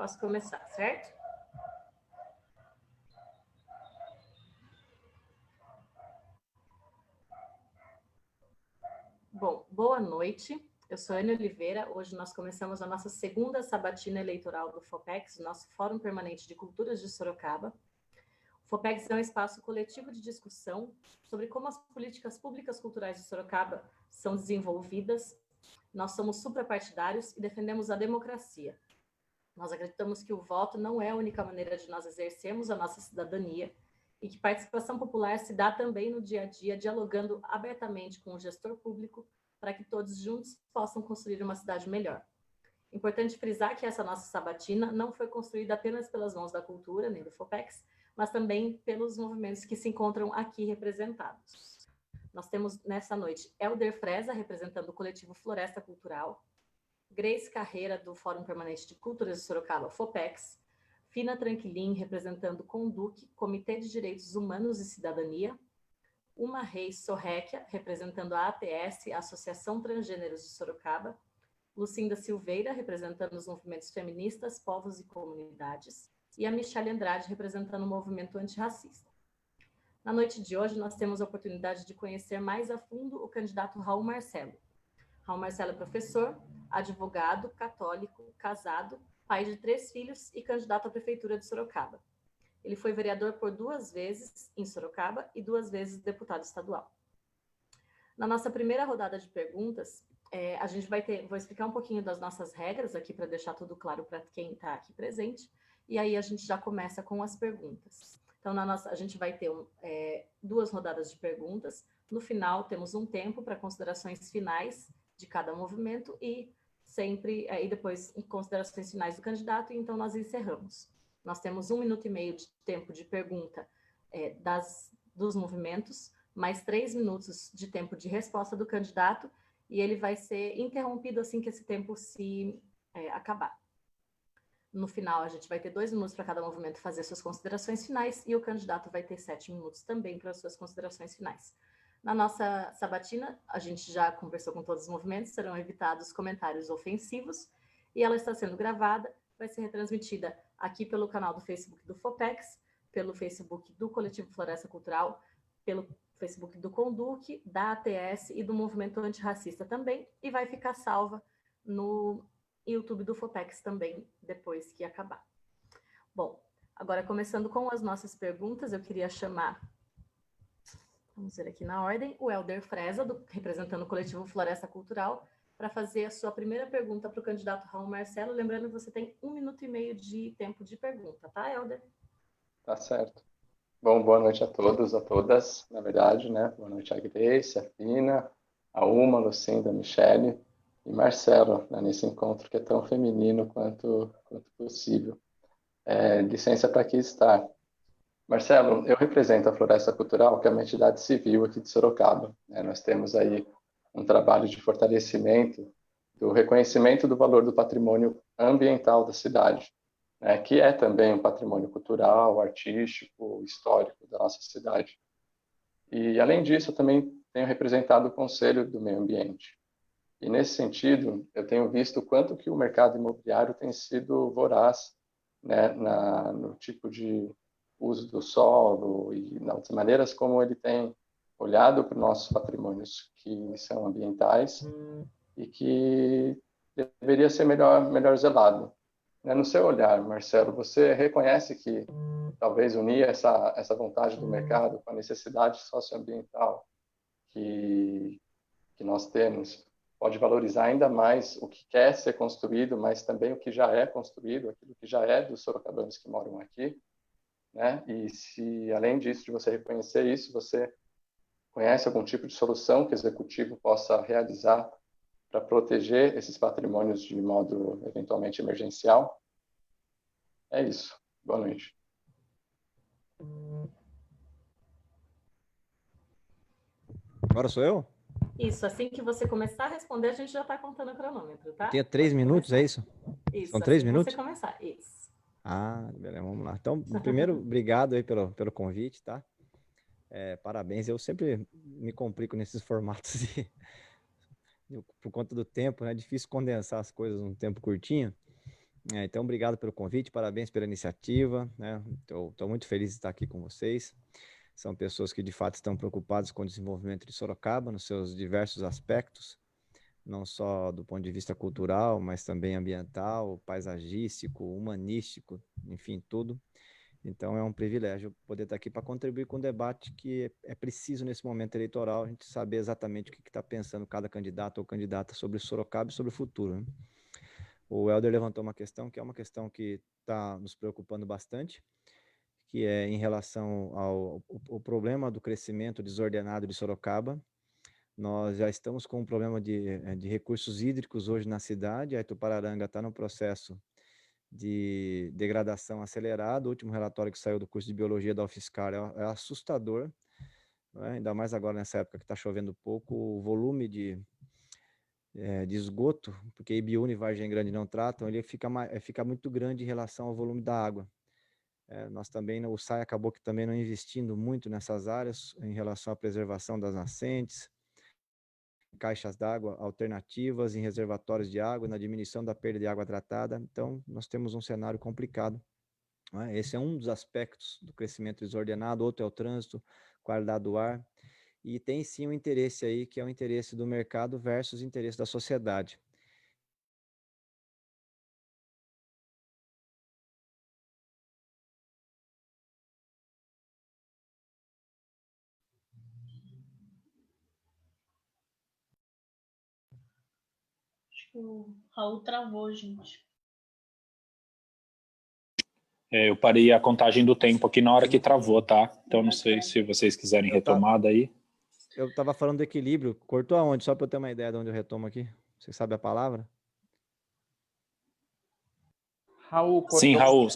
Posso começar, certo? Bom, boa noite. Eu sou Ana Oliveira. Hoje nós começamos a nossa segunda sabatina eleitoral do FOPEX, nosso Fórum Permanente de Culturas de Sorocaba. O FOPEX é um espaço coletivo de discussão sobre como as políticas públicas culturais de Sorocaba são desenvolvidas. Nós somos suprapartidários e defendemos a democracia. Nós acreditamos que o voto não é a única maneira de nós exercermos a nossa cidadania e que participação popular se dá também no dia a dia, dialogando abertamente com o gestor público para que todos juntos possam construir uma cidade melhor. Importante frisar que essa nossa sabatina não foi construída apenas pelas mãos da cultura, nem do FOPEX, mas também pelos movimentos que se encontram aqui representados. Nós temos nessa noite Helder Freza, representando o coletivo Floresta Cultural, Grace Carreira, do Fórum Permanente de Culturas de Sorocaba, FOPEX, Fina Tranquilin, representando o CONDUC, Comitê de Direitos Humanos e Cidadania, Uma Reis Sorréquia, representando a ATS, Associação Transgêneros de Sorocaba, Lucinda Silveira, representando os movimentos feministas, povos e comunidades, e a Michele Andrade, representando o movimento antirracista. Na noite de hoje, nós temos a oportunidade de conhecer mais a fundo o candidato Raul Marcelo. Raul Marcelo é professor, advogado, católico, casado, pai de 3 filhos e candidato à Prefeitura de Sorocaba. Ele foi vereador por 2 vezes em Sorocaba e 2 vezes deputado estadual. Na nossa primeira rodada de perguntas, a gente vou explicar um pouquinho das nossas regras aqui para deixar tudo claro para quem está aqui presente, e aí a gente já começa com as perguntas. Então, a gente vai ter 2 rodadas de perguntas. No final, temos um tempo para considerações finais de cada movimento e sempre, e depois, em considerações finais do candidato, e então nós encerramos. Nós temos 1 minuto e meio de tempo de pergunta dos movimentos, mais 3 minutos de tempo de resposta do candidato, e ele vai ser interrompido assim que esse tempo se acabar. No final, a gente vai ter 2 minutos para cada movimento fazer suas considerações finais, e o candidato vai ter 7 minutos também para suas considerações finais. Na nossa sabatina, a gente já conversou com todos os movimentos, serão evitados comentários ofensivos, e ela está sendo gravada, vai ser retransmitida aqui pelo canal do Facebook do FOPEX, pelo Facebook do Coletivo Floresta Cultural, pelo Facebook do CONDUC, da ATS e do Movimento Antirracista também, e vai ficar salva no YouTube do FOPEX também, depois que acabar. Bom, agora começando com as nossas perguntas, eu queria chamar, vamos ver aqui na ordem, o Helder Freza, representando o coletivo Floresta Cultural, para fazer a sua primeira pergunta para o candidato Raul Marcelo. Lembrando que você tem 1 minuto e meio de tempo de pergunta, tá, Helder? Tá certo. Bom, boa noite a todos, a todas, na verdade, né? Boa noite a Grace, a Fina, a Uma, a Lucinda, a Michele e Marcelo, né, nesse encontro que é tão feminino quanto possível. Licença para aqui estar. Marcelo, eu represento a Floresta Cultural, que é uma entidade civil aqui de Sorocaba, né? Nós temos aí um trabalho de fortalecimento do reconhecimento do valor do patrimônio ambiental da cidade, né, que é também um patrimônio cultural, artístico, histórico da nossa cidade. E, além disso, eu também tenho representado o Conselho do Meio Ambiente. E, nesse sentido, eu tenho visto o quanto que o mercado imobiliário tem sido voraz, né, no tipo de uso do solo e nas maneiras como ele tem olhado para os nossos patrimônios que são ambientais e que deveria ser melhor zelado. No seu olhar, Marcelo, você reconhece que talvez unir essa vontade do mercado com a necessidade socioambiental que nós temos pode valorizar ainda mais o que quer ser construído, mas também o que já é construído, aquilo que já é dos sorocabanos que moram aqui, né? E se, além disso, de você reconhecer isso, você conhece algum tipo de solução que o executivo possa realizar para proteger esses patrimônios de modo eventualmente emergencial? É isso. Boa noite. Agora sou eu? Isso, assim que você começar a responder, a gente já está contando o cronômetro, tá? Tinha 3 minutos, é isso? Isso, São 3 assim minutos? que você começar, isso. Ah, beleza, vamos lá. Então, primeiro, obrigado aí pelo convite, tá? Parabéns, eu sempre me complico nesses formatos por conta do tempo, né? É difícil condensar as coisas num tempo curtinho. Então, obrigado pelo convite, parabéns pela iniciativa, né? Estou muito feliz de estar aqui com vocês. São pessoas que, de fato, estão preocupadas com o desenvolvimento de Sorocaba nos seus diversos aspectos, não só do ponto de vista cultural, mas também ambiental, paisagístico, humanístico, enfim, tudo. Então, é um privilégio poder estar aqui para contribuir com o debate que é preciso nesse momento eleitoral, a gente saber exatamente o que está pensando cada candidato ou candidata sobre Sorocaba e sobre o futuro, né? O Helder levantou uma questão que é uma questão que está nos preocupando bastante, que é em relação ao problema do crescimento desordenado de Sorocaba. Nós já estamos com um problema de recursos hídricos hoje na cidade, a Itupararanga está no processo de degradação acelerada. O último relatório que saiu do curso de Biologia da UFSCar é assustador, né? Ainda mais agora nessa época que está chovendo pouco, o volume de esgoto, porque Ibiúna e Vargem Grande não tratam, ele fica muito grande em relação ao volume da água. Nós também, o SAI acabou que também não investindo muito nessas áreas em relação à preservação das nascentes, caixas d'água alternativas, em reservatórios de água, na diminuição da perda de água tratada. Então, nós temos um cenário complicado, né? Esse é um dos aspectos do crescimento desordenado, outro é o trânsito, qualidade do ar, e tem sim um interesse aí, que é o interesse do mercado versus o interesse da sociedade. Acho que o Raul travou, gente. Eu parei a contagem do tempo aqui na hora que travou, tá? Então não sei se vocês quiserem retomada aí. Eu estava falando do equilíbrio. Cortou aonde? Só para eu ter uma ideia de onde eu retomo aqui. Você sabe a palavra? Raul, cortou. Sim, Raul,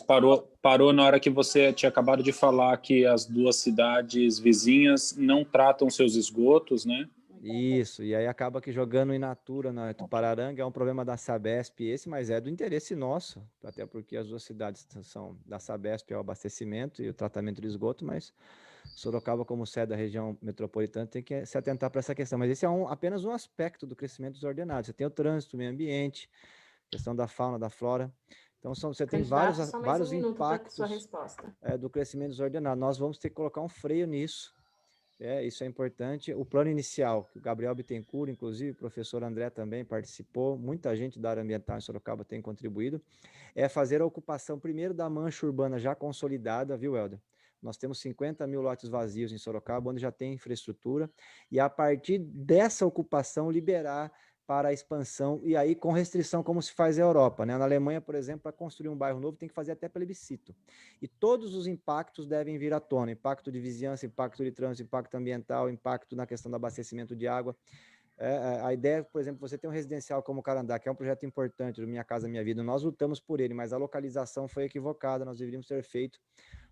parou na hora que você tinha acabado de falar que as duas cidades vizinhas não tratam seus esgotos, né? Isso, e aí acaba que jogando in natura na Itupararanga é um problema da Sabesp esse, mas é do interesse nosso, até porque as duas cidades são da Sabesp, é o abastecimento e o tratamento de esgoto, mas Sorocaba, como sede da região metropolitana, tem que se atentar para essa questão. Mas esse é apenas um aspecto do crescimento desordenado. Você tem o trânsito, o meio ambiente, questão da fauna, da flora. Então, você tem vários impactos do crescimento desordenado. Nós vamos ter que colocar um freio nisso. Isso é importante. O plano inicial, que o Gabriel Bittencourt, inclusive, o professor André também participou, muita gente da área ambiental em Sorocaba tem contribuído, é fazer a ocupação primeiro da mancha urbana já consolidada, viu, Helder? Nós temos 50 mil lotes vazios em Sorocaba, onde já tem infraestrutura, e a partir dessa ocupação liberar para a expansão, e aí com restrição, como se faz na Europa, né? Na Alemanha, por exemplo, para construir um bairro novo, tem que fazer até plebiscito. E todos os impactos devem vir à tona, impacto de vizinhança, impacto de trânsito, impacto ambiental, impacto na questão do abastecimento de água. A ideia, por exemplo, você tem um residencial como o Carandá, que é um projeto importante do Minha Casa Minha Vida, nós lutamos por ele, mas a localização foi equivocada, nós deveríamos ter feito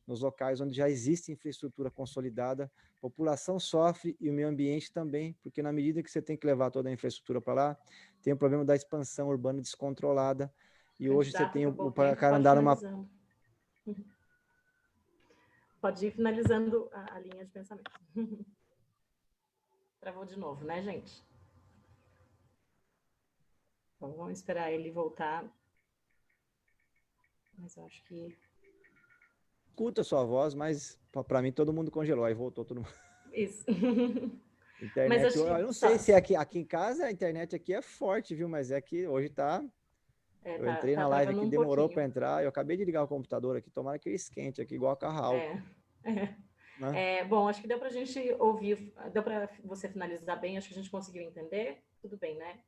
nos locais onde já existe infraestrutura consolidada, a população sofre e o meio ambiente também, porque na medida que você tem que levar toda a infraestrutura para lá, tem o problema da expansão urbana descontrolada, e hoje você tem o Carandá numa... Pode ir finalizando a linha de pensamento. Travou de novo, né, gente? Bom, vamos esperar ele voltar. Mas eu acho que... Escuta a sua voz, mas para mim todo mundo congelou, aí voltou todo mundo. Isso. Internet, mas eu não sei se aqui em casa a internet aqui é forte, viu? Mas é que hoje tá... eu entrei na live aqui, demorou para entrar, eu acabei de ligar o computador aqui, tomara que ele esquente aqui, igual a Carral. Bom, acho que deu para a gente ouvir, deu para você finalizar bem, acho que a gente conseguiu entender, tudo bem, né?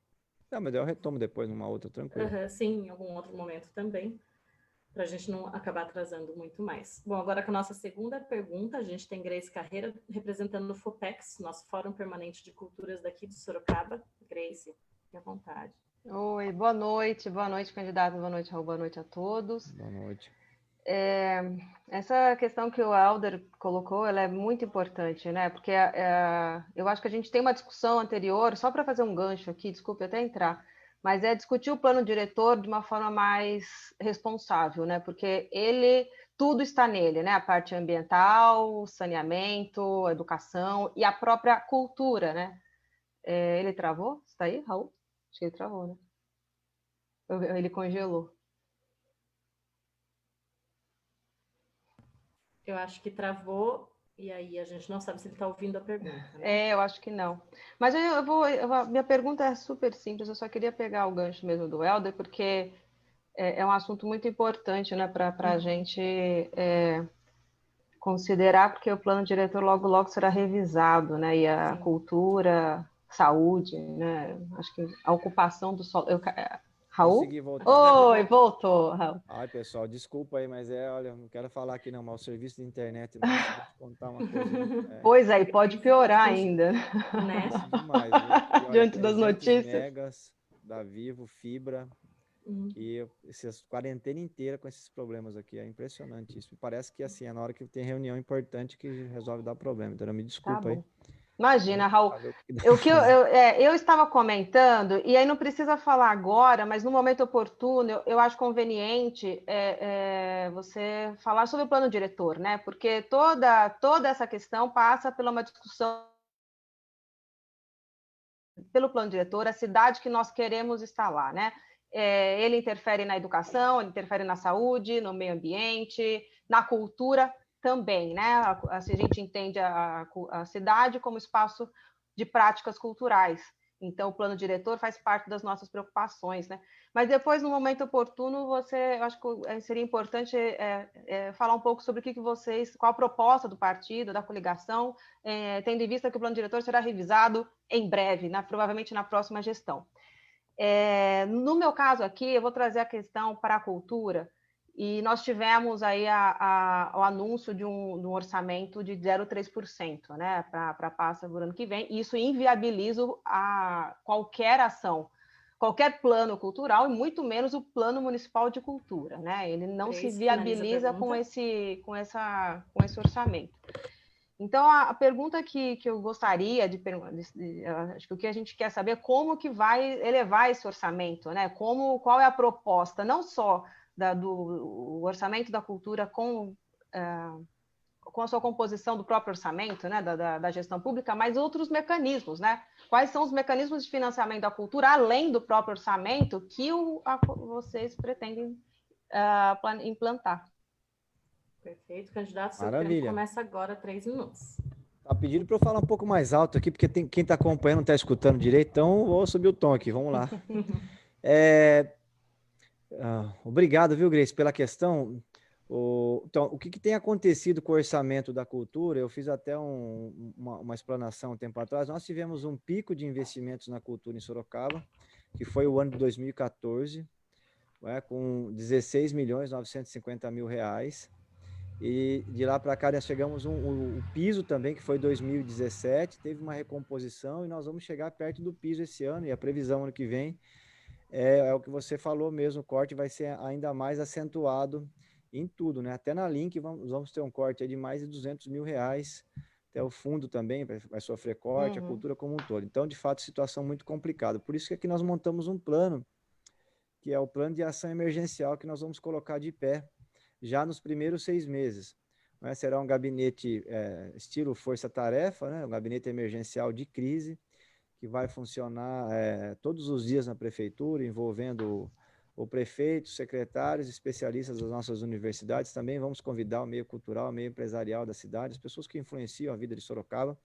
Não, mas eu retomo depois numa outra, tranquilo. Sim, em algum outro momento também, para a gente não acabar atrasando muito mais. Bom, agora com a nossa segunda pergunta, a gente tem Grace Carreira representando o FOPEX, nosso Fórum Permanente de Culturas daqui de Sorocaba. Grace, fique à vontade. Oi, boa noite, candidato, boa noite, Raul, boa noite a todos. Boa noite. Essa questão que o Helder colocou, ela é muito importante, né? Porque eu acho que a gente tem uma discussão anterior, só para fazer um gancho aqui, desculpe até entrar, mas é discutir o plano diretor de uma forma mais responsável, né? Porque tudo está nele, né? A parte ambiental, saneamento, educação e a própria cultura, né? Ele travou? Está aí, Raul? Acho que ele travou, né? Ele congelou. Eu acho que travou, e aí a gente não sabe se ele está ouvindo a pergunta, né? Eu acho que não. Mas minha pergunta é super simples, eu só queria pegar o gancho mesmo do Helder, porque é um assunto muito importante, né, para a gente considerar, porque o plano diretor logo, logo será revisado, né, e a Sim. cultura, saúde, né, acho que a ocupação do solo... Raul? Consegui voltar. Oi, voltou, Raul. Ai, pessoal, desculpa aí, mas olha, não quero falar aqui não, mas o serviço de internet, nossa, vou te contar uma coisa. Pois aí, pode piorar ainda. Né? Difícil demais, viu? E olha, Diante das 300 notícias. megas da Vivo, fibra, e essa quarentena inteira com esses problemas aqui, é impressionante isso. Parece que assim, é na hora que tem reunião importante que resolve dar problema, então me desculpa aí. Imagina, Raul, eu estava comentando, e aí não precisa falar agora, mas no momento oportuno, eu acho conveniente você falar sobre o plano diretor, né? Porque toda essa questão passa por uma discussão pelo plano diretor, a cidade que nós queremos instalar, né? Ele interfere na educação, ele interfere na saúde, no meio ambiente, na cultura também, né? A gente entende a cidade como espaço de práticas culturais. Então, o plano diretor faz parte das nossas preocupações, né? Mas depois, no momento oportuno, eu acho que seria importante falar um pouco sobre qual a proposta do partido, da coligação, tendo em vista que o plano diretor será revisado em breve, provavelmente na próxima gestão. No meu caso aqui, eu vou trazer a questão para a cultura, e nós tivemos aí o anúncio de um orçamento de 0,3%, né, para a pasta do ano que vem, e isso inviabiliza qualquer ação, qualquer plano cultural, e muito menos o plano municipal de cultura, né? Ele não se viabiliza com esse orçamento. Então, a pergunta que eu gostaria de perguntar, acho que o que a gente quer saber é como que vai elevar esse orçamento, né? Qual é a proposta, não só do orçamento da cultura com a sua composição do próprio orçamento, né, da gestão pública, mas outros mecanismos, né? Quais são os mecanismos de financiamento da cultura, além do próprio orçamento, que vocês pretendem implantar? Perfeito, candidato. Maravilha. Seu tempo começa agora, 3 minutos. Tá pedindo para eu falar um pouco mais alto aqui, porque quem está acompanhando não está escutando direito, então vou subir o tom aqui, vamos lá. Obrigado, viu, Grace, pela questão. Então, o que tem acontecido com o orçamento da cultura? Eu fiz até uma explanação um tempo atrás. Nós tivemos um pico de investimentos na cultura em Sorocaba, que foi o ano de 2014, com 16.950.000 reais. E de lá para cá nós chegamos o piso também, que foi 2017, teve uma recomposição e nós vamos chegar perto do piso esse ano, e a previsão ano que vem é o que você falou mesmo, o corte vai ser ainda mais acentuado em tudo, né? Até na Link vamos ter um corte aí de mais de 200 mil reais, até o fundo também vai sofrer corte, a cultura como um todo. Então, de fato, situação muito complicada. Por isso que aqui nós montamos um plano, que é o plano de ação emergencial que nós vamos colocar de pé já nos primeiros 6 meses. Né? Será um gabinete estilo força-tarefa, né? Um gabinete emergencial de crise, que vai funcionar todos os dias na prefeitura, envolvendo o prefeito, secretários, especialistas das nossas universidades. Também vamos convidar o meio cultural, o meio empresarial da cidade, as pessoas que influenciam a vida de Sorocaba,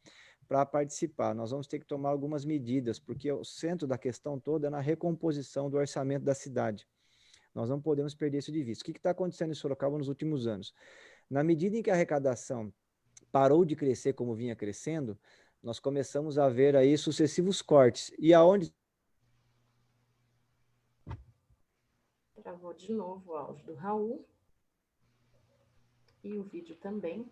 para participar. Nós vamos ter que tomar algumas medidas, porque o centro da questão toda é na recomposição do orçamento da cidade. Nós não podemos perder isso de vista. O que está acontecendo em Sorocaba nos últimos anos? Na medida em que a arrecadação parou de crescer como vinha crescendo, nós começamos a ver aí sucessivos cortes. E aonde... Travou de novo o áudio do Raul. E o vídeo também.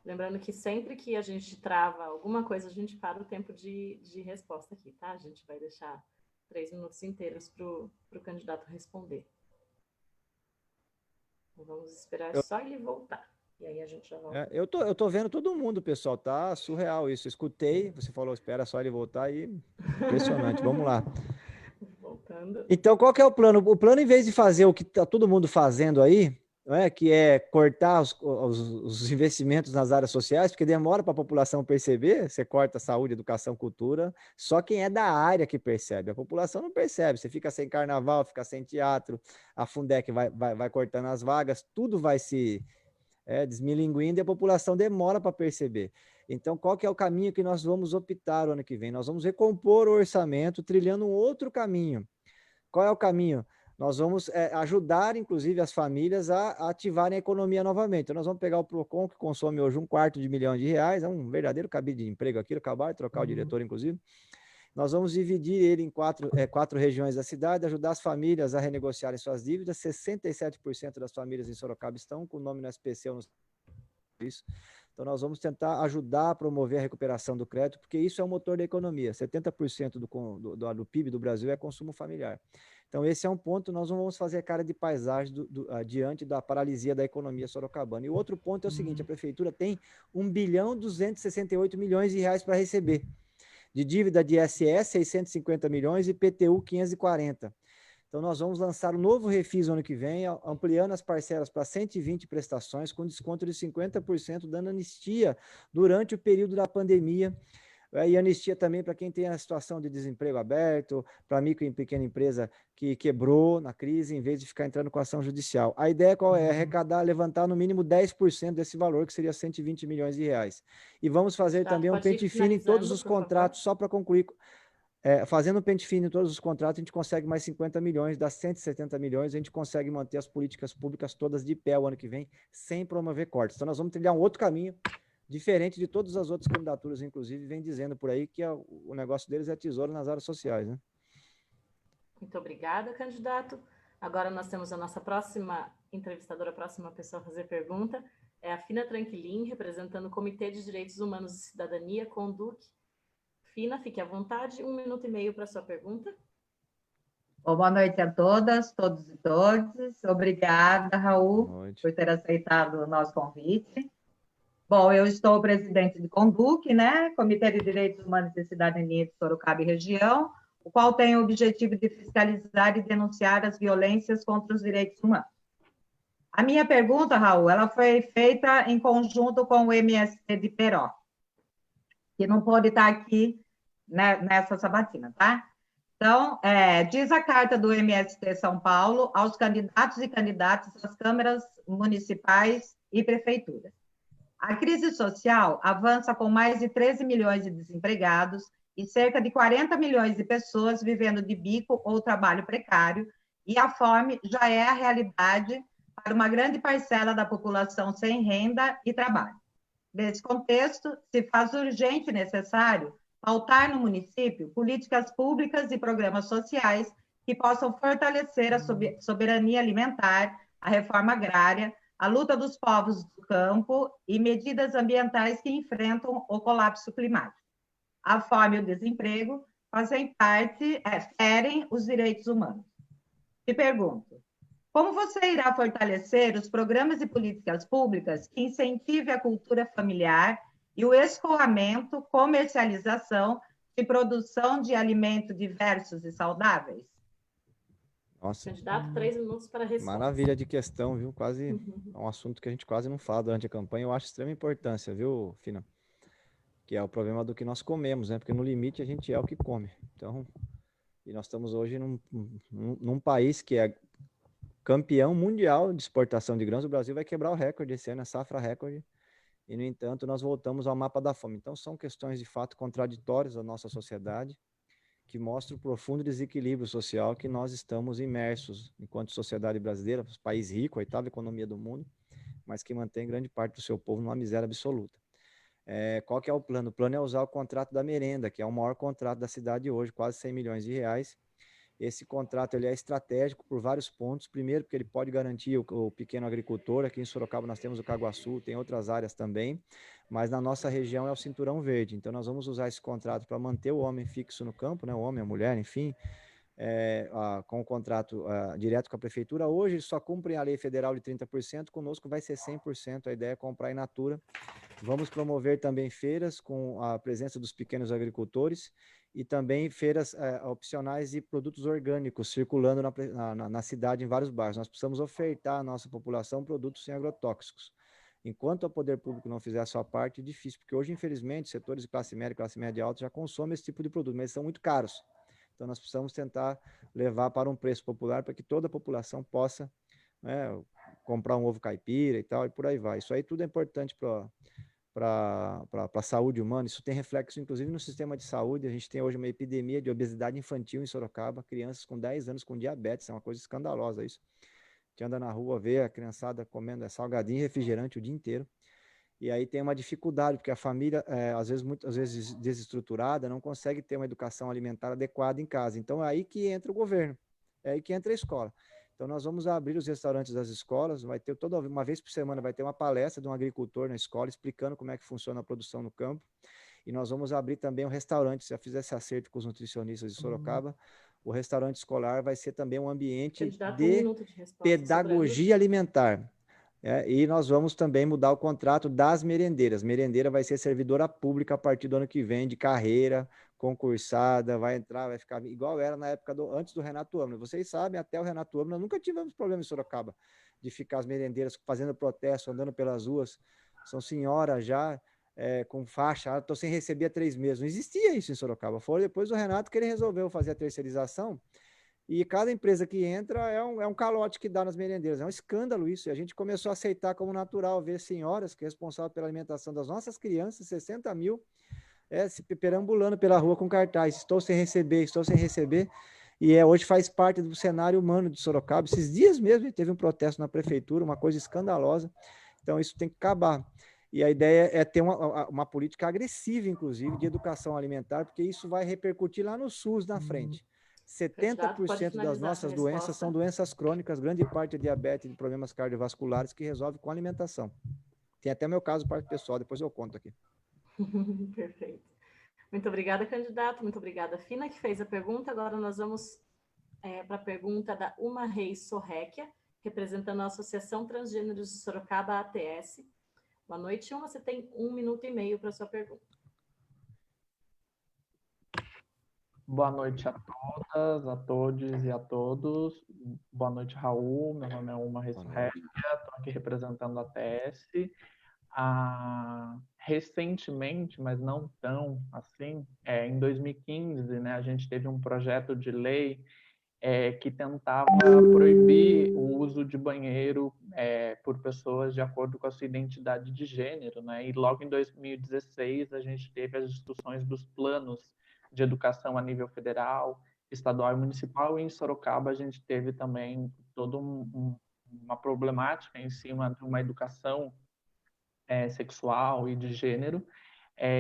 Lembrando que sempre que a gente trava alguma coisa, a gente para o tempo de resposta aqui, tá? A gente vai deixar 3 minutos inteiros para o candidato responder. Então, vamos esperar só ele voltar. E aí a gente já volta. Eu tô vendo todo mundo, pessoal. Tá surreal isso. Escutei, você falou, espera só ele voltar e... Impressionante. Vamos lá. Voltando. Então, qual que é o plano? O plano, em vez de fazer o que está todo mundo fazendo aí, que é cortar os investimentos nas áreas sociais, porque demora para a população perceber, você corta saúde, educação, cultura, só quem é da área que percebe, a população não percebe, você fica sem carnaval, fica sem teatro, a Fundec vai cortando as vagas, tudo vai se desmilinguindo, e a população demora para perceber. Então, qual que é o caminho que nós vamos optar o ano que vem? Nós vamos recompor o orçamento, trilhando um outro caminho. Qual é o caminho? Nós vamos ajudar, inclusive, as famílias a ativarem a economia novamente. Então, nós vamos pegar o Procon, que consome hoje R$ 250 milhões, é um verdadeiro cabide de emprego aqui, acabaram de trocar o diretor, inclusive. Nós vamos dividir ele em quatro regiões da cidade, ajudar as famílias a renegociarem suas dívidas. 67% das famílias em Sorocaba estão com o nome no SPC ou no serviço. Então, nós vamos tentar ajudar a promover a recuperação do crédito, porque isso é o motor da economia. 70% do PIB do Brasil é consumo familiar. Então, esse é um ponto, nós não vamos fazer cara de paisagem diante da paralisia da economia sorocabana. E o outro ponto é o seguinte, a prefeitura tem R$ 1.268 milhões para receber. De dívida de ISS, 650 milhões, e IPTU, 540. Então, nós vamos lançar um novo refis ano que vem, ampliando as parcelas para 120 prestações, com desconto de 50%, dando anistia durante o período da pandemia, e anistia também para quem tem a situação de desemprego aberto, para micro e pequena empresa que quebrou na crise, em vez de ficar entrando com ação judicial. A ideia qual é? Arrecadar, levantar no mínimo 10% desse valor, que seria 120 milhões de reais. E vamos fazer também um pente fino em todos os contratos, só para concluir. Fazendo um pente fino em todos os contratos, a gente consegue mais 50 milhões, dá 170 milhões, a gente consegue manter as políticas públicas todas de pé o ano que vem, sem promover cortes. Então, nós vamos trilhar um outro caminho, diferente de todas as outras candidaturas, inclusive, vem dizendo por aí que o negócio deles é tesouro nas áreas sociais, né? Muito obrigada, candidato. Agora nós temos a nossa próxima entrevistadora, a próxima pessoa a fazer pergunta, é a Fina Tranquilin, representando o Comitê de Direitos Humanos e Cidadania, Conduc. Fina, fique à vontade, 1 minuto e meio para a sua pergunta. Boa noite a todas, todos e todas. Obrigada, Raul, por ter aceitado o nosso convite. Bom, eu estou presidente de Conduc, né? Comitê de Direitos Humanos e Cidadania de Sorocaba e região, o qual tem o objetivo de fiscalizar e denunciar as violências contra os direitos humanos. A minha pergunta, Raul, ela foi feita em conjunto com o MST de Peró, que não pôde estar aqui, né, nessa sabatina, tá? Então, diz a carta do MST São Paulo aos candidatos e candidatas às câmaras municipais e prefeituras. A crise social avança com mais de 13 milhões de desempregados e cerca de 40 milhões de pessoas vivendo de bico ou trabalho precário, e a fome já é a realidade para uma grande parcela da população sem renda e trabalho. Nesse contexto, se faz urgente e necessário pautar no município políticas públicas e programas sociais que possam fortalecer a soberania alimentar, a reforma agrária, a luta dos povos do campo e medidas ambientais que enfrentam o colapso climático. A fome e o desemprego fazem parte, ferem os direitos humanos. Te pergunto, como você irá fortalecer os programas e políticas públicas que incentivem a cultura familiar e o escoamento, comercialização e produção de alimentos diversos e saudáveis? Nossa. Candidato, 3 minutos para responder. Maravilha de questão, viu? Quase é um assunto que a gente quase não fala durante a campanha. Eu acho de extrema importância, viu, Fina? Que é o problema do que nós comemos, né? Porque no limite a gente é o que come. Então, e nós estamos hoje num país que é campeão mundial de exportação de grãos. O Brasil vai quebrar o recorde esse ano, a safra recorde. E, no entanto, nós voltamos ao mapa da fome. Então, são questões de fato contraditórias da nossa sociedade, que mostra o profundo desequilíbrio social que nós estamos imersos enquanto sociedade brasileira, país rico, a 8ª economia do mundo, mas que mantém grande parte do seu povo numa miséria absoluta. Qual que é o plano? O plano é usar o contrato da merenda, que é o maior contrato da cidade hoje, quase 100 milhões de reais. Esse contrato ele é estratégico por vários pontos. Primeiro, porque ele pode garantir o pequeno agricultor. Aqui em Sorocaba nós temos o Caguaçu, tem outras áreas também, mas na nossa região é o Cinturão Verde. Então nós vamos usar esse contrato para manter o homem fixo no campo, né? O homem, a mulher, enfim, com o contrato direto com a prefeitura. Hoje eles só cumprem a lei federal de 30%, conosco vai ser 100%. A ideia é comprar in natura. Vamos promover também feiras com a presença dos pequenos agricultores e também feiras opcionais de produtos orgânicos circulando na cidade, em vários bairros. Nós precisamos ofertar à nossa população produtos sem agrotóxicos. Enquanto o poder público não fizer a sua parte, é difícil, porque hoje, infelizmente, setores de classe média alta já consomem esse tipo de produto, mas são muito caros. Então, nós precisamos tentar levar para um preço popular para que toda a população possa comprar um ovo caipira e tal, e por aí vai. Isso aí tudo é importante para a saúde humana. Isso tem reflexo, inclusive, no sistema de saúde. A gente tem hoje uma epidemia de obesidade infantil em Sorocaba, crianças com 10 anos com diabetes, é uma coisa escandalosa isso. A gente anda na rua, vê a criançada comendo salgadinho e refrigerante o dia inteiro. E aí tem uma dificuldade, porque a família, muitas vezes desestruturada, não consegue ter uma educação alimentar adequada em casa. Então é aí que entra o governo, é aí que entra a escola. Então nós vamos abrir os restaurantes das escolas, vai ter toda uma vez por semana vai ter uma palestra de um agricultor na escola explicando como é que funciona a produção no campo. E nós vamos abrir também um restaurante, se já fizer esse acerto com os nutricionistas de Sorocaba, o restaurante escolar vai ser também um ambiente de pedagogia alimentar. E nós vamos também mudar o contrato das merendeiras. Merendeira vai ser servidora pública a partir do ano que vem, de carreira, concursada, vai entrar, vai ficar igual era na época antes do Renato Âmila. Vocês sabem, até o Renato Âmila, nunca tivemos problema em Sorocaba de ficar as merendeiras fazendo protesto, andando pelas ruas. São senhoras já com faixa, estou sem receber há 3 meses. Não existia isso em Sorocaba. Foi depois do Renato que ele resolveu fazer a terceirização. E cada empresa que entra é um calote que dá nas merendeiras. É um escândalo isso. E a gente começou a aceitar como natural ver senhoras que é responsável pela alimentação das nossas crianças, 60 mil, se perambulando pela rua com cartaz. Estou sem receber, estou sem receber. E hoje faz parte do cenário humano de Sorocaba. Esses dias mesmo teve um protesto na prefeitura, uma coisa escandalosa. Então isso tem que acabar. E a ideia é ter uma política agressiva, inclusive, de educação alimentar, porque isso vai repercutir lá no SUS na frente. 70% das nossas doenças são doenças crônicas, grande parte é diabetes e problemas cardiovasculares que resolve com alimentação. Tem até meu caso parte pessoal, depois eu conto aqui. Perfeito. Muito obrigada, candidato. Muito obrigada, Fina, que fez a pergunta. Agora nós vamos para a pergunta da Uma Reis Sorrequia, representando a Associação Transgêneros de Sorocaba, ATS. Boa noite, Uma. Você tem 1 minuto e meio para a sua pergunta. Boa noite a todas, a todos e a todos. Boa noite, Raul. Meu nome é Uma Reis Sorrequia, estou aqui representando a ATS. Recentemente, mas não tão assim, em 2015, né, a gente teve um projeto de lei que tentava proibir o uso de banheiro por pessoas de acordo com a sua identidade de gênero, né? E logo em 2016 a gente teve as discussões dos planos de educação a nível federal, estadual e municipal, e em Sorocaba a gente teve também toda uma problemática em cima de uma educação sexual e de gênero.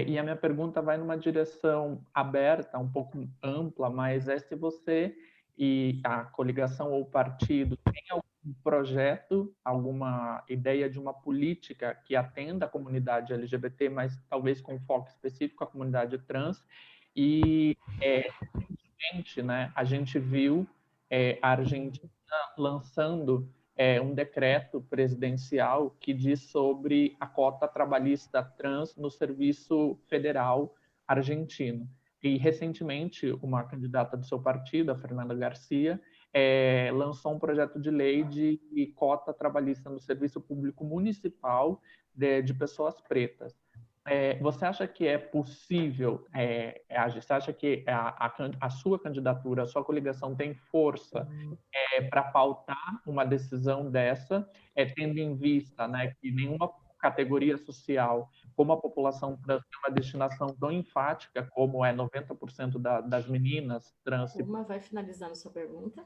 E a minha pergunta vai numa direção aberta, um pouco ampla, mas se você e a coligação ou partido tem algum projeto, alguma ideia de uma política que atenda a comunidade LGBT, mas talvez com foco específico à comunidade trans. E, recentemente, né, a gente viu a Argentina lançando um decreto presidencial que diz sobre a cota trabalhista trans no serviço federal argentino. E, recentemente, uma candidata do seu partido, a Fernanda Garcia, lançou um projeto de lei de cota trabalhista no serviço público municipal de pessoas pretas. Você acha que é possível agir? Você acha que a sua candidatura, a sua coligação tem força para pautar uma decisão dessa, tendo em vista, né, que nenhuma categoria social, como a população trans, tem uma destinação tão enfática como 90% das meninas trans? Uma vai finalizando sua pergunta.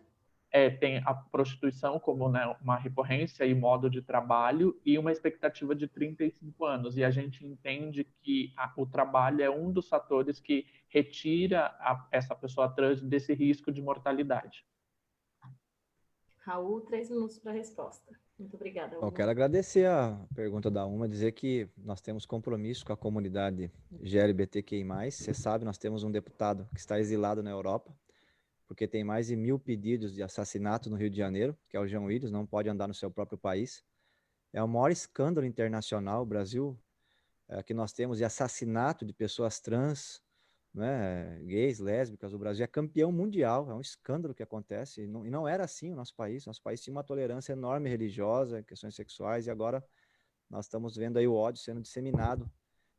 Tem a prostituição como, né, uma recorrência e modo de trabalho e uma expectativa de 35 anos. E a gente entende que o trabalho é um dos fatores que retira essa pessoa trans desse risco de mortalidade. Raul, 3 minutos para a resposta. Muito obrigada. Eu quero agradecer a pergunta da Uma, dizer que nós temos compromisso com a comunidade LGBTQI+. Você sabe, nós temos um deputado que está exilado na Europa, porque tem mais de 1000 pedidos de assassinato no Rio de Janeiro, que é o João Willis, não pode andar no seu próprio país. É o maior escândalo internacional, o Brasil, que nós temos de assassinato de pessoas trans, né, gays, lésbicas. O Brasil é campeão mundial, é um escândalo que acontece, e não era assim o nosso país tinha uma tolerância enorme religiosa, questões sexuais, e agora nós estamos vendo aí o ódio sendo disseminado,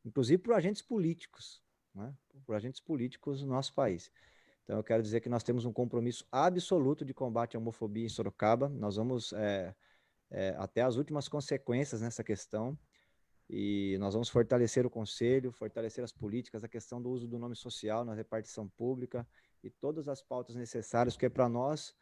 inclusive por agentes políticos, né, por agentes políticos no nosso país. Então, eu quero dizer que nós temos um compromisso absoluto de combate à homofobia em Sorocaba. Nós vamos até as últimas consequências nessa questão. E nós vamos fortalecer o conselho, fortalecer as políticas, a questão do uso do nome social na repartição pública e todas as pautas necessárias, porque para nós,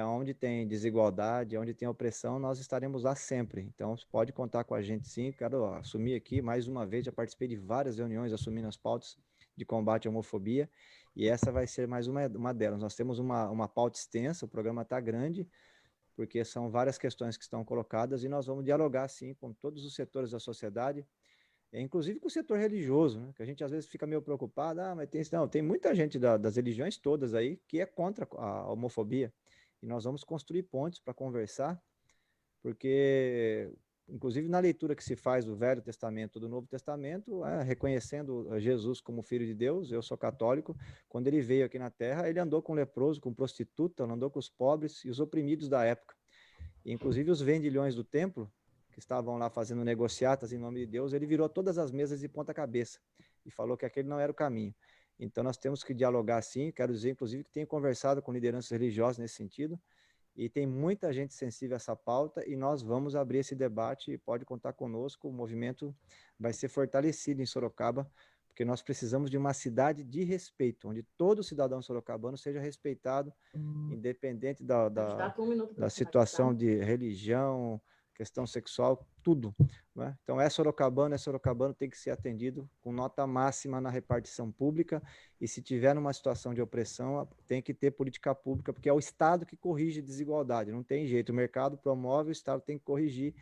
onde tem desigualdade, onde tem opressão, nós estaremos lá sempre. Então, você pode contar com a gente sim. Quero assumir aqui, mais uma vez, já participei de várias reuniões assumindo as pautas de combate à homofobia, e essa vai ser mais uma delas. Nós temos uma pauta extensa, o programa está grande, porque são várias questões que estão colocadas e nós vamos dialogar, sim, com todos os setores da sociedade, inclusive com o setor religioso, né? Que a gente às vezes fica meio preocupado, mas tem muita gente das religiões todas aí que é contra a homofobia, e nós vamos construir pontes para conversar, porque, inclusive na leitura que se faz do Velho Testamento, do Novo Testamento, reconhecendo Jesus como Filho de Deus, eu sou católico, quando ele veio aqui na Terra, ele andou com leproso, com prostituta, andou com os pobres e os oprimidos da época. E, inclusive os vendilhões do templo, que estavam lá fazendo negociatas em nome de Deus, ele virou todas as mesas de ponta cabeça e falou que aquele não era o caminho. Então nós temos que dialogar sim, quero dizer, inclusive, que tenho conversado com lideranças religiosas nesse sentido, e tem muita gente sensível a essa pauta, e nós vamos abrir esse debate, e pode contar conosco, o movimento vai ser fortalecido em Sorocaba, porque nós precisamos de uma cidade de respeito, onde todo cidadão sorocabano seja respeitado, independente da situação de religião, questão sexual, tudo, né? Então, sorocabano, tem que ser atendido com nota máxima na repartição pública, e se tiver numa situação de opressão, tem que ter política pública, porque é o Estado que corrige desigualdade, não tem jeito, o mercado promove, o Estado tem que corrigir,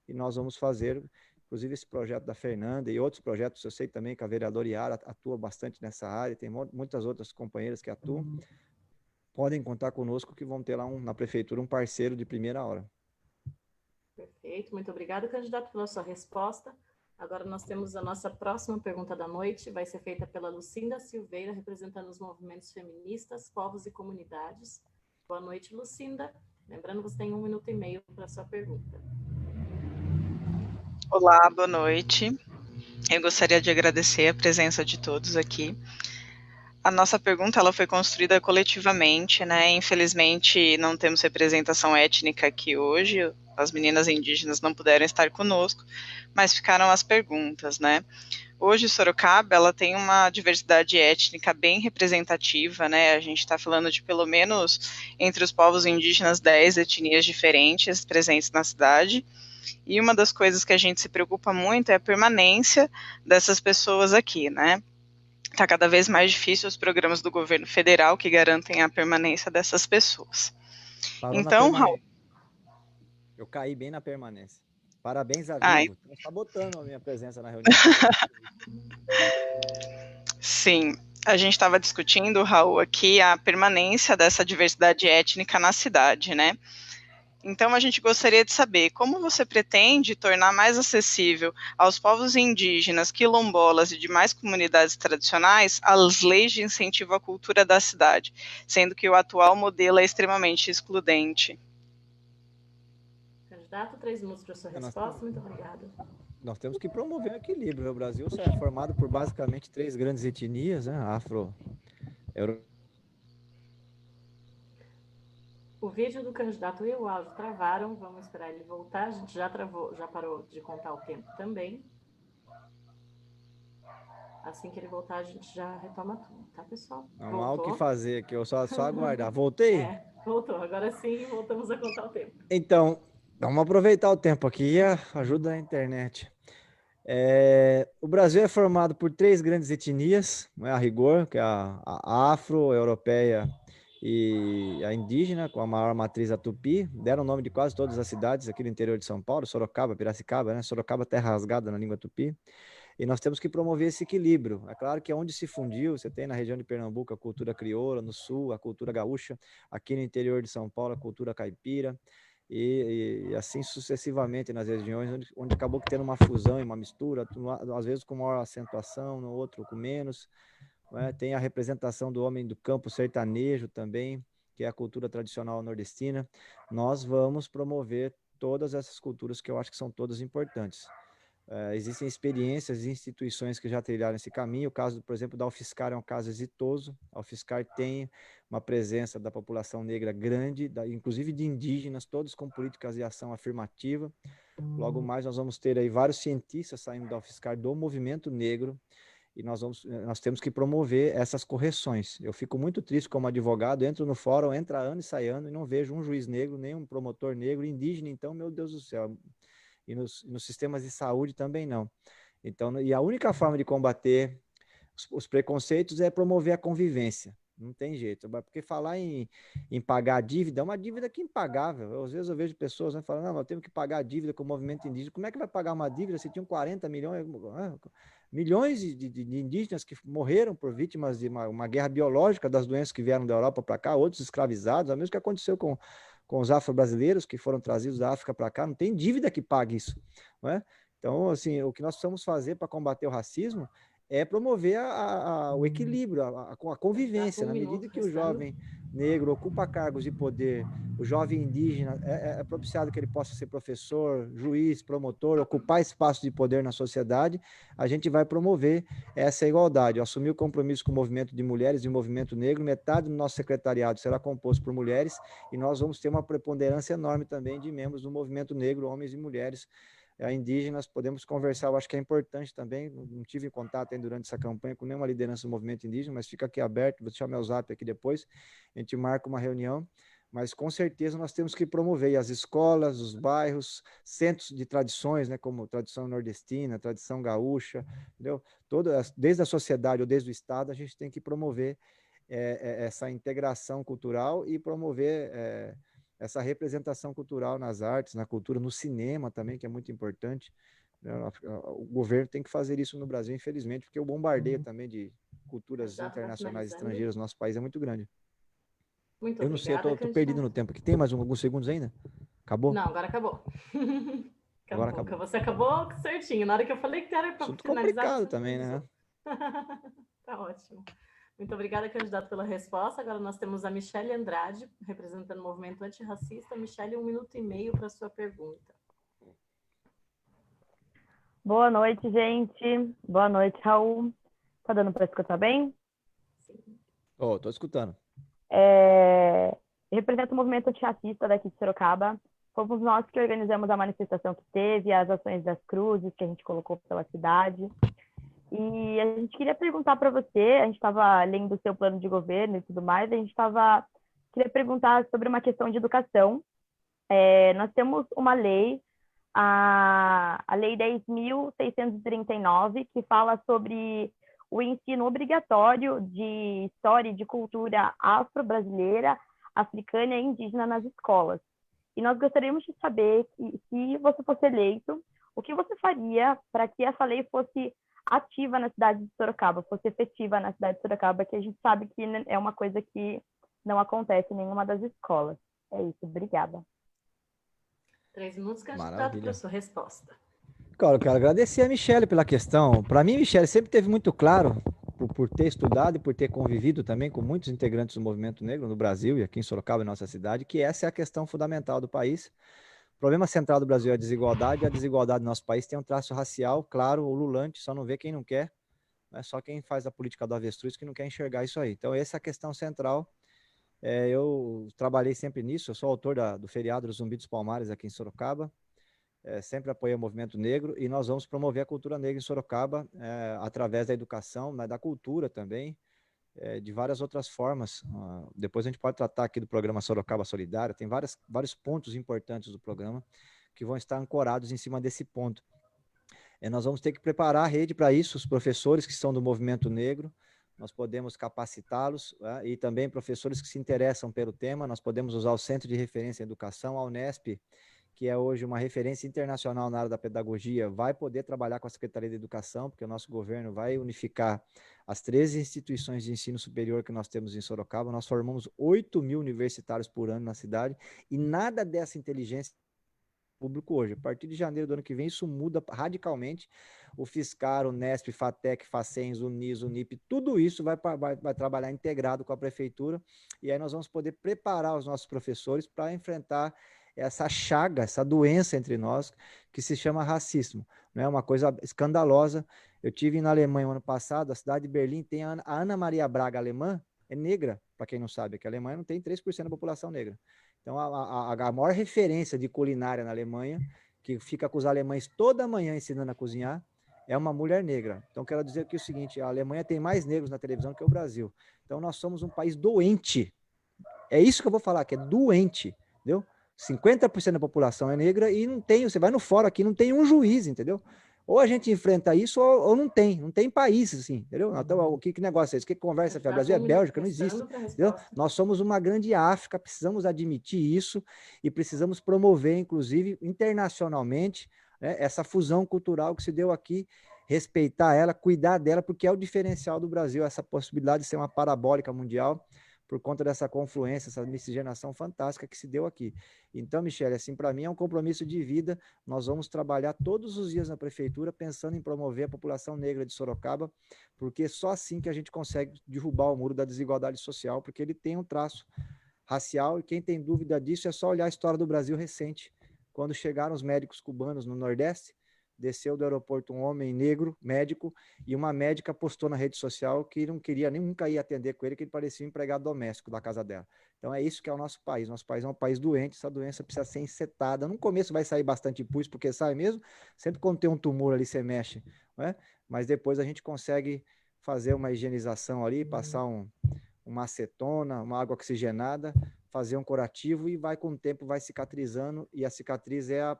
e nós vamos fazer, inclusive esse projeto da Fernanda e outros projetos, eu sei também que a vereadora Yara atua bastante nessa área, tem muitas outras companheiras que atuam, podem contar conosco que vão ter lá na prefeitura um parceiro de primeira hora. Perfeito, muito obrigada, candidato, pela sua resposta. Agora nós temos a nossa próxima pergunta da noite, vai ser feita pela Lucinda Silveira, representando os movimentos feministas, povos e comunidades. Boa noite, Lucinda. Lembrando, você tem 1 minuto e meio para a sua pergunta. Olá, boa noite. Eu gostaria de agradecer a presença de todos aqui. A nossa pergunta ela foi construída coletivamente, né? Infelizmente, não temos representação étnica aqui hoje. As meninas indígenas não puderam estar conosco, mas ficaram as perguntas, né? Hoje, Sorocaba, ela tem uma diversidade étnica bem representativa, né? A gente está falando de pelo menos, entre os povos indígenas, 10 etnias diferentes presentes na cidade. E uma das coisas que a gente se preocupa muito é a permanência dessas pessoas aqui, né? Está cada vez mais difícil os programas do governo federal que garantem a permanência dessas pessoas. Então, Raul... Eu caí bem na permanência. Parabéns a Vivo. Está botando a minha presença na reunião. Sim, a gente estava discutindo, Raul, aqui a permanência dessa diversidade étnica na cidade, né? Então, a gente gostaria de saber como você pretende tornar mais acessível aos povos indígenas, quilombolas e demais comunidades tradicionais as leis de incentivo à cultura da cidade, sendo que o atual modelo é extremamente excludente. Candidato, 3 minutos para a sua resposta. Muito obrigada. Nós temos que promover o equilíbrio. O Brasil é formado por basicamente 3 grandes etnias, né? Afro-europeia. O vídeo do candidato e o áudio travaram, vamos esperar ele voltar. A gente já parou de contar o tempo também. Assim que ele voltar, a gente já retoma tudo, tá, pessoal? Não há o que fazer aqui, eu só aguardar. Voltei? Voltou. Agora sim, voltamos a contar o tempo. Então, vamos aproveitar o tempo aqui e a ajuda da internet. O Brasil é formado por 3 grandes etnias, a rigor, que é a afro-europeia e a indígena, com a maior matriz a Tupi, deram o nome de quase todas as cidades aqui do interior de São Paulo, Sorocaba, Piracicaba, né? Sorocaba, terra rasgada na língua Tupi, e nós temos que promover esse equilíbrio. É claro que onde se fundiu, você tem na região de Pernambuco a cultura crioula, no sul a cultura gaúcha, aqui no interior de São Paulo a cultura caipira, e assim sucessivamente nas regiões onde acabou tendo uma fusão e uma mistura, às vezes com maior acentuação, no outro com menos. Tem a representação do homem do campo sertanejo também, que é a cultura tradicional nordestina. Nós vamos promover todas essas culturas que eu acho que são todas importantes. Existem experiências e instituições que já trilharam esse caminho. O caso, por exemplo, da UFSCar é um caso exitoso. A UFSCar tem uma presença da população negra grande, inclusive de indígenas, todos com políticas de ação afirmativa. Logo mais nós vamos ter aí vários cientistas saindo da UFSCar do movimento negro, e nós temos que promover essas correções. Eu fico muito triste como advogado, entro no fórum, entra ano e sai ano, e não vejo um juiz negro, nem um promotor negro, indígena, então, meu Deus do céu. E nos sistemas de saúde também não. Então, e a única forma de combater os preconceitos é promover a convivência. Não tem jeito. Porque falar em pagar a dívida é uma dívida que é impagável. Às vezes eu vejo pessoas, né, falando, não, eu tenho que pagar a dívida com o movimento indígena. Como é que vai pagar uma dívida se tinham 40 milhões, milhões de indígenas que morreram por vítimas de uma guerra biológica das doenças que vieram da Europa para cá, outros escravizados, é o mesmo que aconteceu com os afro-brasileiros que foram trazidos da África para cá, não tem dívida que pague isso, não é? Então, assim, o que nós precisamos fazer para combater o racismo é promover o equilíbrio, a convivência. Na medida que o jovem negro ocupa cargos de poder, o jovem indígena é propiciado que ele possa ser professor, juiz, promotor, ocupar espaço de poder na sociedade, a gente vai promover essa igualdade. Eu assumi o compromisso com o movimento de mulheres e o movimento negro, metade do nosso secretariado será composto por mulheres, e nós vamos ter uma preponderância enorme também de membros do movimento negro, homens e mulheres, indígenas. Podemos conversar, eu acho que é importante também, não tive contato aí durante essa campanha com nenhuma liderança do movimento indígena, mas fica aqui aberto, vou deixar meu zap aqui depois, a gente marca uma reunião, mas com certeza nós temos que promover as escolas, os bairros, centros de tradições, né, como tradição nordestina, tradição gaúcha, entendeu? Desde a sociedade ou desde o Estado, a gente tem que promover essa integração cultural e promover essa representação cultural nas artes, na cultura, no cinema também, que é muito importante. O governo tem que fazer isso no Brasil, infelizmente, porque o bombardeio também de culturas internacionais estrangeiras no nosso país é muito grande. Muito eu não sei, eu tô perdido no tempo aqui. Tem mais alguns segundos ainda? Acabou? Não, agora acabou. Agora acabou. Você acabou certinho. Na hora que eu falei que era para finalizar... complicado também, né? Tá ótimo. Muito obrigada, candidato, pela resposta. Agora nós temos a Michele Andrade, representando o movimento antirracista. Michele, 1 minuto e meio para a sua pergunta. Boa noite, gente. Boa noite, Raul. Tá dando para escutar bem? Sim. Tô escutando. Eu represento o movimento antirracista daqui de Sorocaba. Fomos nós que organizamos a manifestação que teve, as ações das cruzes que a gente colocou pela cidade. E a gente queria perguntar para você, a gente estava lendo o seu plano de governo e tudo mais, queria perguntar sobre uma questão de educação. Nós temos uma lei, a Lei 10.639, que fala sobre o ensino obrigatório de história e de cultura afro-brasileira, africana e indígena nas escolas. E nós gostaríamos de saber que, se você fosse eleito, o que você faria para que essa lei fosse ativa na cidade de Sorocaba, fosse efetiva na cidade de Sorocaba, que a gente sabe que é uma coisa que não acontece em nenhuma das escolas. É isso, obrigada. 3 minutos, candidato, para a sua resposta. Claro, eu quero agradecer a Michele pela questão. Para mim, Michele, sempre teve muito claro, por ter estudado e por ter convivido também com muitos integrantes do movimento negro no Brasil e aqui em Sorocaba, em nossa cidade, que essa é a questão fundamental do país. O problema central do Brasil é a desigualdade, e a desigualdade do nosso país tem um traço racial, claro, ululante, só não vê quem não quer, né? Só quem faz a política do avestruz que não quer enxergar isso aí. Então, essa é a questão central. Eu trabalhei sempre nisso, eu sou autor do feriado do Zumbi dos Palmares aqui em Sorocaba, sempre apoiei o movimento negro, e nós vamos promover a cultura negra em Sorocaba através da educação, né, da cultura também, de várias outras formas. Depois a gente pode tratar aqui do programa Sorocaba Solidária, tem vários pontos importantes do programa que vão estar ancorados em cima desse ponto. Nós vamos ter que preparar a rede para isso, os professores que são do movimento negro, nós podemos capacitá-los, e também professores que se interessam pelo tema, nós podemos usar o Centro de Referência em Educação, a Unesp, que é hoje uma referência internacional na área da pedagogia, vai poder trabalhar com a Secretaria de Educação, porque o nosso governo vai unificar as 13 instituições de ensino superior que nós temos em Sorocaba. Nós formamos 8.000 universitários por ano na cidade, e nada dessa inteligência público hoje. A partir de janeiro do ano que vem, isso muda radicalmente. O Fiscar, o Nesp, Fatec, Facens, Unis, Unip, tudo isso vai trabalhar integrado com a prefeitura, e aí nós vamos poder preparar os nossos professores para enfrentar essa chaga, essa doença entre nós que se chama racismo. Não é uma coisa escandalosa. Eu tive na Alemanha no ano passado, a cidade de Berlim tem a Ana Maria Braga, alemã, é negra, para quem não sabe, que a Alemanha não tem 3% da população negra. Então, a maior referência de culinária na Alemanha, que fica com os alemães toda manhã ensinando a cozinhar, é uma mulher negra. Então, quero dizer que é o seguinte, a Alemanha tem mais negros na televisão que o Brasil. Então, nós somos um país doente. É isso que eu vou falar, que é doente, entendeu? 50% da população é negra e não tem, você vai no fórum aqui, não tem um juiz, entendeu? Ou a gente enfrenta isso ou não tem país, assim, entendeu? Então, o que negócio é esse? Que conversa é? Brasil é Bélgica? Não existe, entendeu? Nós somos uma grande África, precisamos admitir isso e precisamos promover, inclusive, internacionalmente, né, essa fusão cultural que se deu aqui, respeitar ela, cuidar dela, porque é o diferencial do Brasil, essa possibilidade de ser uma parabólica mundial, por conta dessa confluência, essa miscigenação fantástica que se deu aqui. Então, Michele, assim, para mim é um compromisso de vida, nós vamos trabalhar todos os dias na prefeitura pensando em promover a população negra de Sorocaba, porque só assim que a gente consegue derrubar o muro da desigualdade social, porque ele tem um traço racial, e quem tem dúvida disso é só olhar a história do Brasil recente. Quando chegaram os médicos cubanos no Nordeste, desceu do aeroporto um homem negro, médico, e uma médica postou na rede social que não queria, nem nunca ia atender com ele, que ele parecia um empregado doméstico da casa dela. Então é isso que é o nosso país. Nosso país é um país doente, essa doença precisa ser encetada. No começo vai sair bastante pus, porque sai mesmo, sempre quando tem um tumor ali você mexe, né? Mas depois a gente consegue fazer uma higienização ali, passar uma acetona, uma água oxigenada, fazer um curativo e vai com o tempo, vai cicatrizando, e a cicatriz é a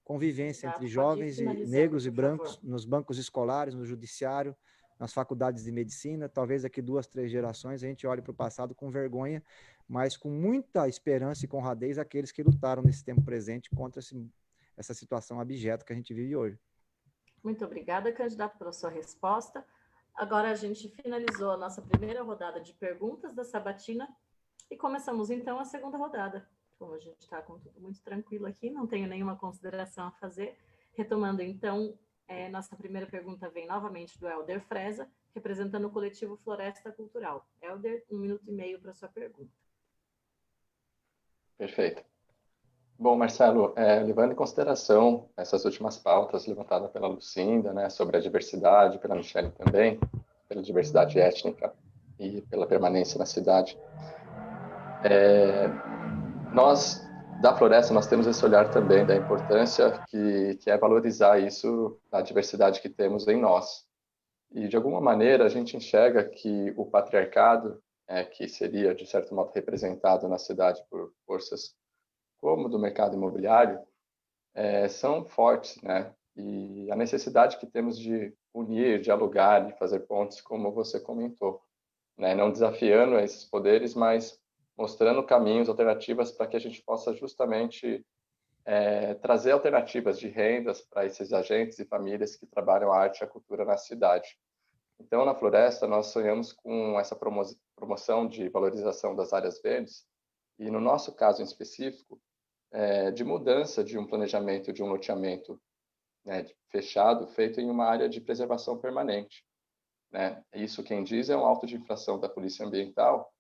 convivência entre jovens e negros e brancos nos bancos escolares, no judiciário, nas faculdades de medicina. Talvez daqui 2, 3 gerações a gente olhe para o passado com vergonha, mas com muita esperança e com honradez aqueles que lutaram nesse tempo presente contra essa situação abjeta que a gente vive hoje. Muito obrigada, candidato, pela sua resposta. Agora a gente finalizou a nossa primeira rodada de perguntas da sabatina e começamos então a segunda rodada. Como a gente está com tudo muito tranquilo aqui, não tenho nenhuma consideração a fazer. Retomando, então, nossa primeira pergunta vem novamente do Helder Freza, representando o coletivo Floresta Cultural. Helder, 1 minuto e meio para a sua pergunta. Perfeito. Bom, Marcelo, levando em consideração essas últimas pautas levantadas pela Lucinda, né, sobre a diversidade, pela Michele também, pela diversidade étnica e pela permanência na cidade, nós, da Floresta, nós temos esse olhar também da importância que é valorizar isso, a diversidade que temos em nós. E, de alguma maneira, a gente enxerga que o patriarcado, que seria, de certo modo, representado na cidade por forças como do mercado imobiliário, são fortes, né? E a necessidade que temos de unir, dialogar e fazer pontes, como você comentou, né? Não desafiando esses poderes, mas mostrando caminhos, alternativas para que a gente possa justamente trazer alternativas de rendas para esses agentes e famílias que trabalham a arte e a cultura na cidade. Então, na Floresta, nós sonhamos com essa promoção de valorização das áreas verdes e, no nosso caso em específico, de mudança de um planejamento, de um loteamento, né, fechado, feito em uma área de preservação permanente, né? Isso, quem diz, é um auto de infração da Polícia Ambiental,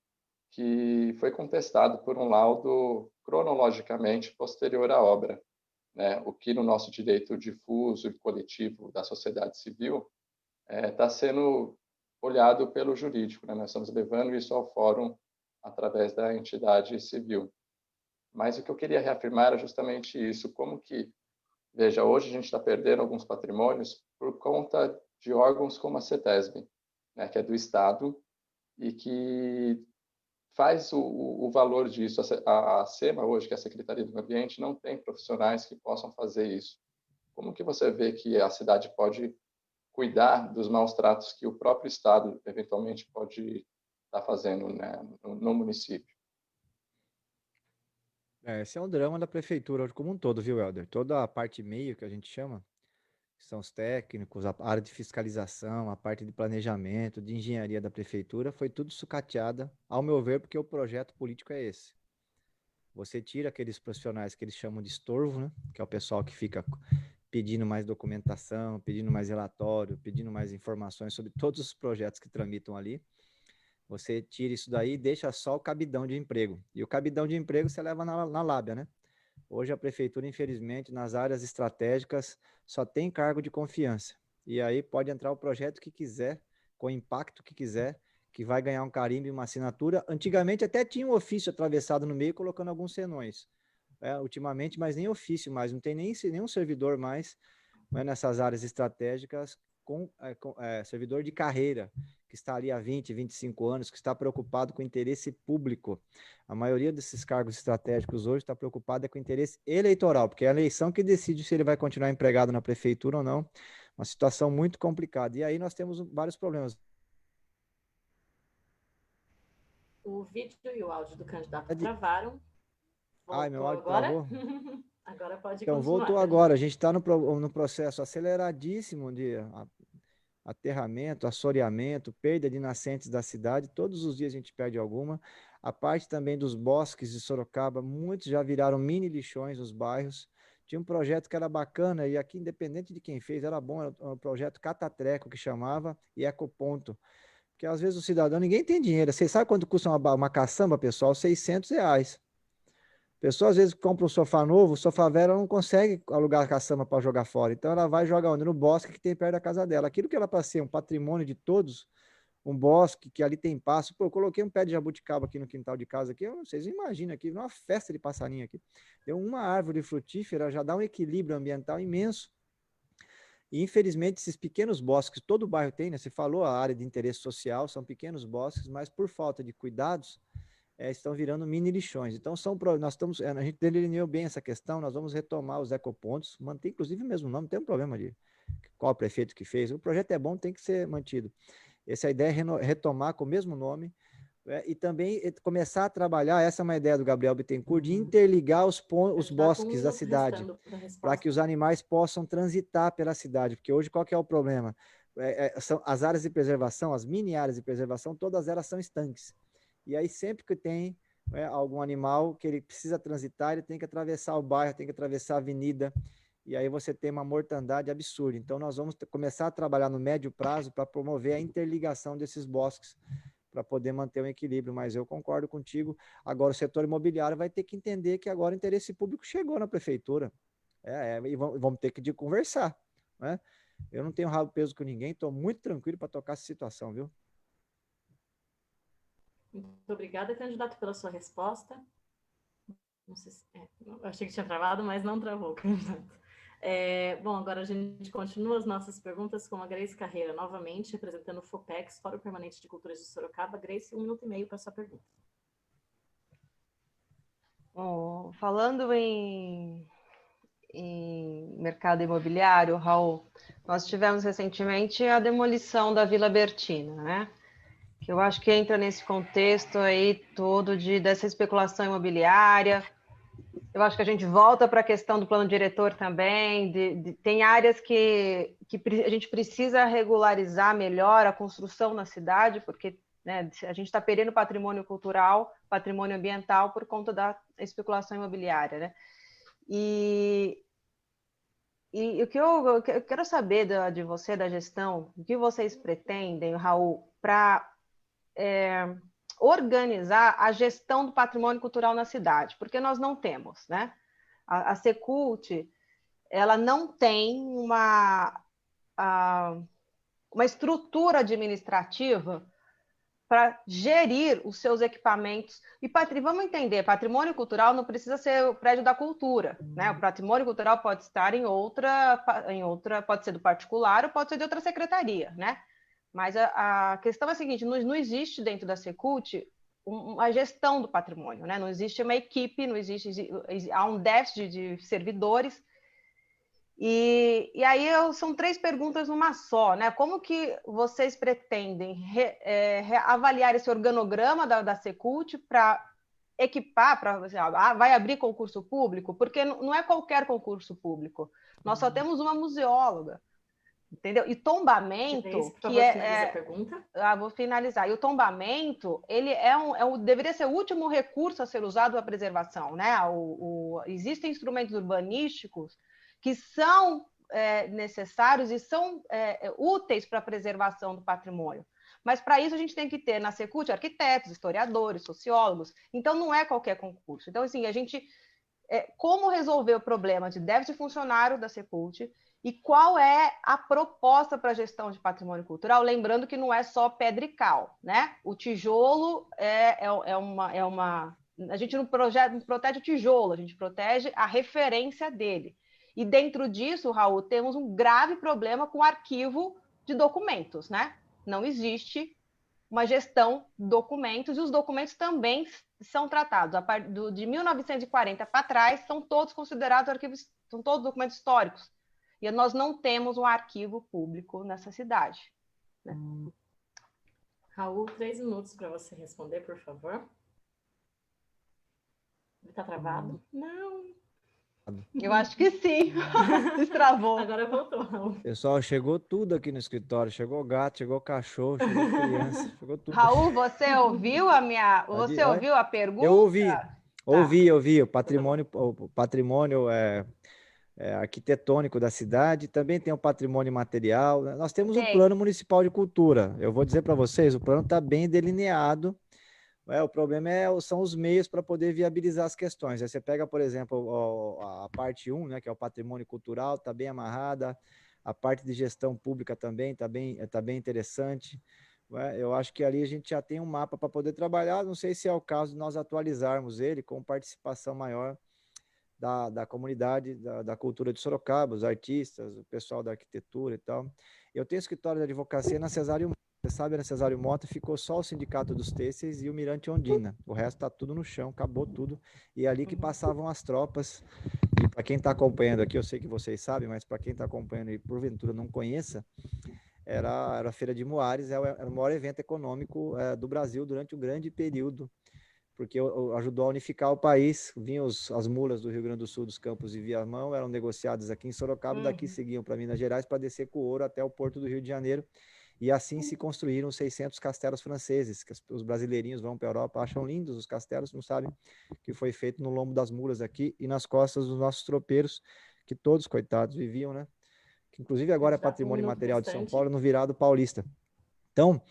que foi contestado por um laudo cronologicamente posterior à obra, né? O que no nosso direito difuso e coletivo da sociedade civil está sendo olhado pelo jurídico, né? Nós estamos levando isso ao fórum através da entidade civil. Mas o que eu queria reafirmar era justamente isso, como que, veja, hoje a gente está perdendo alguns patrimônios por conta de órgãos como a CETESB, né, que é do Estado, e que faz o valor disso. A SEMA hoje, que é a Secretaria do Ambiente, não tem profissionais que possam fazer isso. Como que você vê que a cidade pode cuidar dos maus tratos que o próprio Estado, eventualmente, pode estar fazendo, né, no município? Esse é um drama da prefeitura como um todo, viu, Helder? Toda a parte meio que a gente chama, que são os técnicos, a área de fiscalização, a parte de planejamento, de engenharia da prefeitura, foi tudo sucateada, ao meu ver, porque o projeto político é esse. Você tira aqueles profissionais que eles chamam de estorvo, né? Que é o pessoal que fica pedindo mais documentação, pedindo mais relatório, pedindo mais informações sobre todos os projetos que tramitam ali. Você tira isso daí e deixa só o cabidão de emprego. E o cabidão de emprego você leva na lábia, né? Hoje a prefeitura, infelizmente, nas áreas estratégicas, só tem cargo de confiança. E aí pode entrar o projeto que quiser, com o impacto que quiser, que vai ganhar um carimbo e uma assinatura. Antigamente até tinha um ofício atravessado no meio, colocando alguns senões. Ultimamente, mas nem ofício mais, não tem nenhum servidor mais, né, nessas áreas estratégicas, servidor de carreira, que está ali há 20, 25 anos, que está preocupado com o interesse público. A maioria desses cargos estratégicos hoje está preocupada com o interesse eleitoral, porque é a eleição que decide se ele vai continuar empregado na prefeitura ou não. Uma situação muito complicada. E aí nós temos vários problemas. O vídeo e o áudio do candidato travaram. Ai, meu áudio agora? travou? Agora pode então, continuar. Voltou agora. A gente está no processo aceleradíssimo de aterramento, assoreamento, perda de nascentes da cidade. Todos os dias a gente perde alguma. A parte também dos bosques de Sorocaba, muitos já viraram mini lixões nos bairros. Tinha um projeto que era bacana, e aqui, independente de quem fez, era bom, era um projeto Catatreco, que chamava, e Ecoponto. Porque às vezes o cidadão, ninguém tem dinheiro. Você sabe quanto custa uma caçamba, pessoal? R$600. A pessoa às vezes compra um sofá novo, o sofá velho, ela não consegue alugar a caçamba para jogar fora. Então ela vai jogar onde? No bosque que tem perto da casa dela. Aquilo que ela passeia, um patrimônio de todos, um bosque que ali tem passo. Pô, eu coloquei um pé de jabuticaba aqui no quintal de casa, aqui, vocês imaginam aqui, uma festa de passarinho aqui. Deu uma árvore frutífera, já dá um equilíbrio ambiental imenso. E, infelizmente, esses pequenos bosques, todo o bairro tem, né? Você falou, a área de interesse social, são pequenos bosques, mas por falta de cuidados, estão virando mini lixões. Então, a gente delineou bem essa questão, nós vamos retomar os ecopontos, manter inclusive o mesmo nome, não tem um problema de qual prefeito que fez. O projeto é bom, tem que ser mantido. Essa ideia é retomar com o mesmo nome, e também começar a trabalhar, essa é uma ideia do Gabriel Bittencourt, de interligar os bosques da cidade, para que os animais possam transitar pela cidade, porque hoje qual que é o problema? São as áreas de preservação, as mini áreas de preservação, todas elas são estanques. E aí sempre que tem algum animal que ele precisa transitar, ele tem que atravessar o bairro, tem que atravessar a avenida, e aí você tem uma mortandade absurda. Então nós vamos começar a trabalhar no médio prazo para promover a interligação desses bosques, para poder manter um equilíbrio, mas eu concordo contigo. Agora o setor imobiliário vai ter que entender que agora o interesse público chegou na prefeitura, e vamos ter que conversar, né? Eu não tenho rabo peso com ninguém, estou muito tranquilo para tocar essa situação, viu? Muito obrigada, candidato, pela sua resposta. Não sei se, eu achei que tinha travado, mas não travou, candidato. Bom, agora a gente continua as nossas perguntas com a Grace Carreira, novamente, representando o FOPEX, Fórum Permanente de Culturas de Sorocaba. Grace, 1 minuto e meio para a sua pergunta. Bom, falando em mercado imobiliário, Raul, nós tivemos recentemente a demolição da Vila Bertina, né? Que eu acho que entra nesse contexto aí todo dessa especulação imobiliária. Eu acho que a gente volta para a questão do plano diretor também, tem áreas que a gente precisa regularizar melhor a construção na cidade, porque, né, a gente está perdendo patrimônio cultural, patrimônio ambiental por conta da especulação imobiliária, né? E o que eu quero saber de você, da gestão, o que vocês pretendem, Raul, para organizar a gestão do patrimônio cultural na cidade, porque nós não temos, né? A Secult, ela não tem uma estrutura administrativa para gerir os seus equipamentos. E vamos entender, patrimônio cultural não precisa ser o prédio da cultura, né? O patrimônio cultural pode estar em outra, pode ser do particular ou pode ser de outra secretaria, né? Mas a questão é a seguinte, não existe dentro da Secult a gestão do patrimônio, né? Não existe uma equipe, há um déficit de servidores. E aí são 3 perguntas numa só, né? Como que vocês pretendem avaliar esse organograma da Secult para equipar, vai abrir concurso público? Porque não é qualquer concurso público. Nós só temos uma museóloga. Entendeu? E tombamento, a pergunta. Vou finalizar. E o tombamento, ele deveria ser o último recurso a ser usado para preservação, né? Existem instrumentos urbanísticos que são necessários e são úteis para a preservação do patrimônio. Mas para isso a gente tem que ter na Secult arquitetos, historiadores, sociólogos. Então não é qualquer concurso. Então assim, a gente como resolver o problema de déficit de funcionário da Sepult e qual é a proposta para a gestão de patrimônio cultural, lembrando que não é só pedra e cal, né? O tijolo a gente não protege o tijolo, a gente protege a referência dele. E dentro disso, Raul, temos um grave problema com o arquivo de documentos, né? Não existe uma gestão de documentos, e os documentos também são tratados. De 1940 para trás, são todos considerados arquivos, são todos documentos históricos. E nós não temos um arquivo público nessa cidade. Né? Raul, 3 minutos para você responder, por favor. Ele está travado? Não. Eu acho que sim. Destravou. Agora voltou, Raul. Pessoal, chegou tudo aqui no escritório. Chegou gato, chegou cachorro, chegou criança, chegou tudo. Raul, você ouviu ouviu a pergunta? Eu ouvi. O patrimônio arquitetônico da cidade, também tem o patrimônio material. Nós temos um plano municipal de cultura. Eu vou dizer para vocês, o plano está bem delineado. O problema são os meios para poder viabilizar as questões. Aí você pega, por exemplo, a parte 1, né, que é o patrimônio cultural, está bem amarrada. A parte de gestão pública também está bem interessante. Eu acho que ali a gente já tem um mapa para poder trabalhar. Não sei se é o caso de nós atualizarmos ele com participação maior da comunidade, da cultura de Sorocaba, os artistas, o pessoal da arquitetura e tal. Eu tenho escritório de advocacia na Cesário Mota. Você sabe, na Cesário Mota ficou só o Sindicato dos Têxteis e o Mirante Ondina. O resto está tudo no chão, acabou tudo. E é ali que passavam as tropas. E para quem está acompanhando aqui, eu sei que vocês sabem, mas para quem está acompanhando e porventura não conheça, era a Feira de Moares, era o maior evento econômico do Brasil durante um grande período, porque ajudou a unificar o país. Vinham as mulas do Rio Grande do Sul, dos Campos e Viamão, eram negociadas aqui em Sorocaba, daqui seguiam para Minas Gerais para descer com o ouro até o Porto do Rio de Janeiro. E assim se construíram 600 castelos franceses, que os brasileirinhos vão para a Europa, acham lindos os castelos, não sabem que foi feito no lombo das mulas aqui e nas costas dos nossos tropeiros, que todos, coitados, viviam, né? Que inclusive agora é patrimônio material de São Paulo, no virado paulista. Então,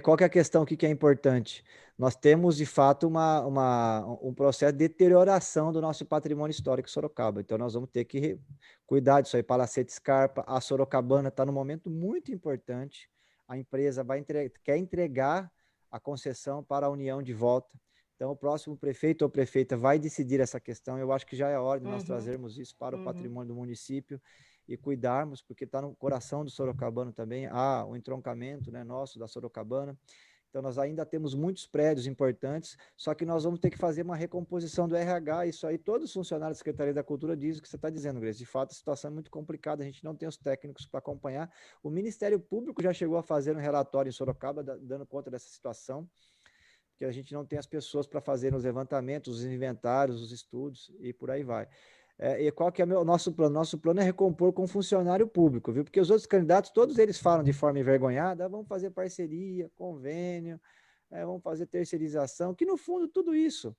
qual que é a questão que é importante? Nós temos, de fato, um processo de deterioração do nosso patrimônio histórico Sorocaba. Então, nós vamos ter que cuidar disso aí. Palacete Scarpa, a Sorocabana está num momento muito importante. A empresa quer entregar a concessão para a União de volta. Então, o próximo prefeito ou prefeita vai decidir essa questão. Eu acho que já é hora de nós trazermos isso para o patrimônio do município e cuidarmos, porque está no coração do sorocabano também, o entroncamento, né, nosso da Sorocabana. Então, nós ainda temos muitos prédios importantes, só que nós vamos ter que fazer uma recomposição do RH, isso aí todos os funcionários da Secretaria da Cultura dizem o que você está dizendo, Grace. De fato, a situação é muito complicada, a gente não tem os técnicos para acompanhar. O Ministério Público já chegou a fazer um relatório em Sorocaba, dando conta dessa situação, que a gente não tem as pessoas para fazer os levantamentos, os inventários, os estudos, e por aí vai. E qual que é o nosso plano? Nosso plano é recompor com funcionário público, viu? Porque os outros candidatos, todos eles falam de forma envergonhada, vamos fazer parceria, convênio, vamos fazer terceirização, que no fundo tudo isso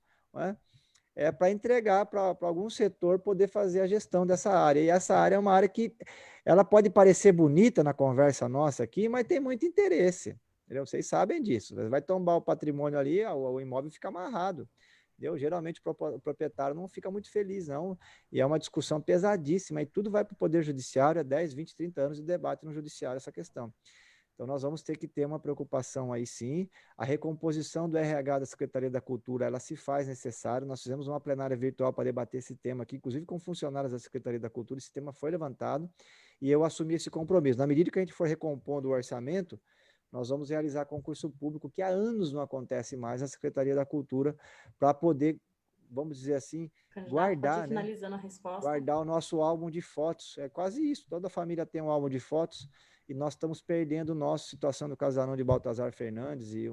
é para entregar para algum setor poder fazer a gestão dessa área. E essa área é uma área que ela pode parecer bonita na conversa nossa aqui, mas tem muito interesse. Entendeu? Vocês sabem disso. Vai tombar o patrimônio ali, o imóvel fica amarrado. Entendeu? Geralmente o proprietário não fica muito feliz, não. E é uma discussão pesadíssima, e tudo vai para o Poder Judiciário, 10, 20, 30 anos de debate no Judiciário essa questão. Então, nós vamos ter que ter uma preocupação aí, sim. A recomposição do RH da Secretaria da Cultura, ela se faz necessária. Nós fizemos uma plenária virtual para debater esse tema aqui, inclusive com funcionários da Secretaria da Cultura. Esse tema foi levantado e eu assumi esse compromisso. Na medida que a gente for recompondo o orçamento, nós vamos realizar concurso público, que há anos não acontece mais na Secretaria da Cultura, para poder, vamos dizer assim, guardar o nosso álbum de fotos. É quase isso, toda família tem um álbum de fotos, e nós estamos perdendo o nosso Situação do Casarão de Baltazar Fernandes e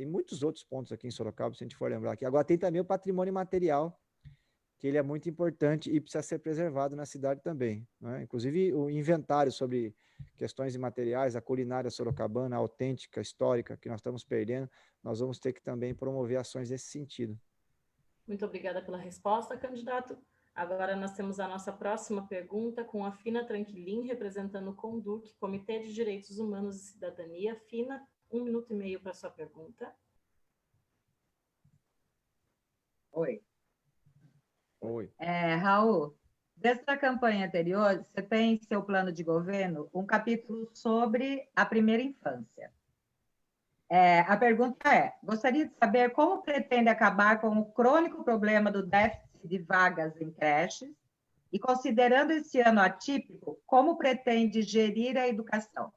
muitos outros pontos aqui em Sorocaba, se a gente for lembrar aqui. Agora tem também o patrimônio material, que ele é muito importante e precisa ser preservado na cidade também, né? Inclusive o inventário sobre questões imateriais, a culinária sorocabana, autêntica, histórica, que nós estamos perdendo, nós vamos ter que também promover ações nesse sentido. Muito obrigada pela resposta, candidato. Agora nós temos a nossa próxima pergunta com a Fina Tranquilin, representando o CONDUC, Comitê de Direitos Humanos e Cidadania. Fina, 1 minuto e meio para a sua pergunta. Oi. Oi. Raul, dessa campanha anterior, você tem em seu plano de governo um capítulo sobre a primeira infância. A pergunta gostaria de saber como pretende acabar com o crônico problema do déficit de vagas em creches e, considerando esse ano atípico, como pretende gerir a educação?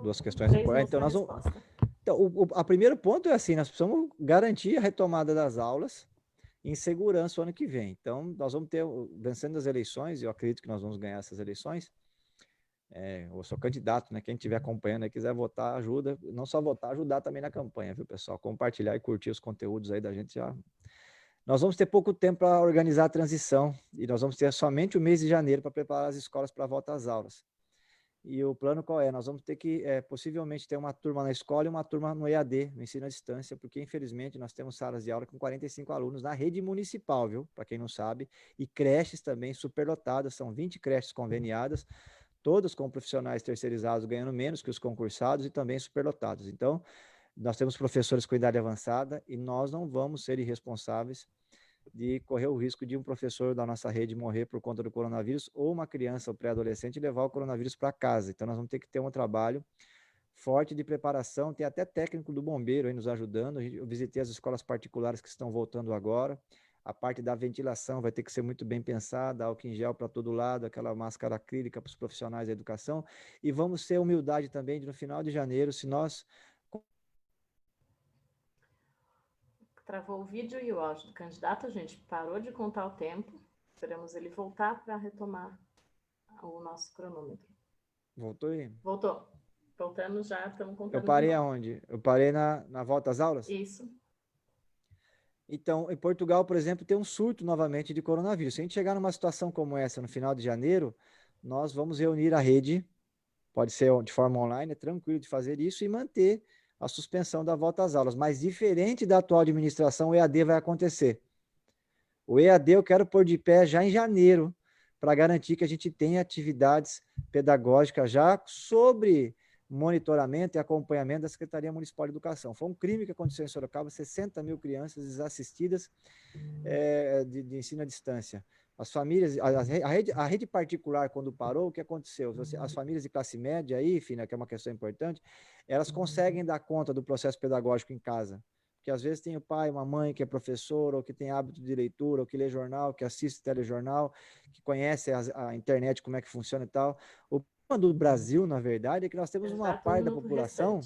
Duas questões importantes. Então, o primeiro ponto é assim, nós precisamos garantir a retomada das aulas em segurança o ano que vem. Então, nós vamos ter, vencendo as eleições, e eu acredito que nós vamos ganhar essas eleições. Eu sou candidato, né? Quem estiver acompanhando e quiser votar, ajuda. Não só votar, ajudar também na campanha, viu, pessoal? Compartilhar e curtir os conteúdos aí da gente já. Nós vamos ter pouco tempo para organizar a transição e nós vamos ter somente o mês de janeiro para preparar as escolas para a volta às aulas. E o plano qual é? Nós vamos ter que, possivelmente, ter uma turma na escola e uma turma no EAD, no ensino à distância, porque, infelizmente, nós temos salas de aula com 45 alunos na rede municipal, viu? Para quem não sabe, e creches também superlotadas, são 20 creches conveniadas, todos com profissionais terceirizados ganhando menos que os concursados e também superlotados. Então, nós temos professores com idade avançada e nós não vamos ser irresponsáveis de correr o risco de um professor da nossa rede morrer por conta do coronavírus ou uma criança ou pré-adolescente levar o coronavírus para casa. Então, nós vamos ter que ter um trabalho forte de preparação, tem até técnico do bombeiro aí nos ajudando. Eu visitei as escolas particulares que estão voltando agora. A parte da ventilação vai ter que ser muito bem pensada, álcool em gel para todo lado, aquela máscara acrílica para os profissionais da educação. E vamos ter humildade também de, no final de janeiro, se nós... Travou o vídeo e o áudio do candidato, a gente parou de contar o tempo. Esperamos ele voltar para retomar o nosso cronômetro. Voltou aí? Voltou. Voltando já, estamos contando. Eu parei aonde? Eu parei na volta às aulas? Isso. Então, em Portugal, por exemplo, tem um surto novamente de coronavírus. Se a gente chegar numa situação como essa no final de janeiro, nós vamos reunir a rede, pode ser de forma online, é tranquilo de fazer isso, e manter a suspensão da volta às aulas. Mas diferente da atual administração, o EAD vai acontecer. O EAD eu quero pôr de pé já em janeiro, para garantir que a gente tenha atividades pedagógicas já sobre monitoramento e acompanhamento da Secretaria Municipal de Educação. Foi um crime que aconteceu em Sorocaba, 60 mil crianças desassistidas de ensino à distância. As famílias, a rede particular, quando parou, o que aconteceu? As famílias de classe média aí, Fina, que é uma questão importante, elas conseguem dar conta do processo pedagógico em casa. Porque às vezes tem o pai, uma mãe que é professor, ou que tem hábito de leitura, ou que lê jornal, que assiste telejornal, que conhece a internet, como é que funciona e tal. O problema do Brasil, na verdade, é que nós temos uma parte da população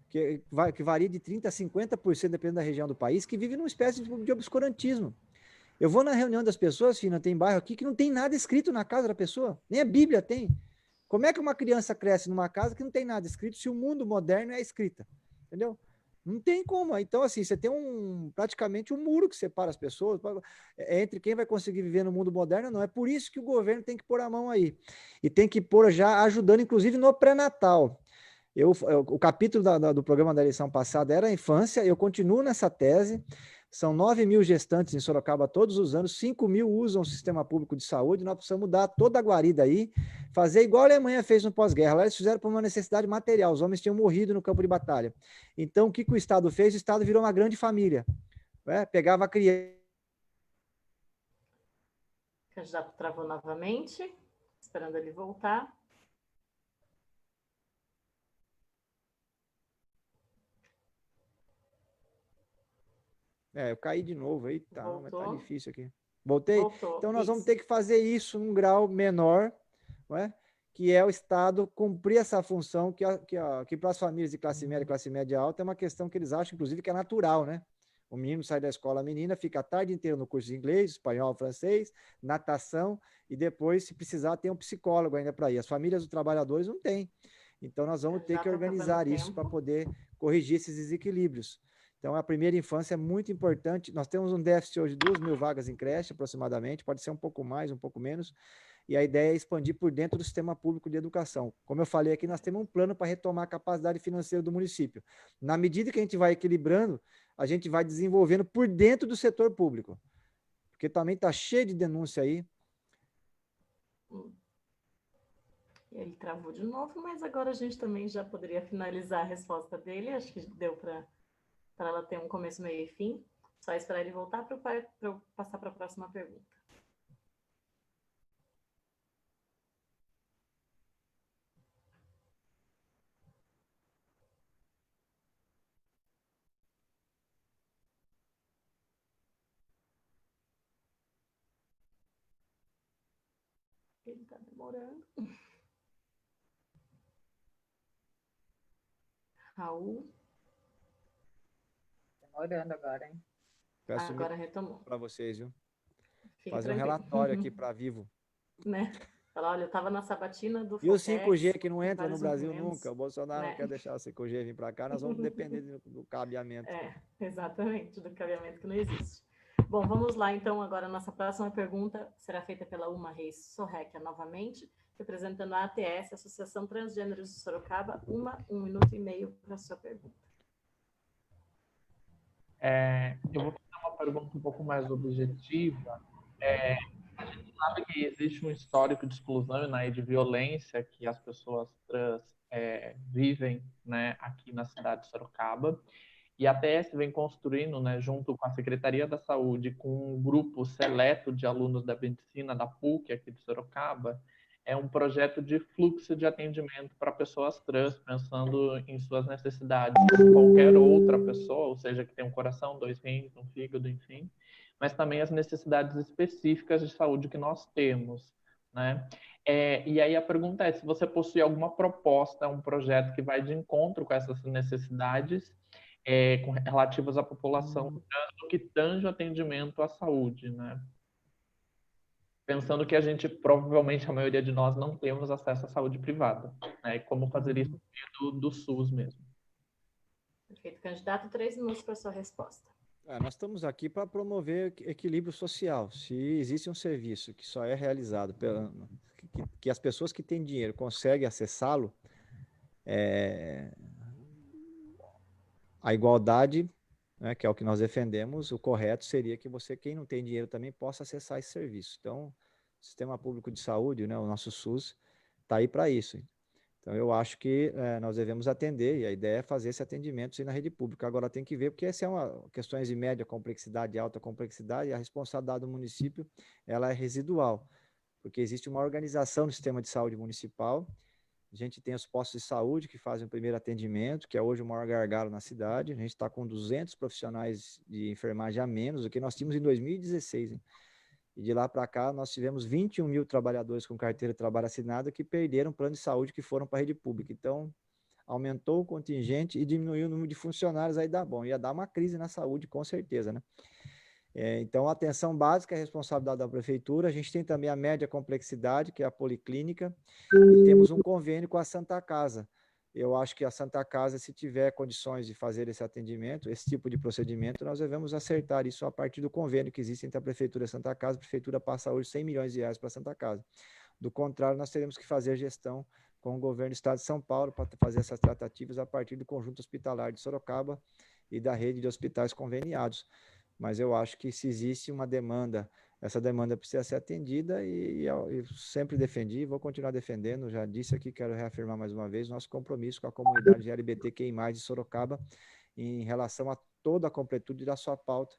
que varia de 30% a 50%, dependendo da região do país, que vive numa espécie de obscurantismo. Eu vou na reunião das pessoas, Fina, tem bairro aqui que não tem nada escrito na casa da pessoa, nem a Bíblia tem. Como é que uma criança cresce numa casa que não tem nada escrito se o mundo moderno é escrita? Entendeu? Não tem como. Então, assim, você tem praticamente um muro que separa as pessoas entre quem vai conseguir viver no mundo moderno ou não. É por isso que o governo tem que pôr a mão aí. E tem que pôr já ajudando, inclusive, no pré-natal. O capítulo do programa da eleição passada era a infância, eu continuo nessa tese. São 9 mil gestantes em Sorocaba todos os anos, 5 mil usam o sistema público de saúde, nós precisamos mudar toda a guarida aí, fazer igual a Alemanha fez no pós-guerra. Lá eles fizeram por uma necessidade material, os homens tinham morrido no campo de batalha. Então, o que o Estado fez? O Estado virou uma grande família. Pegava a criança... O candidato travou novamente, esperando ele voltar. Eu caí de novo aí, tá, mas tá difícil aqui. Voltei? Então, nós vamos ter que fazer isso num grau menor, não é? Que é o Estado cumprir essa função que para as famílias de classe média alta é uma questão que eles acham, inclusive, que é natural, né? O menino sai da escola, a menina fica a tarde inteira no curso de inglês, espanhol, francês, natação, e depois, se precisar, tem um psicólogo ainda para ir. As famílias dos trabalhadores não têm. Então, nós vamos ter que organizar isso para poder corrigir esses desequilíbrios. Então, a primeira infância é muito importante. Nós temos um déficit hoje de 2 mil vagas em creche, aproximadamente, pode ser um pouco mais, um pouco menos, e a ideia é expandir por dentro do sistema público de educação. Como eu falei aqui, nós temos um plano para retomar a capacidade financeira do município. Na medida que a gente vai equilibrando, a gente vai desenvolvendo por dentro do setor público, porque também está cheio de denúncia aí. Ele travou de novo, mas agora a gente também já poderia finalizar a resposta dele, acho que deu para ela ter um começo, meio e fim. Só esperar ele voltar para eu passar para a próxima pergunta. Ele está demorando. Raul. Demorando agora, hein? Peço agora retomou. Para vocês, viu? Fique Fazer tranquilo. um relatório aqui para Vivo. Né? Fala, olha, eu estava na sabatina do E o Fopex, 5G que não entra no vários Brasil movimentos, nunca. O Bolsonaro né? não quer deixar o 5G vir para cá, nós vamos depender do cabeamento. Exatamente, do cabeamento que não existe. Bom, vamos lá, então, agora a nossa próxima pergunta será feita pela Uma Reis Sorreca novamente, representando a ATS, Associação Transgêneros de Sorocaba. 1 minuto e meio para a sua pergunta. Eu vou fazer uma pergunta um pouco mais objetiva. A gente sabe que existe um histórico de exclusão, né, e de violência que as pessoas trans vivem, né, aqui na cidade de Sorocaba. E a ATS vem construindo, né, junto com a Secretaria da Saúde, com um grupo seleto de alunos da medicina da PUC aqui de Sorocaba, um projeto de fluxo de atendimento para pessoas trans, pensando em suas necessidades, como qualquer outra pessoa, ou seja, que tem um coração, 2 rins, um fígado, enfim, mas também as necessidades específicas de saúde que nós temos, né? E aí a pergunta é se você possui alguma proposta, um projeto que vai de encontro com essas necessidades, relativas à população trans, no que tange o atendimento à saúde, né? Pensando que a gente, provavelmente, a maioria de nós não temos acesso à saúde privada, né? E como fazer isso do SUS mesmo. Perfeito. Candidato, 3 minutos para a sua resposta. Nós estamos aqui para promover equilíbrio social. Se existe um serviço que só é realizado que as pessoas que têm dinheiro conseguem acessá-lo, a igualdade, né, que é o que nós defendemos, o correto seria que quem não tem dinheiro também possa acessar esse serviço. Então, o Sistema Público de Saúde, né, o nosso SUS, está aí para isso. Então, eu acho que nós devemos atender, e a ideia é fazer esse atendimento na rede pública. Agora, tem que ver, porque essa é questões de média complexidade e alta complexidade, e a responsabilidade do município ela é residual, porque existe uma organização no sistema de saúde municipal. A gente tem os postos de saúde que fazem o primeiro atendimento, que é hoje o maior gargalo na cidade. A gente está com 200 profissionais de enfermagem a menos do que nós tínhamos em 2016. Hein? E de lá para cá, nós tivemos 21 mil trabalhadores com carteira de trabalho assinada que perderam plano de saúde, que foram para a rede pública. Então, aumentou o contingente e diminuiu o número de funcionários, aí dá bom. Ia dar uma crise na saúde, com certeza, né? Então, a atenção básica é a responsabilidade da prefeitura. A gente tem também a média complexidade, que é a policlínica, e temos um convênio com a Santa Casa. Eu acho que a Santa Casa, se tiver condições de fazer esse atendimento, esse tipo de procedimento, nós devemos acertar isso a partir do convênio que existe entre a prefeitura e a Santa Casa. A prefeitura passa hoje 100 milhões de reais para a Santa Casa. Do contrário, nós teremos que fazer gestão com o governo do estado de São Paulo para fazer essas tratativas a partir do conjunto hospitalar de Sorocaba e da rede de hospitais conveniados. Mas eu acho que se existe uma demanda, essa demanda precisa ser atendida e eu sempre defendi, vou continuar defendendo, já disse aqui, quero reafirmar mais uma vez, nosso compromisso com a comunidade LGBTQI+, de Sorocaba, em relação a toda a completude da sua pauta.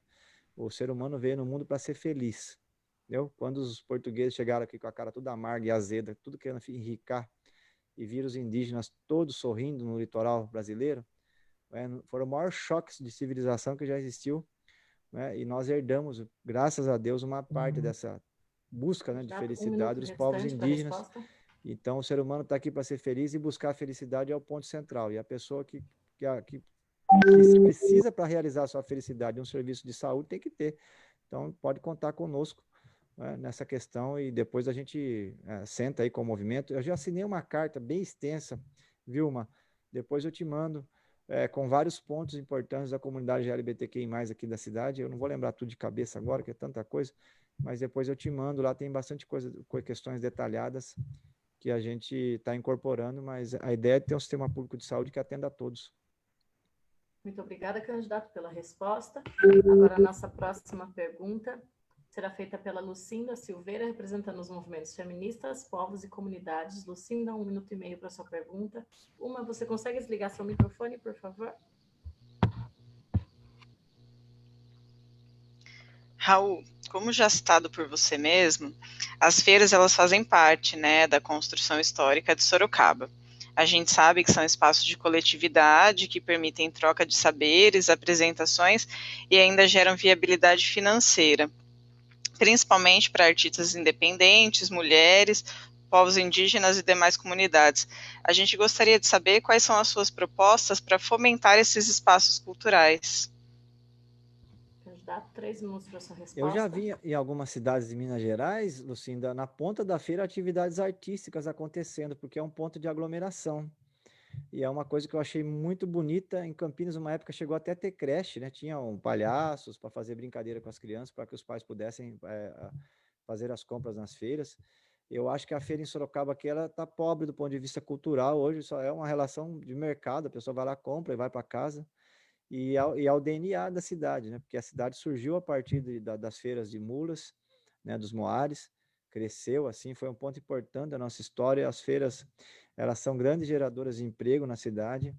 O ser humano veio no mundo para ser feliz, entendeu? Quando os portugueses chegaram aqui com a cara toda amarga e azeda, tudo querendo enricar, e viram os indígenas todos sorrindo no litoral brasileiro, foram os maiores choques de civilização que já existiu, né? E nós herdamos, graças a Deus, uma parte dessa busca, né, de felicidade dos povos indígenas. Então, o ser humano está aqui para ser feliz e buscar a felicidade é o ponto central. E a pessoa que precisa para realizar a sua felicidade um serviço de saúde tem que ter. Então, pode contar conosco, né, nessa questão e depois a gente senta aí com o movimento. Eu já assinei uma carta bem extensa, Vilma, depois eu te mando, com vários pontos importantes da comunidade LGBTQI+, aqui da cidade. Eu não vou lembrar tudo de cabeça agora, que é tanta coisa, mas depois eu te mando, lá tem bastante coisa, questões detalhadas que a gente está incorporando, mas a ideia é ter um sistema público de saúde que atenda a todos. Muito obrigada, candidato, pela resposta. Agora, a nossa próxima pergunta será feita pela Lucinda Silveira, representando os movimentos feministas, povos e comunidades. Lucinda, 1 minuto e meio para sua pergunta. Você consegue desligar seu microfone, por favor? Raul, como já citado por você mesmo, as feiras elas fazem parte, né, da construção histórica de Sorocaba. A gente sabe que são espaços de coletividade que permitem troca de saberes, apresentações e ainda geram viabilidade financeira, principalmente para artistas independentes, mulheres, povos indígenas e demais comunidades. A gente gostaria de saber quais são as suas propostas para fomentar esses espaços culturais. Candidato, 3 minutos para sua resposta. Eu já vi em algumas cidades de Minas Gerais, Lucinda, na ponta da feira, atividades artísticas acontecendo, porque é um ponto de aglomeração. E é uma coisa que eu achei muito bonita. Em Campinas, uma época, chegou até a ter creche, né? Tinham palhaços para fazer brincadeira com as crianças, para que os pais pudessem fazer as compras nas feiras. Eu acho que a feira em Sorocaba aqui, ela está pobre do ponto de vista cultural. Hoje só é uma relação de mercado, a pessoa vai lá, compra e vai para casa. E ao DNA da cidade, né? Porque a cidade surgiu a partir das feiras de mulas, né? Dos moares, cresceu assim, foi um ponto importante da nossa história. As feiras, elas são grandes geradoras de emprego na cidade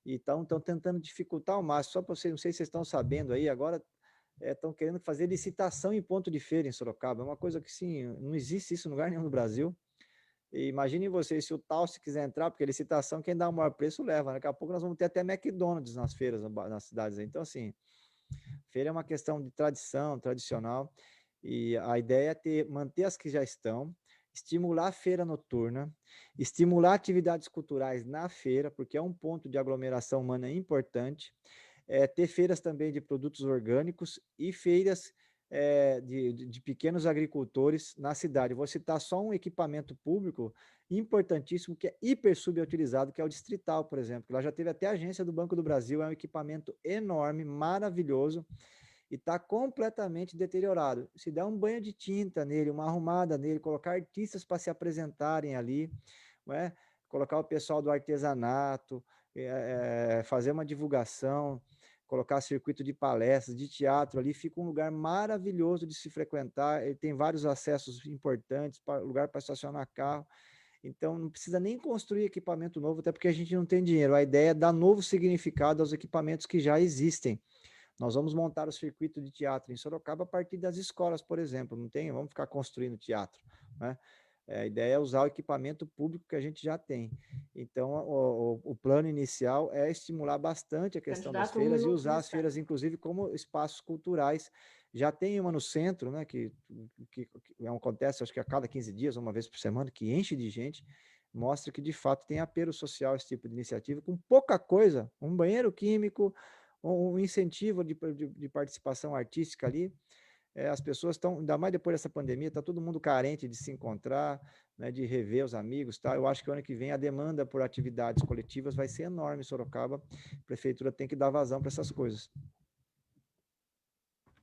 e estão tentando dificultar ao máximo. Só para vocês, não sei se vocês estão sabendo aí, agora estão querendo fazer licitação em ponto de feira em Sorocaba. É uma coisa que, sim, não existe isso em lugar nenhum no Brasil. E imaginem vocês, se o Talce quiser entrar, porque licitação, quem dá o maior preço leva. Daqui a pouco nós vamos ter até McDonald's nas feiras, nas cidades. Então, assim, feira é uma questão de tradição, tradicional. E a ideia é manter as que já estão, estimular a feira noturna, estimular atividades culturais na feira, porque é um ponto de aglomeração humana importante. Ter feiras também de produtos orgânicos e feiras de pequenos agricultores na cidade. Vou citar só um equipamento público importantíssimo que é hiper subutilizado, que é o Distrital, por exemplo, que lá já teve até a agência do Banco do Brasil, é um equipamento enorme, maravilhoso, e está completamente deteriorado. Se der um banho de tinta nele, uma arrumada nele, colocar artistas para se apresentarem ali, né? Colocar o pessoal do artesanato, fazer uma divulgação, colocar circuito de palestras, de teatro ali, fica um lugar maravilhoso de se frequentar. Ele tem vários acessos importantes, lugar para estacionar carro. Então, não precisa nem construir equipamento novo, até porque a gente não tem dinheiro. A ideia é dar novo significado aos equipamentos que já existem. Nós vamos montar o circuito de teatro em Sorocaba a partir das escolas, por exemplo. Não tem, vamos ficar construindo teatro, né? A ideia é usar o equipamento público que a gente já tem. Então, o plano inicial é estimular bastante a questão das feiras e usar as feiras, inclusive, como espaços culturais. Já tem uma no centro, né, que acontece, acho que a cada 15 dias, uma vez por semana, que enche de gente, mostra que, de fato, tem apelo social esse tipo de iniciativa, com pouca coisa, um banheiro químico, um incentivo de participação artística ali. As pessoas estão, ainda mais depois dessa pandemia, está todo mundo carente de se encontrar, né, de rever os amigos, tá? Eu acho que o ano que vem a demanda por atividades coletivas vai ser enorme em Sorocaba. A prefeitura tem que dar vazão para essas coisas.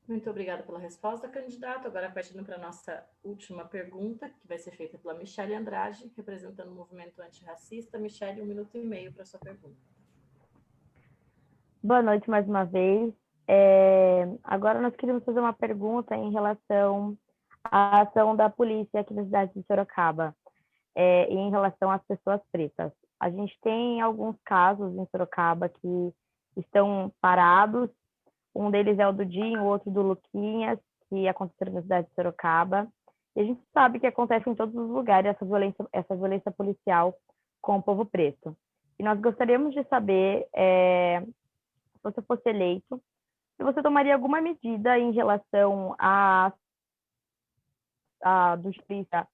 Muito obrigada pela resposta, candidato. Agora, partindo para a nossa última pergunta, que vai ser feita pela Michele Andrade, representando o movimento antirracista. Michele, 1 minuto e meio para a sua pergunta. Boa noite mais uma vez. Agora nós queríamos fazer uma pergunta em relação à ação da polícia aqui na cidade de Sorocaba, em relação às pessoas pretas. A gente tem alguns casos em Sorocaba que estão parados. Um deles é o do Dinho, o outro do Luquinhas, que aconteceram na cidade de Sorocaba. E a gente sabe que acontece em todos os lugares essa violência policial com o povo preto. E nós gostaríamos de saber, se você fosse eleito, se você tomaria alguma medida em relação a justiça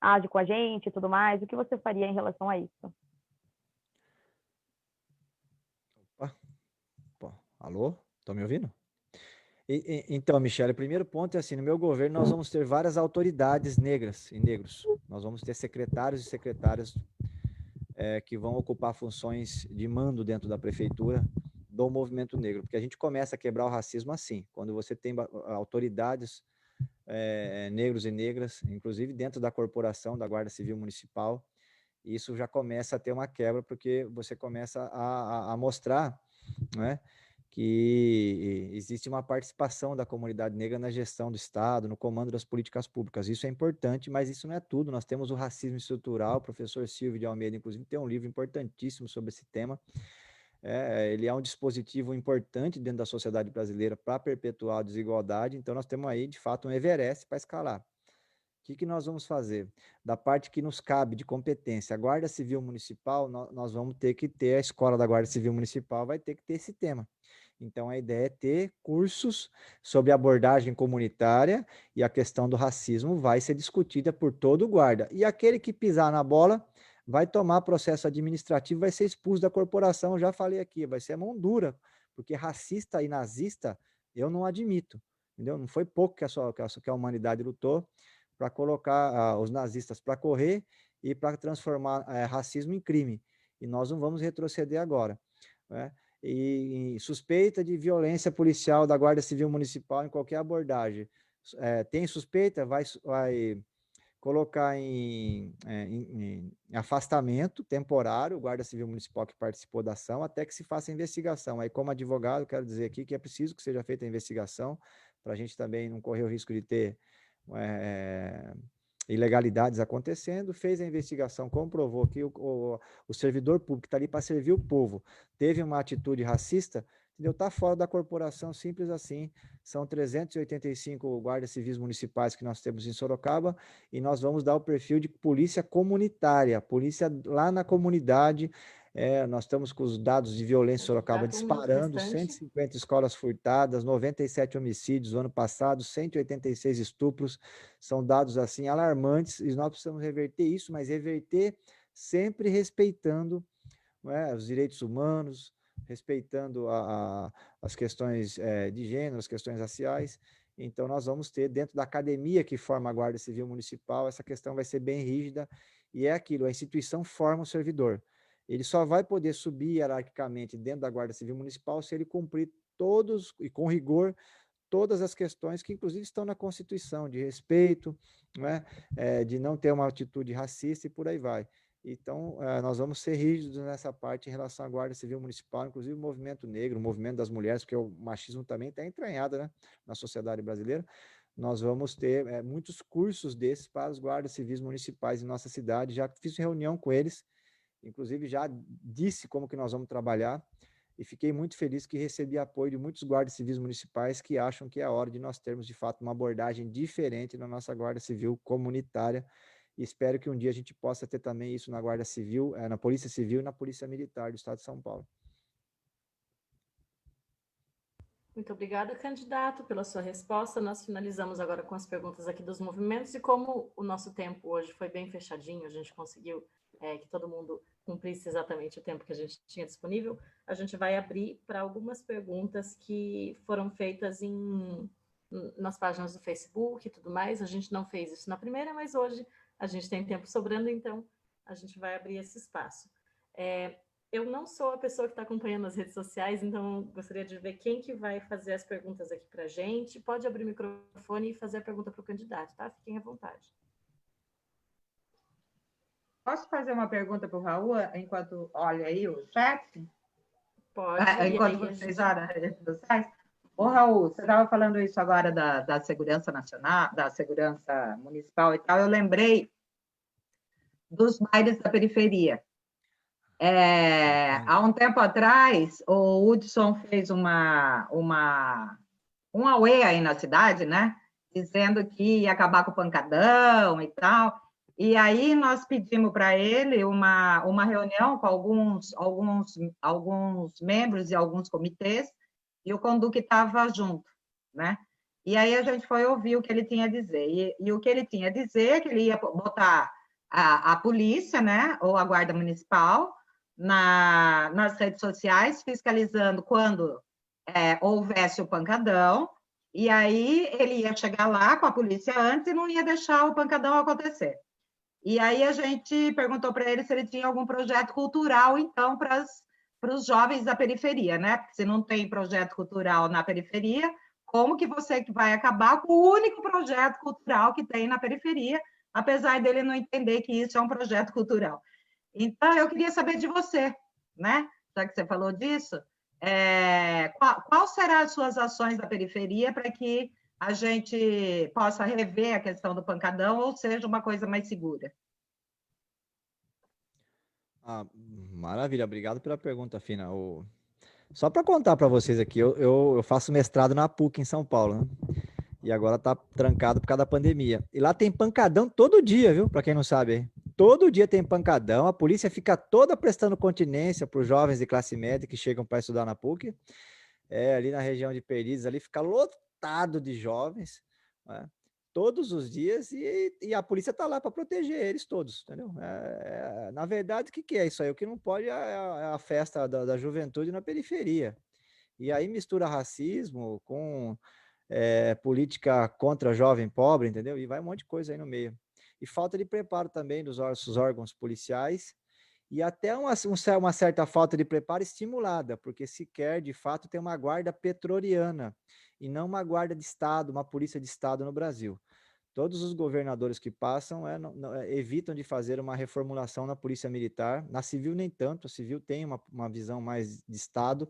age com a gente e tudo mais, o que você faria em relação a isso? Opa. Alô? Estão me ouvindo? Então, Michele, o primeiro ponto é assim, no meu governo nós vamos ter várias autoridades negras e negros. Nós vamos ter secretários e secretárias que vão ocupar funções de mando dentro da prefeitura do movimento negro, porque a gente começa a quebrar o racismo assim, quando você tem autoridades negros e negras, inclusive dentro da corporação da Guarda Civil Municipal, isso já começa a ter uma quebra, porque você começa a mostrar, né, que existe uma participação da comunidade negra na gestão do Estado, no comando das políticas públicas. Isso é importante, mas isso não é tudo. Nós temos o racismo estrutural, o professor Silvio de Almeida, inclusive, tem um livro importantíssimo sobre esse tema. ele é um dispositivo importante dentro da sociedade brasileira para perpetuar a desigualdade, então nós temos aí, de fato, um Everest para escalar. O que nós vamos fazer? Da parte que nos cabe de competência, a Guarda Civil Municipal, nós vamos ter que ter, a escola da Guarda Civil Municipal vai ter que ter esse tema. Então, a ideia é ter cursos sobre abordagem comunitária e a questão do racismo vai ser discutida por todo o guarda. E aquele que pisar na bola vai tomar processo administrativo, vai ser expulso da corporação, já falei aqui, vai ser a mão dura, porque racista e nazista eu não admito, entendeu? Não foi pouco que a humanidade lutou para colocar os nazistas para correr e para transformar racismo em crime. E nós não vamos retroceder agora, né? E suspeita de violência policial da Guarda Civil Municipal em qualquer abordagem. Tem suspeita, vai colocar em afastamento temporário o Guarda Civil Municipal que participou da ação, até que se faça a investigação. Aí, como advogado, quero dizer aqui que é preciso que seja feita a investigação, para a gente também não correr o risco de ter ilegalidades acontecendo, fez a investigação, comprovou que o servidor público que está ali para servir o povo teve uma atitude racista, entendeu? Está fora da corporação, simples assim. São 385 guardas civis municipais que nós temos em Sorocaba e nós vamos dar o perfil de polícia comunitária, polícia lá na comunidade. Nós estamos com os dados de violência em Sorocaba disparando, 150 escolas furtadas, 97 homicídios no ano passado, 186 estupros, são dados assim alarmantes e nós precisamos reverter isso, mas reverter sempre respeitando, os direitos humanos, respeitando as questões de gênero, as questões raciais. Então nós vamos ter dentro da academia que forma a Guarda Civil Municipal, essa questão vai ser bem rígida e é aquilo, a instituição forma o servidor. Ele só vai poder subir hierarquicamente dentro da Guarda Civil Municipal se ele cumprir todos, e com rigor, todas as questões que, inclusive, estão na Constituição, de respeito, de não ter uma atitude racista e por aí vai. Então, nós vamos ser rígidos nessa parte em relação à Guarda Civil Municipal, inclusive o movimento negro, o movimento das mulheres, porque o machismo também está entranhado, né, na sociedade brasileira. Nós vamos ter muitos cursos desses para os guardas civis municipais em nossa cidade. Já fiz reunião com eles, inclusive já disse como que nós vamos trabalhar e fiquei muito feliz que recebi apoio de muitos guardas civis municipais que acham que é a hora de nós termos, de fato, uma abordagem diferente na nossa Guarda Civil comunitária e espero que um dia a gente possa ter também isso na Guarda Civil, na Polícia Civil e na Polícia Militar do Estado de São Paulo. Muito obrigada, candidato, pela sua resposta. Nós finalizamos agora com as perguntas aqui dos movimentos e como o nosso tempo hoje foi bem fechadinho, a gente conseguiu que todo mundo cumprisse exatamente o tempo que a gente tinha disponível, a gente vai abrir para algumas perguntas que foram feitas nas páginas do Facebook e tudo mais. A gente não fez isso na primeira, mas hoje a gente tem tempo sobrando, então a gente vai abrir esse espaço. Eu não sou a pessoa que está acompanhando as redes sociais, então gostaria de ver quem que vai fazer as perguntas aqui para a gente. Pode abrir o microfone e fazer a pergunta para o candidato, tá? Fiquem à vontade. Posso fazer uma pergunta para o Raul, enquanto olha aí o chat? Pode. Enquanto vocês olham as redes sociais? Ô, Raul, você estava falando isso agora da segurança nacional, da segurança municipal e tal, eu lembrei dos bairros da periferia. Há um tempo atrás, o Hudson fez um auê aí na cidade, né? Dizendo que ia acabar com o pancadão e tal. E aí nós pedimos para ele uma reunião com alguns membros e alguns comitês, e o Conduc estava junto, né? E aí a gente foi ouvir o que ele tinha a dizer. E o que ele tinha a dizer é que ele ia botar a polícia, né, ou a guarda municipal, nas redes sociais, fiscalizando quando houvesse o pancadão, e aí ele ia chegar lá com a polícia antes e não ia deixar o pancadão acontecer. E aí a gente perguntou para ele se ele tinha algum projeto cultural, então, para os jovens da periferia, né? Porque se não tem projeto cultural na periferia, como que você vai acabar com o único projeto cultural que tem na periferia, apesar dele não entender que isso é um projeto cultural? Então, eu queria saber de você, né? Já que você falou disso, qual serão as suas ações da periferia para que a gente possa rever a questão do pancadão ou seja uma coisa mais segura? Maravilha, obrigado pela pergunta, Fina. Só para contar para vocês aqui, eu faço mestrado na PUC em São Paulo, né? E agora tá trancado por causa da pandemia. E lá tem pancadão todo dia, viu? Para quem não sabe aí. Todo dia tem pancadão, a polícia fica toda prestando continência para os jovens de classe média que chegam para estudar na PUC. Ali na região de Perdizes, ali fica lotado de jovens, né? Todos os dias, e a polícia está lá para proteger eles todos, entendeu? Na verdade, o que é isso aí? O que não pode é a festa da juventude na periferia. E aí mistura racismo com política contra jovem pobre, entendeu? E vai um monte de coisa aí no meio. E falta de preparo também dos órgãos policiais, e até uma certa falta de preparo estimulada, porque se quer, de fato, ter uma guarda pretoriana, e não uma guarda de Estado, uma polícia de Estado no Brasil. Todos os governadores que passam evitam de fazer uma reformulação na polícia militar, na civil nem tanto, a civil tem uma visão mais de Estado,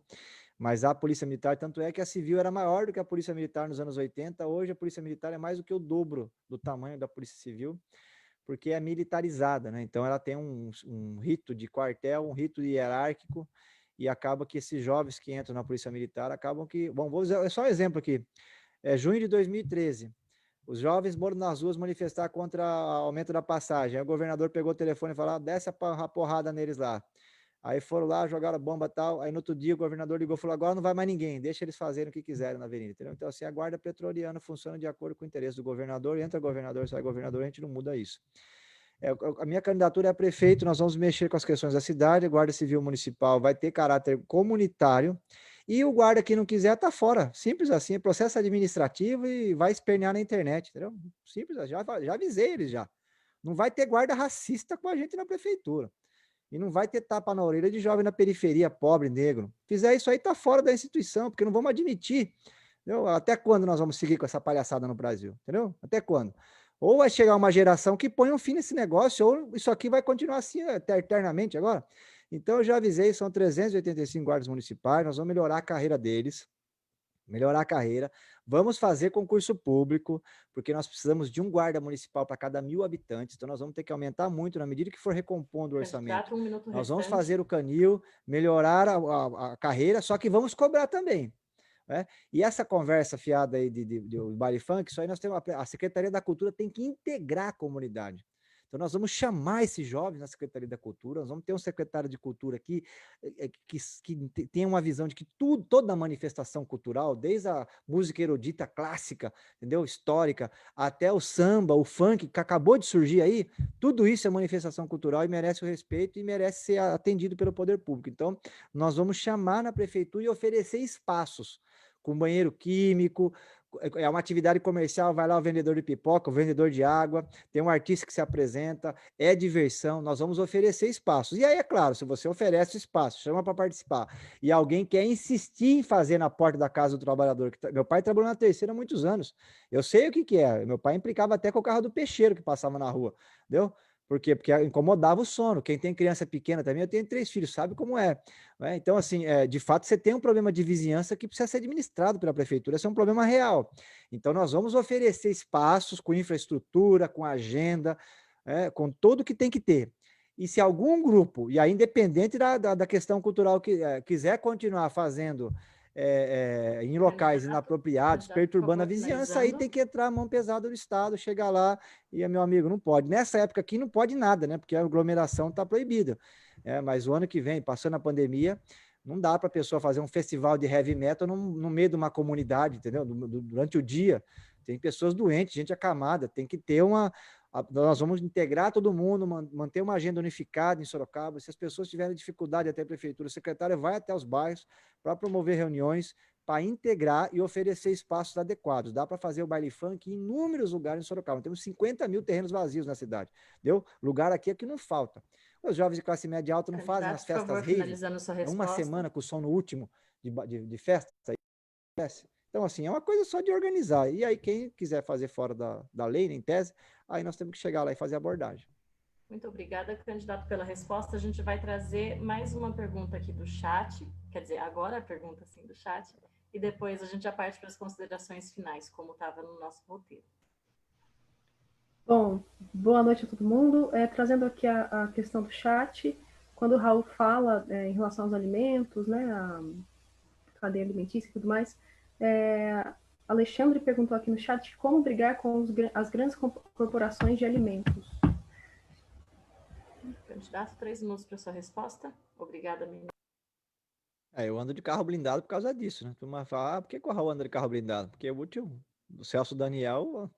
mas a polícia militar, tanto é que a civil era maior do que a polícia militar nos anos 80, hoje a polícia militar é mais do que o dobro do tamanho da polícia civil, porque é militarizada, né? Então ela tem um rito de quartel, um rito hierárquico, e acaba que esses jovens que entram na polícia militar acabam que... Bom, vou usar só um exemplo aqui. Junho de 2013, os jovens foram nas ruas manifestar contra o aumento da passagem. Aí o governador pegou o telefone e falou, desce a porrada neles lá. Aí foram lá, jogaram bomba e tal, aí no outro dia o governador ligou e falou, agora não vai mais ninguém, deixa eles fazerem o que quiserem na avenida, entendeu? Então assim, a guarda pretoriana funciona de acordo com o interesse do governador, entra governador, sai governador, a gente não muda isso. A minha candidatura é a prefeito, nós vamos mexer com as questões da cidade, a Guarda Civil Municipal vai ter caráter comunitário, e o guarda que não quiser tá fora, simples assim, é processo administrativo e vai espernear na internet, entendeu? Simples, já avisei eles já. Não vai ter guarda racista com a gente na prefeitura. E não vai ter tapa na orelha de jovem na periferia, pobre, negro. Fizer isso aí, tá fora da instituição, porque não vamos admitir. Entendeu? Até quando nós vamos seguir com essa palhaçada no Brasil? Entendeu? Até quando? Ou vai chegar uma geração que põe um fim nesse negócio, ou isso aqui vai continuar assim eternamente agora. Então, eu já avisei, são 385 guardas municipais, nós vamos melhorar a carreira deles, melhorar a carreira, vamos fazer concurso público, porque nós precisamos de um guarda municipal para cada 1.000 habitantes, então nós vamos ter que aumentar muito na medida que for recompondo o orçamento. Nós vamos fazer o canil, melhorar a carreira, só que vamos cobrar também. Né? E essa conversa fiada aí de baile funk, isso aí nós temos, a Secretaria da Cultura tem que integrar a comunidade. Então, nós vamos chamar esses jovens na Secretaria da Cultura, nós vamos ter um secretário de Cultura aqui que tem uma visão de que toda a manifestação cultural, desde a música erudita clássica, entendeu? Histórica, até o samba, o funk, que acabou de surgir aí, tudo isso é manifestação cultural e merece o respeito e merece ser atendido pelo poder público. Então, nós vamos chamar na prefeitura e oferecer espaços com banheiro químico, é uma atividade comercial, vai lá o vendedor de pipoca, o vendedor de água, tem um artista que se apresenta, é diversão, nós vamos oferecer espaços. E aí, é claro, se você oferece espaço, chama para participar, e alguém quer insistir em fazer na porta da casa do trabalhador, meu pai trabalhou na Terceira há muitos anos, eu sei o que é, meu pai implicava até com o carro do peixeiro que passava na rua, entendeu? Por quê? Porque incomodava o sono. Quem tem criança pequena também, eu tenho 3 filhos, sabe como é. Né? Então, assim, de fato, você tem um problema de vizinhança que precisa ser administrado pela prefeitura. Esse é um problema real. Então, nós vamos oferecer espaços com infraestrutura, com agenda, com tudo que tem que ter. E se algum grupo, e aí independente da questão cultural, que quiser continuar fazendo em locais inapropriados, perturbando a vizinhança, aí tem que entrar a mão pesada do Estado, chegar lá e, meu amigo, não pode. Nessa época aqui não pode nada, né? Porque a aglomeração está proibida. Mas o ano que vem, passando a pandemia, não dá para a pessoa fazer um festival de heavy metal no meio de uma comunidade, entendeu? Durante o dia, tem pessoas doentes, gente acamada, tem que ter nós vamos integrar todo mundo, manter uma agenda unificada em Sorocaba. Se as pessoas tiverem dificuldade até a prefeitura, o secretário vai até os bairros para promover reuniões, para integrar e oferecer espaços adequados. Dá para fazer o baile funk em inúmeros lugares em Sorocaba. Temos 50 mil terrenos vazios na cidade. Entendeu? Lugar aqui é que não falta. Os jovens de classe média alta não fazem as festas rave. Uma semana com o som no último de festa. Então, assim, é uma coisa só de organizar. E aí, quem quiser fazer fora da lei, em tese, aí nós temos que chegar lá e fazer a abordagem. Muito obrigada, candidato, pela resposta. A gente vai trazer mais uma pergunta aqui do chat, quer dizer, agora a pergunta sim do chat, e depois a gente já parte para as considerações finais, como estava no nosso roteiro. Bom, boa noite a todo mundo. Trazendo aqui a questão do chat, quando o Raul fala em relação aos alimentos, né, a cadeia alimentícia e tudo mais, Alexandre perguntou aqui no chat como brigar com as grandes corporações de alimentos. Candidato, 3 minutos para sua resposta. Obrigada, menina. Eu ando de carro blindado por causa disso, né? Turma fala, por que o Raul anda de carro blindado? Porque o Celso Daniel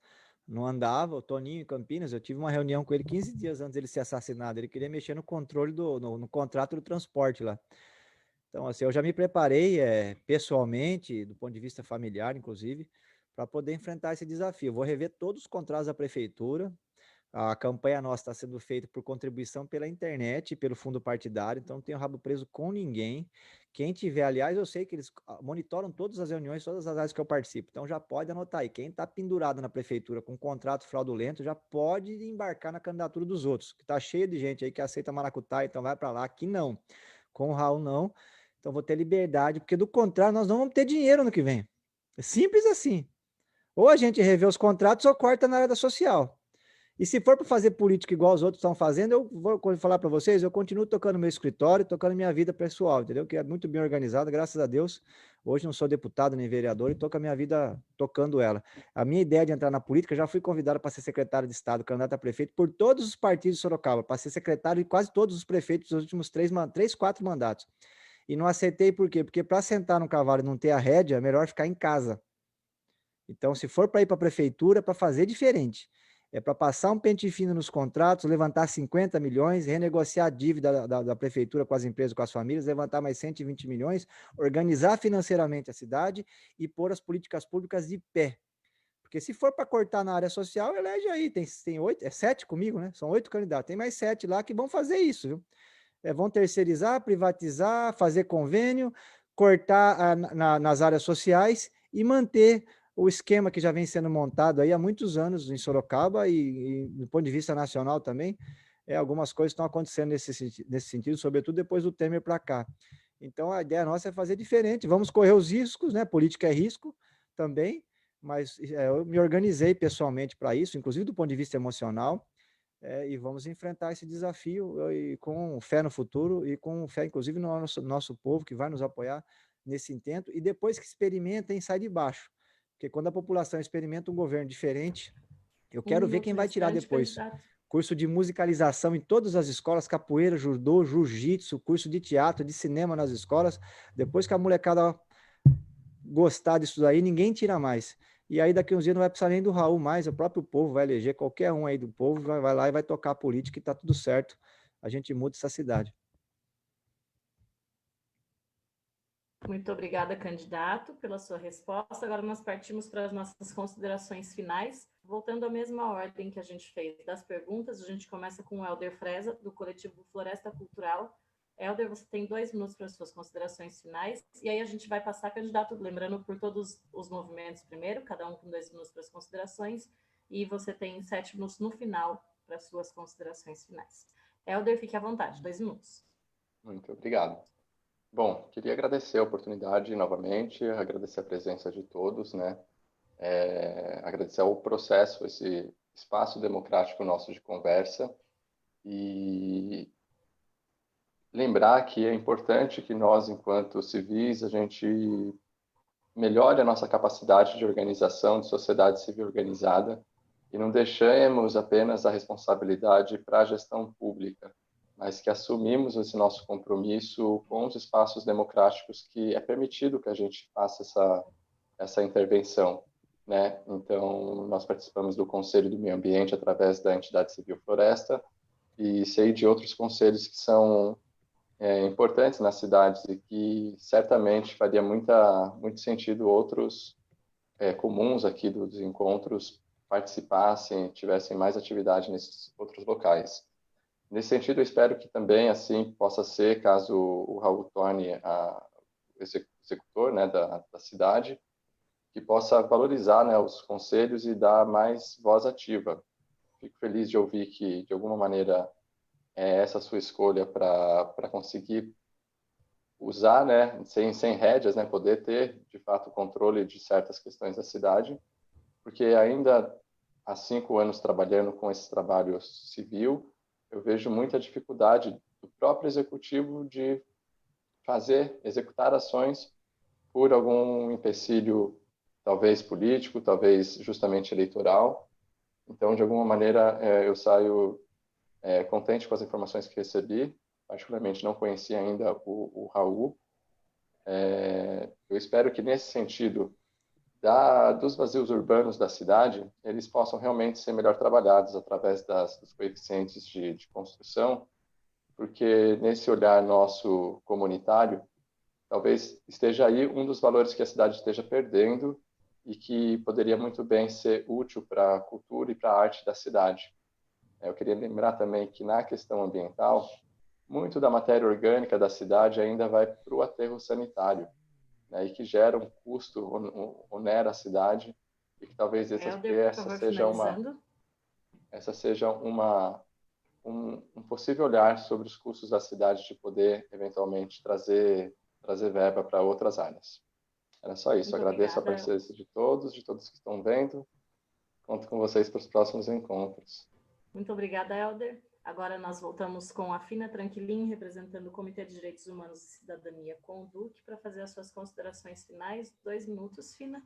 não andava, o Toninho em Campinas, eu tive uma reunião com ele 15 dias antes dele ser assassinado, ele queria mexer no controle no contrato do transporte lá. Então, assim, eu já me preparei pessoalmente, do ponto de vista familiar, inclusive, para poder enfrentar esse desafio. Eu vou rever todos os contratos da prefeitura. A campanha nossa está sendo feita por contribuição pela internet e pelo fundo partidário, então não tenho rabo preso com ninguém. Quem tiver, aliás, eu sei que eles monitoram todas as reuniões, todas as áreas que eu participo, então já pode anotar aí. Quem está pendurado na prefeitura com um contrato fraudulento já pode embarcar na candidatura dos outros, que está cheio de gente aí que aceita maracutaia, então vai para lá. Aqui não, com o Raul não. Então vou ter liberdade, porque do contrário nós não vamos ter dinheiro no que vem. É simples assim. Ou a gente revê os contratos ou corta na área da social. E se for para fazer política igual os outros estão fazendo, eu vou falar para vocês, eu continuo tocando meu escritório, tocando minha vida pessoal, entendeu? Que é muito bem organizada, graças a Deus. Hoje não sou deputado nem vereador e toco a minha vida tocando ela. A minha ideia de entrar na política, já fui convidado para ser secretário de Estado, candidato a prefeito, por todos os partidos de Sorocaba, para ser secretário de quase todos os prefeitos dos últimos 4 mandatos. E não aceitei por quê? Porque para sentar no cavalo e não ter a rédea, é melhor ficar em casa. Então, se for para ir para a prefeitura, é para fazer diferente. É para passar um pente fino nos contratos, levantar 50 milhões, renegociar a dívida da prefeitura com as empresas, com as famílias, levantar mais 120 milhões, organizar financeiramente a cidade e pôr as políticas públicas de pé. Porque se for para cortar na área social, elege aí, tem 7 comigo, né? São 8 candidatos, tem mais 7 lá que vão fazer isso, viu? Vão terceirizar, privatizar, fazer convênio, cortar nas áreas sociais e manter o esquema que já vem sendo montado aí há muitos anos em Sorocaba e do ponto de vista nacional também, algumas coisas estão acontecendo nesse sentido, sobretudo depois do Temer para cá. Então, a ideia nossa é fazer diferente. Vamos correr os riscos, né? Política é risco também, mas eu me organizei pessoalmente para isso, inclusive do ponto de vista emocional, e vamos enfrentar esse desafio e com fé no futuro e com fé, inclusive, no nosso povo, que vai nos apoiar nesse intento. E depois que experimentem, sai de baixo. Porque quando a população experimenta um governo diferente, eu quero ver quem vai tirar depois. Curso de musicalização em todas as escolas, capoeira, judô, jiu-jitsu, curso de teatro, de cinema nas escolas. Depois que a molecada gostar disso daí, ninguém tira mais. E aí daqui uns dias não vai precisar nem do Raul mais, o próprio povo vai eleger qualquer um aí do povo, vai lá e vai tocar a política e tá tudo certo. A gente muda essa cidade. Muito obrigada, candidato, pela sua resposta. Agora nós partimos para as nossas considerações finais. Voltando à mesma ordem que a gente fez das perguntas, a gente começa com o Helder Freza, do coletivo Floresta Cultural. Helder, você tem 2 minutos para as suas considerações finais, e aí a gente vai passar, candidato, lembrando por todos os movimentos primeiro, cada um com 2 minutos para as considerações, e você tem 7 minutos no final para as suas considerações finais. Helder, fique à vontade, 2 minutos. Muito obrigado. Bom, queria agradecer a oportunidade novamente, agradecer a presença de todos, né? Agradecer ao processo, esse espaço democrático nosso de conversa, e lembrar que é importante que nós, enquanto civis, a gente melhore a nossa capacidade de organização, de sociedade civil organizada, e não deixemos apenas a responsabilidade para a gestão pública, mas que assumimos esse nosso compromisso com os espaços democráticos que é permitido que a gente faça essa intervenção, né? Então, nós participamos do Conselho do Meio Ambiente através da entidade civil Floresta, e sei de outros conselhos que são importantes nas cidades e que certamente faria muito sentido outros comuns aqui dos encontros participassem, tivessem mais atividade nesses outros locais. Nesse sentido, eu espero que também assim possa ser, caso o Raul torne o executor, né, da cidade, que possa valorizar, né, os conselhos e dar mais voz ativa. Fico feliz de ouvir que, de alguma maneira, essa sua escolha para conseguir usar, né, sem rédeas, né, poder ter, de fato, controle de certas questões da cidade, porque ainda há 5 anos trabalhando com esse trabalho civil, eu vejo muita dificuldade do próprio executivo de executar ações por algum empecilho, talvez político, talvez justamente eleitoral. Então, de alguma maneira, eu saio contente com as informações que recebi. Particularmente, não conhecia ainda o Raul. Eu espero que, nesse sentido, dos vazios urbanos da cidade, eles possam realmente ser melhor trabalhados através dos coeficientes de construção, porque nesse olhar nosso comunitário, talvez esteja aí um dos valores que a cidade esteja perdendo e que poderia muito bem ser útil para a cultura e para a arte da cidade. Eu queria lembrar também que, na questão ambiental, muito da matéria orgânica da cidade ainda vai para o aterro sanitário, né, e que gera um custo, onera a cidade, e que talvez essa seja um possível olhar sobre os custos da cidade de poder, eventualmente, trazer verba para outras áreas. Era só isso. Muito Agradeço obrigada, a presença de todos que estão vendo. Conto com vocês para os próximos encontros. Muito obrigada, Helder. Agora nós voltamos com a Fina Tranquilin, representando o Comitê de Direitos Humanos e Cidadania Conduc, para fazer as suas considerações finais. 2 minutos, Fina.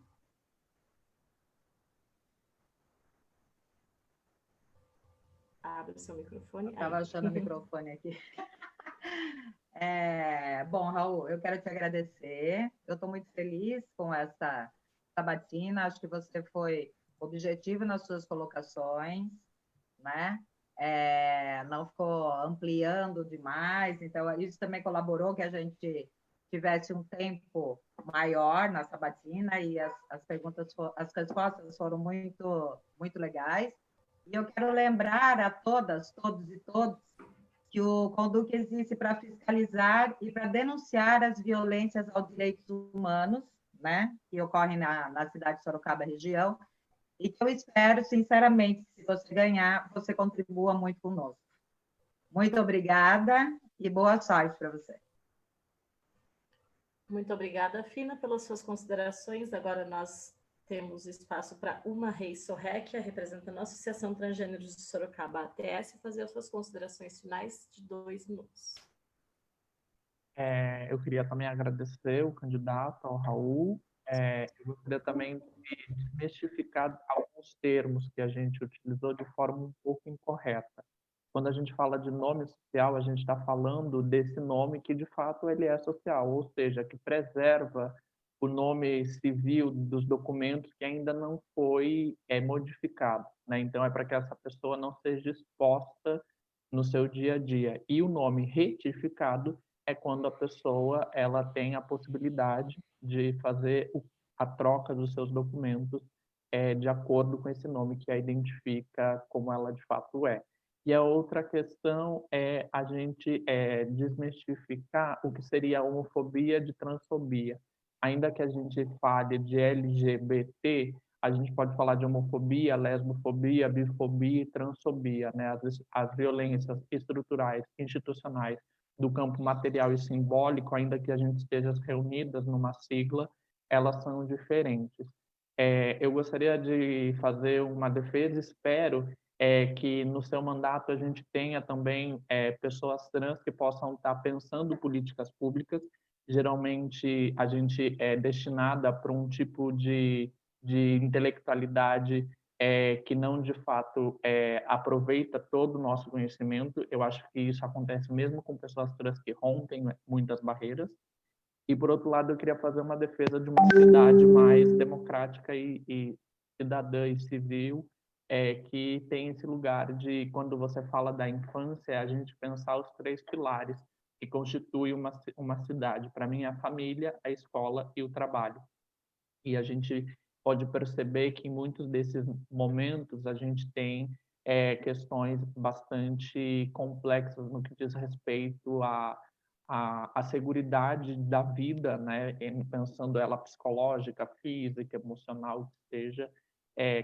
Abre o seu microfone. Estava achando o microfone aqui. Bom, Raul, eu quero te agradecer. Eu estou muito feliz com essa sabatina. Acho que você foi objetivo nas suas colocações, né? Não ficou ampliando demais. Então, isso também colaborou que a gente tivesse um tempo maior na sabatina e as respostas foram muito, muito legais. E eu quero lembrar a todas, todos e todos, que o Conduc existe para fiscalizar e para denunciar as violências aos direitos humanos, né, que ocorrem na cidade de Sorocaba, região, e que eu espero, sinceramente, se você ganhar, você contribua muito conosco. Muito obrigada e boa sorte para você. Muito obrigada, Fina, pelas suas considerações. Agora nós temos espaço para Uma Reis Sorrequia, representando a Associação Transgêneros de Sorocaba, ATS, fazer as suas considerações finais de 2 minutos. Eu queria também agradecer o candidato, ao Raul. Eu gostaria também de desmistificar alguns termos que a gente utilizou de forma um pouco incorreta. Quando a gente fala de nome social, a gente está falando desse nome que, de fato, ele é social, ou seja, que preserva o nome civil dos documentos que ainda não foi modificado, né? Então, é para que essa pessoa não seja exposta no seu dia a dia. E o nome retificado é quando a pessoa ela tem a possibilidade de fazer a troca dos seus documentos de acordo com esse nome que a identifica como ela de fato é. E a outra questão é a gente desmistificar o que seria a homofobia de transfobia. Ainda que a gente fale de LGBT, a gente pode falar de homofobia, lesbofobia, bifobia e transfobia, né? As violências estruturais, institucionais do campo material e simbólico, ainda que a gente esteja reunidas numa sigla, elas são diferentes. Eu gostaria de fazer uma defesa, espero que no seu mandato a gente tenha também pessoas trans que possam estar pensando políticas públicas. Geralmente a gente é destinada para um tipo de intelectualidade que não de fato aproveita todo o nosso conhecimento. Eu acho que isso acontece mesmo com pessoas trans que rompem muitas barreiras. E, por outro lado, eu queria fazer uma defesa de uma cidade mais democrática e cidadã e civil, que tem esse lugar de, quando você fala da infância, a gente pensar os 3 pilares que constituem uma cidade. Para mim, a família, a escola e o trabalho. E a gente pode perceber que em muitos desses momentos a gente tem questões bastante complexas no que diz respeito à seguridade da vida, né? Pensando ela psicológica, física, emocional, que seja,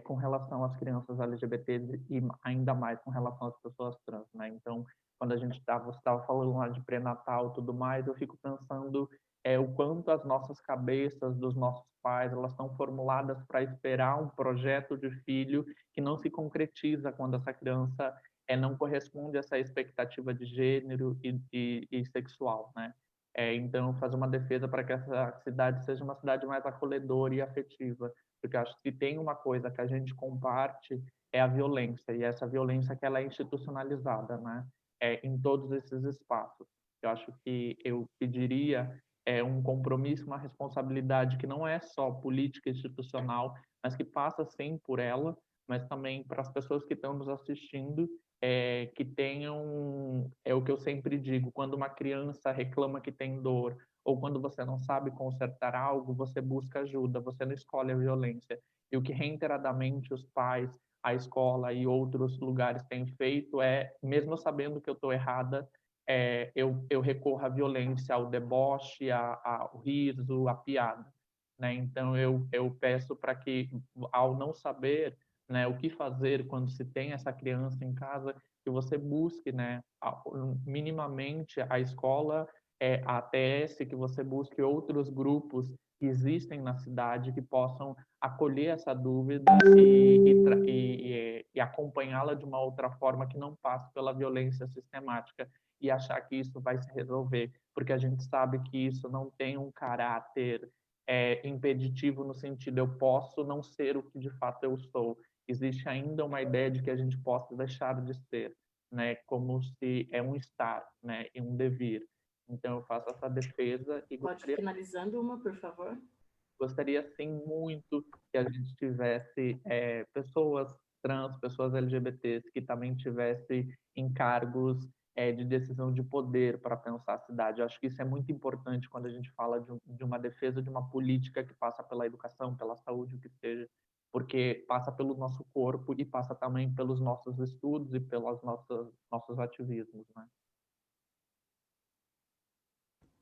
com relação às crianças LGBTs e ainda mais com relação às pessoas trans, né? Então, quando você estava falando lá de pré-natal e tudo mais, eu fico pensando o quanto as nossas cabeças dos nossos pais, elas estão formuladas para esperar um projeto de filho que não se concretiza quando essa criança não corresponde a essa expectativa de gênero e sexual, né? Então, fazer uma defesa para que essa cidade seja uma cidade mais acolhedora e afetiva, porque acho que tem uma coisa que a gente comparte, é a violência, e essa violência que ela é institucionalizada, né? Em todos esses espaços. Eu acho que eu pediria um compromisso, uma responsabilidade que não é só política institucional, mas que passa sim por ela, mas também para as pessoas que estão nos assistindo, que tenham, é o que eu sempre digo, quando uma criança reclama que tem dor, ou quando você não sabe consertar algo, você busca ajuda, você não escolhe a violência. E o que reiteradamente os pais, a escola e outros lugares têm feito mesmo sabendo que eu estou errada, eu recorro à violência, ao deboche, ao riso, à piada, né? Então eu peço para que, ao não saber, né, o que fazer quando se tem essa criança em casa, que você busque, né, minimamente a escola, a ATS, que você busque outros grupos que existem na cidade que possam acolher essa dúvida e acompanhá-la de uma outra forma que não passe pela violência sistemática e achar que isso vai se resolver, porque a gente sabe que isso não tem um caráter impeditivo no sentido eu posso não ser o que de fato eu sou. Existe ainda uma ideia de que a gente possa deixar de ser, né, como se é um estar, né, e um devir. Então eu faço essa defesa e finalizando uma, por favor. Gostaria sim muito que a gente tivesse pessoas trans, pessoas LGBTs que também tivessem em cargos de decisão de poder para pensar a cidade. Eu acho que isso é muito importante quando a gente fala de uma defesa de uma política que passa pela educação, pela saúde, o que seja, porque passa pelo nosso corpo e passa também pelos nossos estudos e pelos nossos ativismos, né?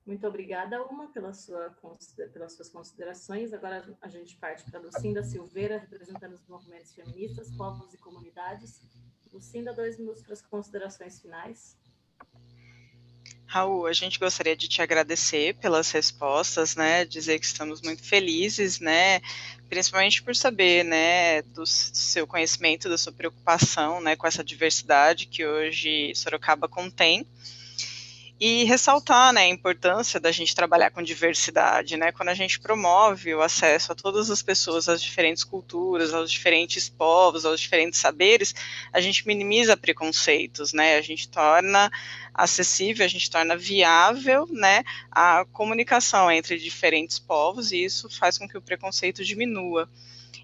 Muito obrigada, Uma, pelas suas considerações. Agora a gente parte para a Lucinda Silveira, representando os movimentos feministas, povos e comunidades. Lucinda, 2 minutos para as considerações finais. Raul, a gente gostaria de te agradecer pelas respostas, né, dizer que estamos muito felizes, né, principalmente por saber, né, do seu conhecimento, da sua preocupação, né, com essa diversidade que hoje Sorocaba contém. E ressaltar, né, a importância da gente trabalhar com diversidade, né, quando a gente promove o acesso a todas as pessoas, às diferentes culturas, aos diferentes povos, aos diferentes saberes, a gente minimiza preconceitos, né, a gente torna acessível, a gente torna viável, né, a comunicação entre diferentes povos, e isso faz com que o preconceito diminua.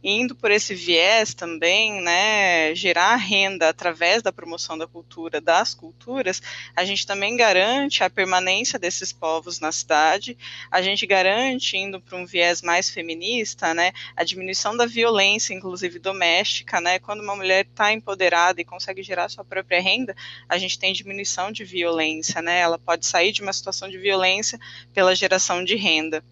Indo por esse viés também, né, gerar renda através da promoção da cultura, das culturas, a gente também garante a permanência desses povos na cidade, a gente garante, indo para um viés mais feminista, né, a diminuição da violência, inclusive doméstica, né, quando uma mulher está empoderada e consegue gerar sua própria renda, a gente tem diminuição de violência, né, ela pode sair de uma situação de violência pela geração de renda.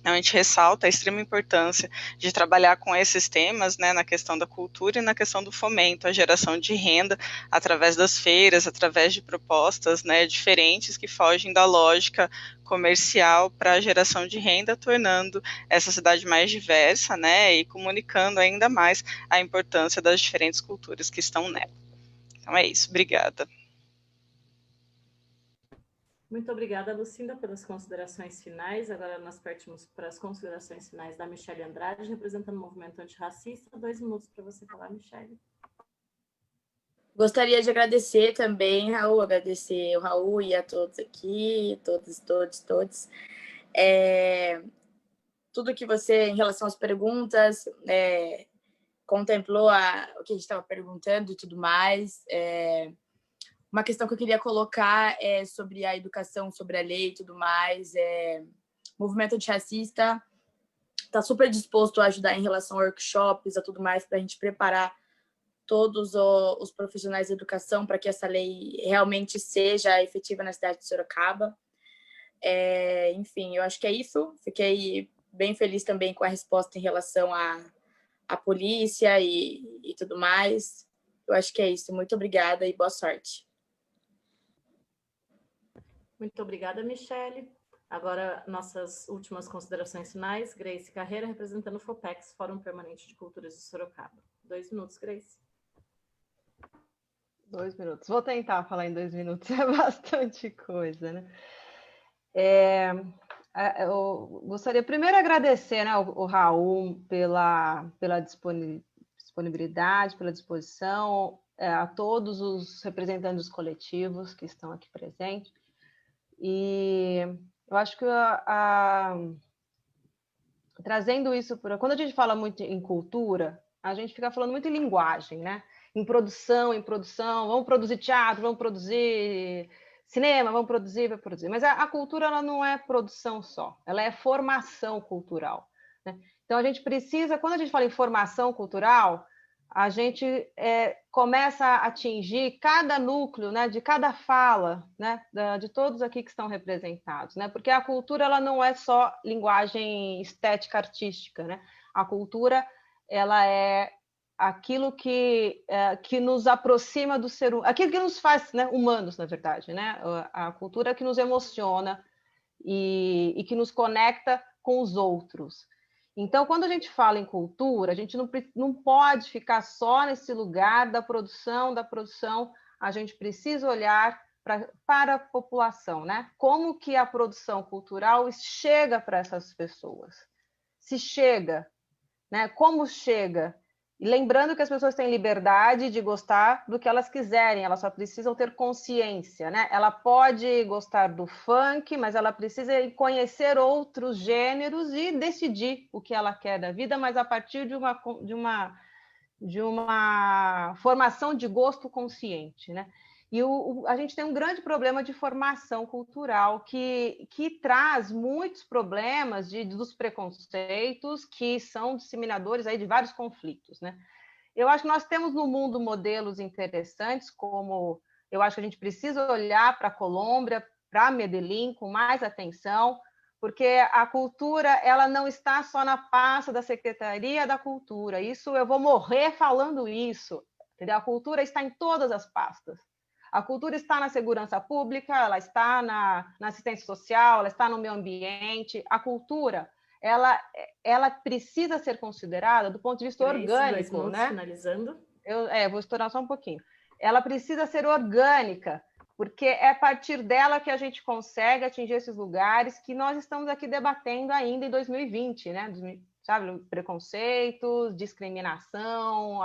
A gente ressalta a extrema importância de trabalhar com esses temas, né, na questão da cultura e na questão do fomento, a geração de renda através das feiras, através de propostas, né, diferentes que fogem da lógica comercial para a geração de renda, tornando essa cidade mais diversa, né, e comunicando ainda mais a importância das diferentes culturas que estão nela. Então é isso, obrigada. Muito obrigada, Lucinda, pelas considerações finais. Agora nós partimos para as considerações finais da Michele Andrade, representando o movimento antirracista. 2 minutos para você falar, Michele. Gostaria de agradecer também, Raul, agradecer o Raul e a todos aqui, todos. Tudo que você, em relação às perguntas, contemplou o que a gente estava perguntando e tudo mais. Uma questão que eu queria colocar é sobre a educação, sobre a lei e tudo mais. O movimento antirracista está super disposto a ajudar em relação a workshops, a tudo mais, para a gente preparar todos os profissionais de educação para que essa lei realmente seja efetiva na cidade de Sorocaba. Enfim, eu acho que é isso. Fiquei bem feliz também com a resposta em relação à polícia e tudo mais. Eu acho que é isso. Muito obrigada e boa sorte. Muito obrigada, Michele. Agora, nossas últimas considerações finais. Grace Carreira, representando o FOPEX, Fórum Permanente de Culturas de Sorocaba. 2 minutos, Grace. 2 minutos. Vou tentar falar em 2 minutos, é bastante coisa, né? Eu gostaria primeiro agradecer, né, o Raul pela disponibilidade, pela disposição, a todos os representantes dos coletivos que estão aqui presentes. E eu acho que trazendo isso quando a gente fala muito em cultura, a gente fica falando muito em linguagem, né? Em produção, vamos produzir teatro, vamos produzir cinema, vamos produzir, vai produzir. Mas a cultura ela não é produção só, ela é formação cultural, né? Então a gente precisa, quando a gente fala em formação cultural, a gente começa a atingir cada núcleo, né, de cada fala, né, de todos aqui que estão representados, né? Porque a cultura ela não é só linguagem estética artística, né? A cultura ela é aquilo que nos aproxima do ser humano, aquilo que nos faz, né, humanos, na verdade, né? A cultura que nos emociona e que nos conecta com os outros. Então, quando a gente fala em cultura, a gente não pode ficar só nesse lugar da produção, a gente precisa olhar para a população, né? Como que a produção cultural chega para essas pessoas? Se chega, né? Como chega? E lembrando que as pessoas têm liberdade de gostar do que elas quiserem, elas só precisam ter consciência, né? Ela pode gostar do funk, mas ela precisa conhecer outros gêneros e decidir o que ela quer da vida, mas a partir de uma formação de gosto consciente, né? E a gente tem um grande problema de formação cultural que traz muitos problemas dos preconceitos que são disseminadores aí de vários conflitos, né? Eu acho que nós temos no mundo modelos interessantes, como eu acho que a gente precisa olhar para a Colômbia, para Medellín com mais atenção, porque a cultura ela não está só na pasta da Secretaria da Cultura. Isso eu vou morrer falando isso, entendeu? A cultura está em todas as pastas. A cultura está na segurança pública, ela está na assistência social, ela está no meio ambiente. A cultura, ela precisa ser considerada do ponto de vista orgânico, né? Finalizando. Vou estourar só um pouquinho. Ela precisa ser orgânica, porque é a partir dela que a gente consegue atingir esses lugares que nós estamos aqui debatendo ainda em 2020, né? Sabe, preconceitos, discriminação,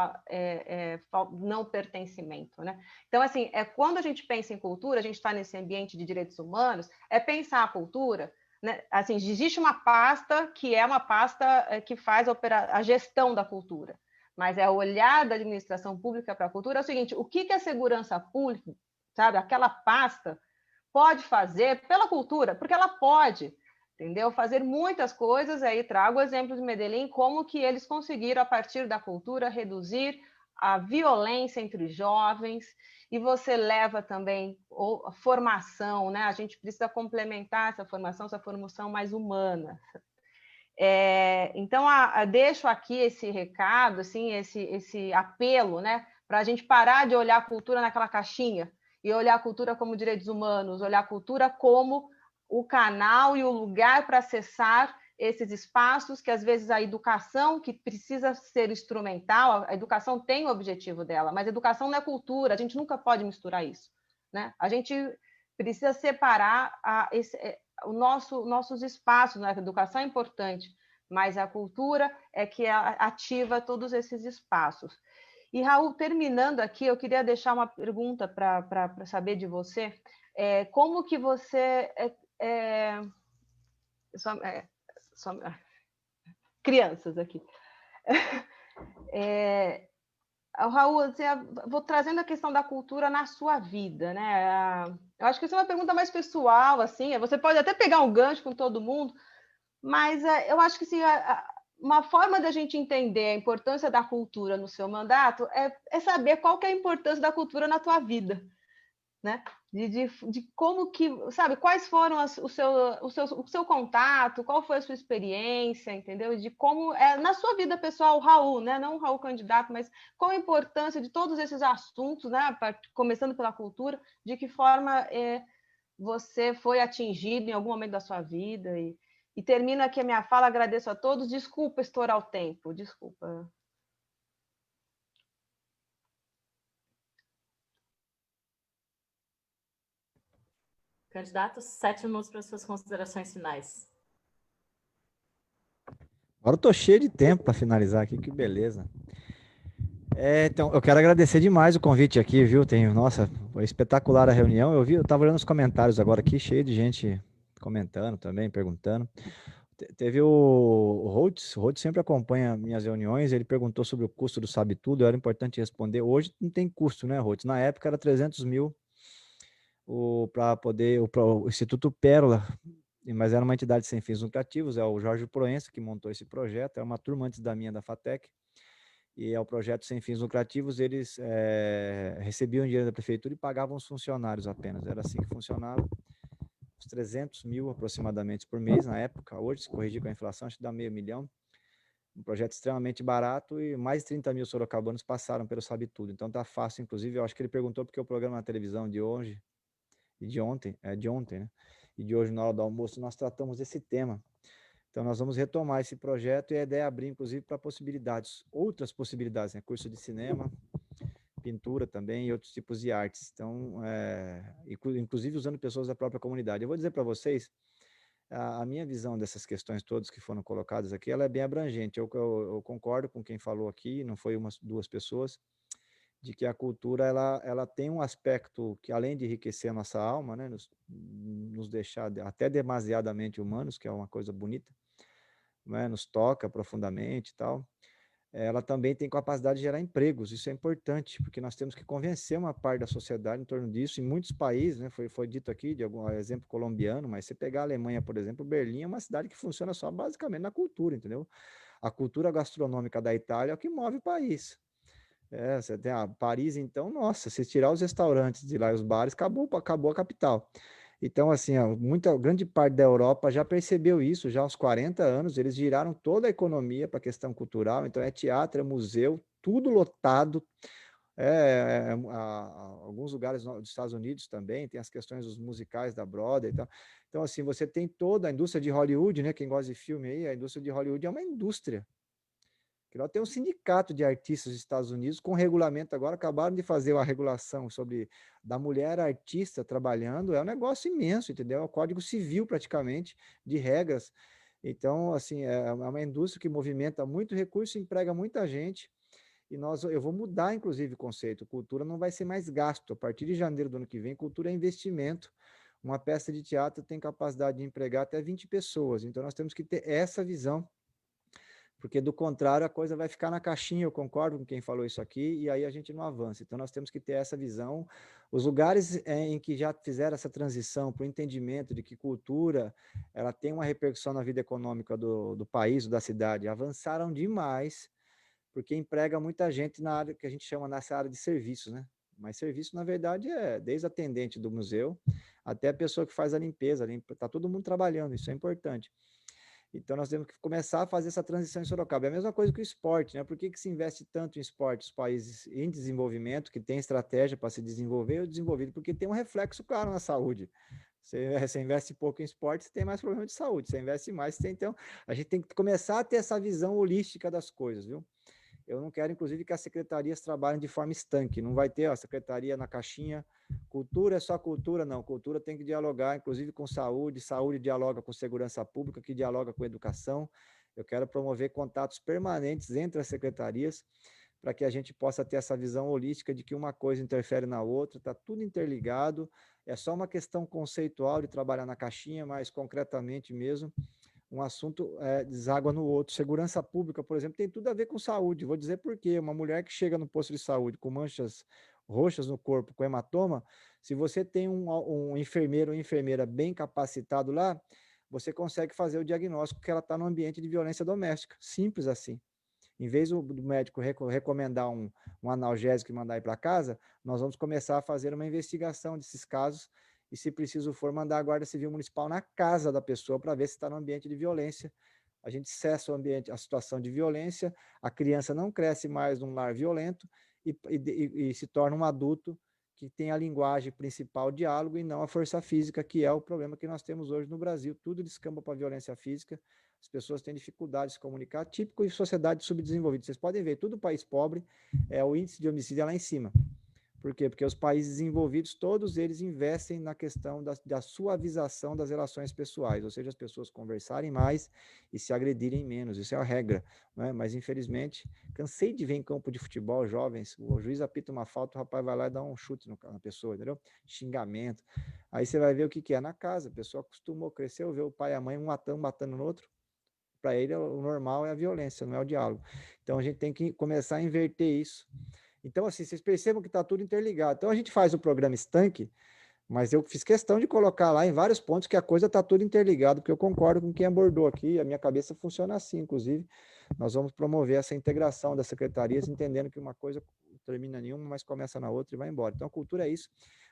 não pertencimento, né? Então, assim, quando a gente pensa em cultura, a gente está nesse ambiente de direitos humanos, pensar a cultura, né? Assim, existe uma pasta que é uma pasta que faz a gestão da cultura, mas é o olhar da administração pública para a cultura. É o seguinte: o que a segurança pública, sabe, aquela pasta pode fazer pela cultura? Porque ela pode, entendeu? Fazer muitas coisas. Aí trago o exemplo de Medellín, como que eles conseguiram, a partir da cultura, reduzir a violência entre jovens. E você leva também a formação, né? A gente precisa complementar essa formação mais humana. Então, deixo aqui esse recado, assim, esse apelo, né? Para a gente parar de olhar a cultura naquela caixinha e olhar a cultura como direitos humanos, olhar a cultura como o canal e o lugar para acessar esses espaços que, às vezes, a educação, que precisa ser instrumental, a educação tem o objetivo dela, mas a educação não é cultura, a gente nunca pode misturar isso, né? A gente precisa separar nossos espaços, né? A educação é importante, mas a cultura é que ativa todos esses espaços. E, Raul, terminando aqui, eu queria deixar uma pergunta para saber de você. Como que você... crianças aqui. Raul, assim, vou trazendo a questão da cultura na sua vida, né? Eu acho que isso é uma pergunta mais pessoal, assim. Você pode até pegar um gancho com todo mundo, mas eu acho que assim, uma forma da gente entender a importância da cultura no seu mandato é saber qual que é a importância da cultura na tua vida, né? De como que, sabe, quais foram o seu contato, qual foi a sua experiência, entendeu? De como na sua vida pessoal, Raul, né? Não o Raul candidato, mas qual a importância de todos esses assuntos, né? Começando pela cultura, de que forma você foi atingido em algum momento da sua vida. E termino aqui a minha fala, agradeço a todos. Desculpa estourar o tempo, desculpa. Candidatos, 7 minutos para suas considerações finais. Agora eu tô cheio de tempo para finalizar aqui, que beleza. Então, eu quero agradecer demais o convite aqui, viu? Nossa, foi espetacular a reunião. Eu estava olhando os comentários agora aqui, cheio de gente comentando também, perguntando. Teve o Rhodes sempre acompanha minhas reuniões, ele perguntou sobre o custo do Sabe Tudo, era importante responder. Hoje não tem custo, né, Rhodes? Na época era 300 mil para poder, o Instituto Pérola, mas era uma entidade sem fins lucrativos, é o Jorge Proença que montou esse projeto, é uma turma antes da minha da FATEC, e é o projeto sem fins lucrativos, eles recebiam dinheiro da prefeitura e pagavam os funcionários apenas, era assim que funcionava, uns 300 mil aproximadamente por mês na época, hoje se corrigir com a inflação, acho que dá $500 mil, um projeto extremamente barato e mais de 30 mil sorocabanos passaram pelo Sabe Tudo, então tá fácil, inclusive, eu acho que ele perguntou porque o programa na televisão de hoje, e de ontem, né? E de hoje, na hora do almoço, nós tratamos desse tema. Então, nós vamos retomar esse projeto e a ideia é abrir, inclusive, para possibilidades, outras possibilidades, né? Curso de cinema, pintura também e outros tipos de artes. Então, inclusive usando pessoas da própria comunidade. Eu vou dizer para vocês, a minha visão dessas questões todas que foram colocadas aqui, ela é bem abrangente. Eu concordo com quem falou aqui, não foi duas pessoas, de que a cultura ela tem um aspecto que, além de enriquecer a nossa alma, né, nos deixar até demasiadamente humanos, que é uma coisa bonita, né, nos toca profundamente e tal, ela também tem capacidade de gerar empregos, isso é importante, porque nós temos que convencer uma parte da sociedade em torno disso, em muitos países, né, foi dito aqui, de algum exemplo colombiano, mas se pegar a Alemanha, por exemplo, Berlim é uma cidade que funciona só basicamente na cultura, entendeu? A cultura gastronômica da Itália é o que move o país. Você tem Paris, então, nossa, se tirar os restaurantes de lá e os bares, acabou a capital. Então, assim, grande parte da Europa já percebeu isso, já há uns 40 anos, eles giraram toda a economia para a questão cultural, então é teatro, é museu, tudo lotado. Alguns lugares dos Estados Unidos também, tem as questões dos musicais da Broadway e tal. Então, assim, você tem toda a indústria de Hollywood, né? Quem gosta de filme aí, a indústria de Hollywood é uma indústria. Que lá tem um sindicato de artistas dos Estados Unidos com regulamento agora, acabaram de fazer uma regulação sobre da mulher artista trabalhando, é um negócio imenso, entendeu? É o Código Civil praticamente, de regras. Então, assim, é uma indústria que movimenta muito recurso, emprega muita gente, e eu vou mudar, inclusive, o conceito. Cultura não vai ser mais gasto. A partir de janeiro do ano que vem, cultura é investimento. Uma peça de teatro tem capacidade de empregar até 20 pessoas. Então, nós temos que ter essa visão, porque do contrário a coisa vai ficar na caixinha, eu concordo com quem falou isso aqui, e aí a gente não avança. Então nós temos que ter essa visão. Os lugares em que já fizeram essa transição para o entendimento de que cultura ela tem uma repercussão na vida econômica do país, da cidade, avançaram demais, porque emprega muita gente na área que a gente chama nessa área de serviços, né? Mas serviço, na verdade, é desde atendente do museu até a pessoa que faz a limpeza, está todo mundo trabalhando, isso é importante. Então, nós temos que começar a fazer essa transição em Sorocaba. É a mesma coisa que o esporte, né? Por que se investe tanto em esporte? Os países em desenvolvimento, que têm estratégia para se desenvolver, ou desenvolvido, porque tem um reflexo claro na saúde. Você investe pouco em esporte, você tem mais problema de saúde. Você investe mais, você tem... Então, a gente tem que começar a ter essa visão holística das coisas, viu? Eu não quero, inclusive, que as secretarias trabalhem de forma estanque. Não vai ter a secretaria na caixinha. Cultura é só cultura, não. Cultura tem que dialogar, inclusive, com saúde. Saúde dialoga com segurança pública, que dialoga com educação. Eu quero promover contatos permanentes entre as secretarias para que a gente possa ter essa visão holística de que uma coisa interfere na outra, está tudo interligado. É só uma questão conceitual de trabalhar na caixinha, mas concretamente mesmo, um assunto deságua no outro. Segurança pública, por exemplo, tem tudo a ver com saúde. Vou dizer por quê. Uma mulher que chega no posto de saúde com manchas roxas no corpo, com hematoma, se você tem um enfermeiro ou enfermeira bem capacitado lá, você consegue fazer o diagnóstico que ela está no ambiente de violência doméstica. Simples assim. Em vez do médico recomendar um analgésico e mandar ir para casa, nós vamos começar a fazer uma investigação desses casos e, se preciso for, mandar a Guarda Civil Municipal na casa da pessoa para ver se está no ambiente de violência. A gente cessa a situação de violência, a criança não cresce mais num lar violento e se torna um adulto que tem a linguagem principal, o diálogo, e não a força física, que é o problema que nós temos hoje no Brasil. Tudo descamba para a violência física, as pessoas têm dificuldade de se comunicar, típico de sociedade subdesenvolvida. Vocês podem ver, todo país pobre, o índice de homicídio é lá em cima. Por quê? Porque os países desenvolvidos, todos eles investem na questão da suavização das relações pessoais, ou seja, as pessoas conversarem mais e se agredirem menos, isso é a regra, né? Mas infelizmente, cansei de ver em campo de futebol jovens, o juiz apita uma falta, o rapaz vai lá e dá um chute na pessoa, entendeu? Xingamento. Aí você vai ver o que é na casa, a pessoa acostumou, cresceu, ver o pai e a mãe um matando no outro, para ele o normal é a violência, não é o diálogo. Então a gente tem que começar a inverter isso. Então, assim, vocês percebam que está tudo interligado. Então, a gente faz o programa Estanque, mas eu fiz questão de colocar lá em vários pontos que a coisa está tudo interligada, porque eu concordo com quem abordou aqui, a minha cabeça funciona assim, inclusive. Nós vamos promover essa integração das secretarias, entendendo que uma coisa termina em uma, mas começa na outra e vai embora. Então, a cultura é isso.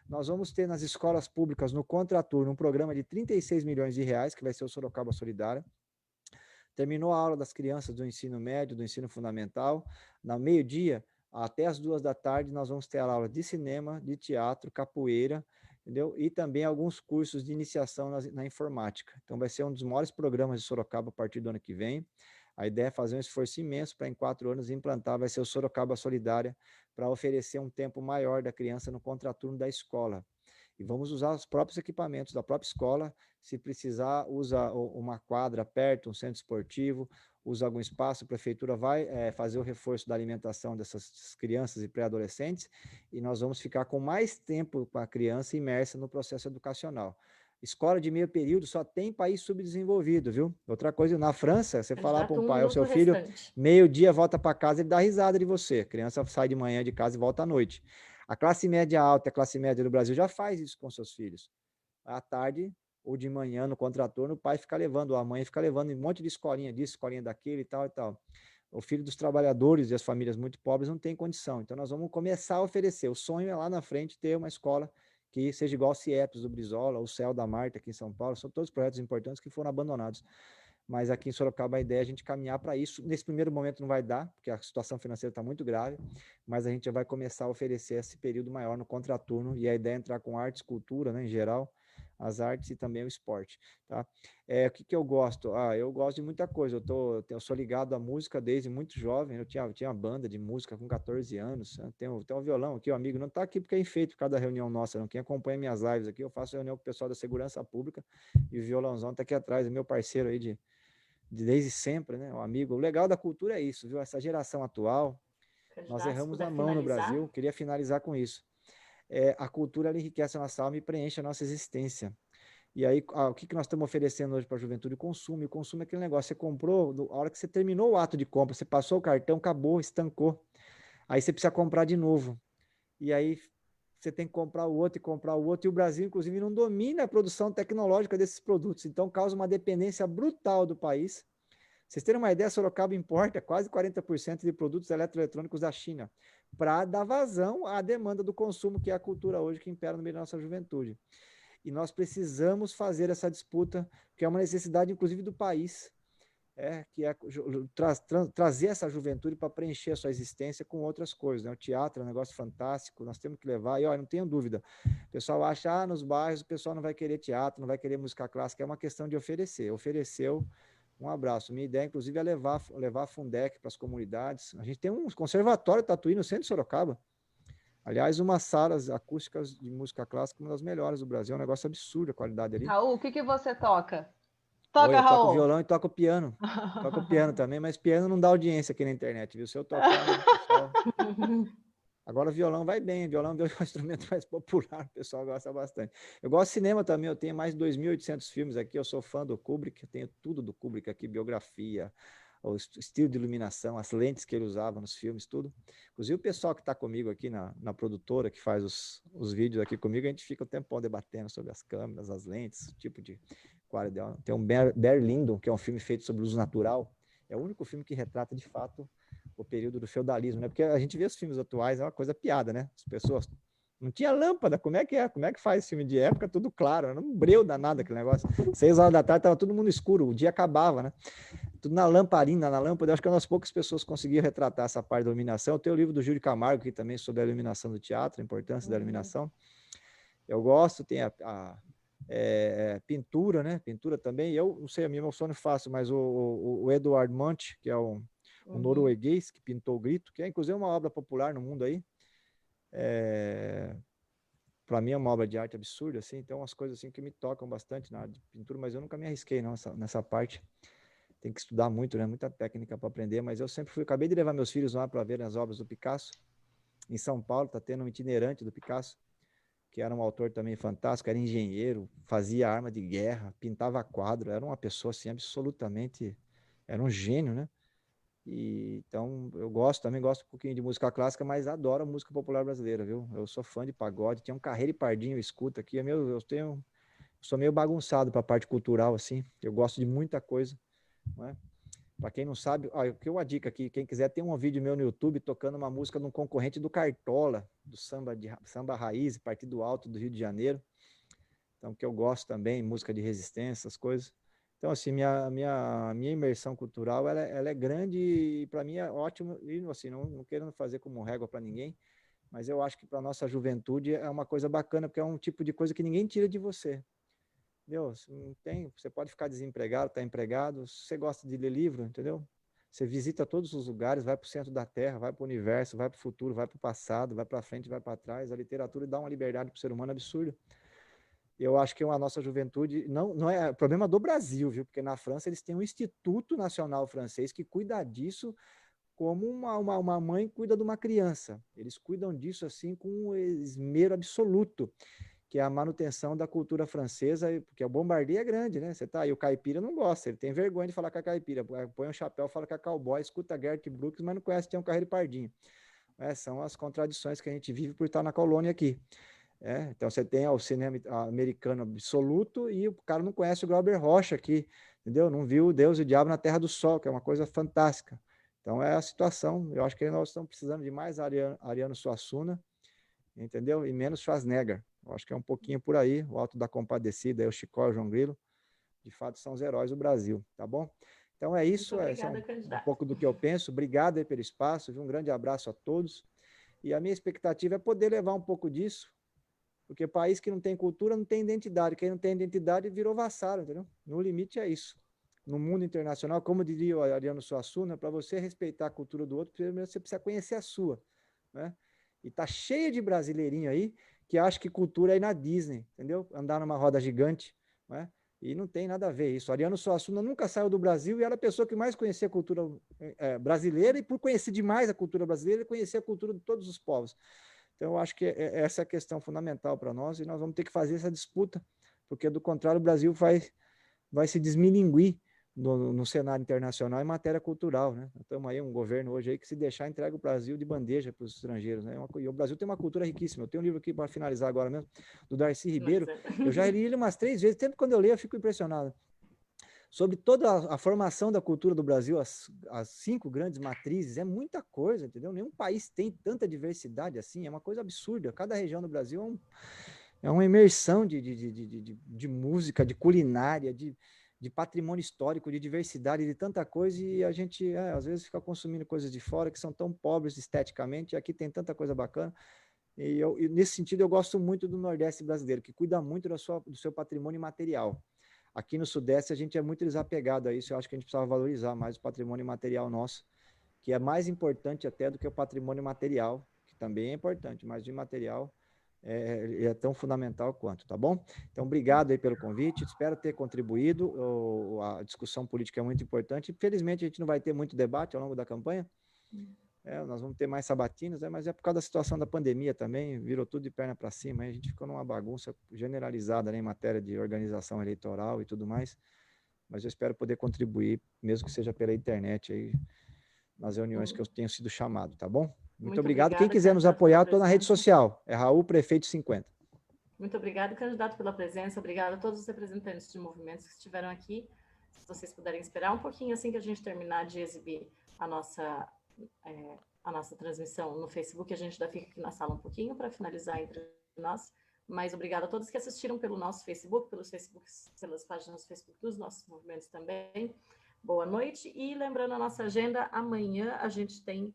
Nós vamos ter nas escolas públicas, no contraturno, um programa de 36 milhões de reais, que vai ser o Sorocaba Solidária. Terminou a aula das crianças do ensino médio, do ensino fundamental. No meio-dia, até as 2 da tarde, nós vamos ter a aula de cinema, de teatro, capoeira, entendeu? E também alguns cursos de iniciação na informática. Então, vai ser um dos maiores programas de Sorocaba a partir do ano que vem. A ideia é fazer um esforço imenso para, em 4 anos, implantar, vai ser o Sorocaba Solidária, para oferecer um tempo maior da criança no contraturno da escola. E vamos usar os próprios equipamentos da própria escola. Se precisar, usa uma quadra perto, um centro esportivo, usa algum espaço, a prefeitura vai fazer o reforço da alimentação dessas crianças e pré-adolescentes, e nós vamos ficar com mais tempo com a criança imersa no processo educacional. Escola de meio período só tem país subdesenvolvido, viu? Outra coisa, na França, você falar para um pai, o seu filho, meio-dia volta para casa, ele dá risada de você. A criança sai de manhã de casa e volta à noite. A classe média alta, a classe média do Brasil já faz isso com seus filhos. À tarde ou de manhã, no contraturno, o pai fica levando, ou a mãe fica levando um monte de escolinha disso, escolinha daquele e tal e tal. O filho dos trabalhadores e as famílias muito pobres não tem condição. Então, nós vamos começar a oferecer. O sonho é lá na frente ter uma escola que seja igual ao CIEPS do Brizola, o CEL da Marta aqui em São Paulo. São todos projetos importantes que foram abandonados. Mas aqui em Sorocaba a ideia é a gente caminhar para isso. Nesse primeiro momento não vai dar, porque a situação financeira está muito grave, mas a gente já vai começar a oferecer esse período maior no contraturno, e a ideia é entrar com artes, cultura, né, em geral, as artes e também o esporte. Tá? O que eu gosto? Eu gosto de muita coisa. Eu sou ligado à música desde muito jovem. Eu tinha uma banda de música com 14 anos. Tenho um violão aqui, um amigo. Não está aqui porque é enfeito por causa da reunião nossa. Não. Quem acompanha minhas lives aqui, eu faço reunião com o pessoal da segurança pública, e o violãozão está aqui atrás, é meu parceiro aí desde sempre, né? O amigo. O legal da cultura é isso, viu? Essa geração atual, nós erramos a mão no Brasil. Queria finalizar com isso. A cultura ela enriquece a nossa alma e preenche a nossa existência. E aí, o que nós estamos oferecendo hoje para a juventude? O consumo. E o consumo é aquele negócio, você comprou, a hora que você terminou o ato de compra, você passou o cartão, acabou, estancou. Aí você precisa comprar de novo. E aí você tem que comprar o outro, e o Brasil, inclusive, não domina a produção tecnológica desses produtos. Então, causa uma dependência brutal do país. Vocês terem uma ideia, Sorocaba importa quase 40% de produtos eletroeletrônicos da China, para dar vazão à demanda do consumo, que é a cultura hoje que impera no meio da nossa juventude. E nós precisamos fazer essa disputa, que é uma necessidade, inclusive, do país, que é trazer essa juventude para preencher a sua existência com outras coisas. Né? O teatro é um negócio fantástico, nós temos que levar, e olha, não tenho dúvida, o pessoal acha, nos bairros o pessoal não vai querer teatro, não vai querer música clássica, é uma questão de oferecer. Ofereceu, um abraço. Minha ideia, inclusive, é levar a Fundec para as comunidades. A gente tem um conservatório Tatuí no centro de Sorocaba. Aliás, umas salas acústicas de música clássica, uma das melhores do Brasil. É um negócio absurdo a qualidade ali. Raul, o que você toca? Eu toco violão e toco piano. Toco piano também, mas piano não dá audiência aqui na internet, viu? Se eu tocar, pessoal... Agora o violão vai bem, violão é um instrumento mais popular, o pessoal gosta bastante. Eu gosto de cinema também, eu tenho mais de 2.800 filmes aqui, eu sou fã do Kubrick, eu tenho tudo do Kubrick aqui, biografia, o estilo de iluminação, as lentes que ele usava nos filmes, tudo. Inclusive o pessoal que está comigo aqui na produtora, que faz os vídeos aqui comigo, a gente fica o tempão debatendo sobre as câmeras, as lentes, o tipo de qualidade. Tem um Barry Lyndon, que é um filme feito sobre luz natural, é o único filme que retrata de fato o período do feudalismo, né? Porque a gente vê os filmes atuais, é uma coisa piada, né? As pessoas não tinha lâmpada, como é que faz filme de época, tudo claro, era um breu danado aquele negócio, 6 horas da tarde tava todo mundo escuro, o dia acabava, né? Tudo na lamparina, na lâmpada. Eu acho que umas poucas pessoas conseguiram retratar essa parte da iluminação. Eu tenho o livro do Júlio Camargo aqui também sobre a iluminação do teatro, a importância da iluminação. Eu gosto, tem a pintura, né? Pintura também. Eu não sei, a minha emoção não é fácil, mas o Eduard Munch, que é um norueguês que pintou o Grito, que é inclusive uma obra popular no mundo aí. Para mim é uma obra de arte absurda, assim, então umas coisas assim que me tocam bastante na área de pintura, mas eu nunca me arrisquei não, nessa parte. Tem que estudar muito, né? Muita técnica para aprender, mas eu sempre fui, acabei de levar meus filhos lá para ver as obras do Picasso. Em São Paulo está tendo um itinerante do Picasso, que era um autor também fantástico, era engenheiro, fazia arma de guerra, pintava quadro, era uma pessoa assim absolutamente, era um gênio, né? E, então, eu também gosto um pouquinho de música clássica, mas adoro a música popular brasileira, viu? Eu sou fã de pagode, tinha um Carreiro e Pardinho, escuta aqui, eu sou meio bagunçado para a parte cultural, assim, eu gosto de muita coisa, não é? Para quem não sabe, uma dica aqui, quem quiser, tem um vídeo meu no YouTube tocando uma música de um concorrente do Cartola, do samba raiz, Partido Alto do Rio de Janeiro, então, que eu gosto também, música de resistência, essas coisas. Então, assim, minha imersão cultural, ela é grande e para mim é ótimo, e assim, não querendo fazer como régua para ninguém, mas eu acho que para a nossa juventude é uma coisa bacana, porque é um tipo de coisa que ninguém tira de você. Entendeu? Você pode ficar desempregado, está empregado, se você gosta de ler livro, entendeu? Você visita todos os lugares, vai para o centro da Terra, vai para o universo, vai para o futuro, vai para o passado, vai para frente, vai para trás. A literatura dá uma liberdade para o ser humano absurda. Eu acho que a nossa juventude não é problema do Brasil, viu? Porque na França eles têm um Instituto Nacional Francês que cuida disso como uma mãe cuida de uma criança. Eles cuidam disso assim com um esmero absoluto, que é a manutenção da cultura francesa, porque o Bombardier é grande, né? Você tá aí, o caipira não gosta, ele tem vergonha de falar que é caipira, põe um chapéu, fala que é cowboy, escuta Garth Brooks, mas não conhece, tem um Carreiro e Pardinho. São as contradições que a gente vive por estar na colônia aqui. Então você tem o cinema americano absoluto e o cara não conhece o Glauber Rocha aqui, entendeu? Não viu Deus e o Diabo na Terra do Sol, que é uma coisa fantástica. Então é a situação, eu acho que nós estamos precisando de mais Ariano Suassuna, entendeu? E menos Schwarzenegger. Eu acho que é um pouquinho por aí, o Alto da Compadecida, o Chicó e o João Grilo, de fato são os heróis do Brasil, tá bom? Então é isso, obrigada, um pouco do que eu penso. Obrigado aí pelo espaço, um grande abraço a todos. E a minha expectativa é poder levar um pouco disso, porque país que não tem cultura não tem identidade. Quem não tem identidade virou vassalo, entendeu? No limite é isso. No mundo internacional, como diria o Ariano Suassuna, para você respeitar a cultura do outro, primeiro você precisa conhecer a sua, né? E tá cheio de brasileirinho aí que acha que cultura é ir na Disney, entendeu? Andar numa roda gigante, né? E não tem nada a ver isso. Ariano Suassuna nunca saiu do Brasil e era a pessoa que mais conhecia a cultura brasileira, e por conhecer demais a cultura brasileira, ele conhecia a cultura de todos os povos. Então, eu acho que essa é a questão fundamental para nós, e nós vamos ter que fazer essa disputa, porque, do contrário, o Brasil vai se desmilinguir no cenário internacional em matéria cultural, né? Estamos aí um governo hoje aí que, se deixar, entrega o Brasil de bandeja para os estrangeiros, né? E o Brasil tem uma cultura riquíssima. Eu tenho um livro aqui para finalizar agora mesmo, do Darcy Ribeiro. Eu já li ele umas 3 vezes, sempre quando eu leio eu fico impressionado. Sobre toda a formação da cultura do Brasil, as 5 grandes matrizes, é muita coisa, entendeu? Nenhum país tem tanta diversidade assim, é uma coisa absurda. Cada região do Brasil é uma imersão de música, de culinária, de patrimônio histórico, de diversidade, de tanta coisa, e a gente às vezes fica consumindo coisas de fora que são tão pobres esteticamente, e aqui tem tanta coisa bacana. E nesse sentido eu gosto muito do Nordeste brasileiro, que cuida muito do seu patrimônio imaterial. Aqui no Sudeste a gente é muito desapegado a isso, eu acho que a gente precisava valorizar mais o patrimônio material nosso, que é mais importante até do que o patrimônio material, que também é importante, mas o imaterial é tão fundamental quanto, tá bom? Então, obrigado aí pelo convite, espero ter contribuído, a discussão política é muito importante, infelizmente a gente não vai ter muito debate ao longo da campanha, nós vamos ter mais sabatinas, mas é por causa da situação da pandemia também, virou tudo de perna para cima, a gente ficou numa bagunça generalizada, né, em matéria de organização eleitoral e tudo mais, mas eu espero poder contribuir, mesmo que seja pela internet, aí, nas reuniões que eu tenho sido chamado, tá bom? Muito obrigado. Quem quiser nos apoiar, estou na rede social, é Raul Prefeito 50. Muito obrigado, candidato, pela presença, obrigado a todos os representantes de movimentos que estiveram aqui. Se vocês puderem esperar um pouquinho, assim que a gente terminar de exibir a nossa transmissão no Facebook, a gente ainda fica aqui na sala um pouquinho para finalizar entre nós, mas obrigado a todos que assistiram pelo nosso Facebook, pelas páginas do Facebook dos nossos movimentos também. Boa noite, e lembrando a nossa agenda, amanhã a gente tem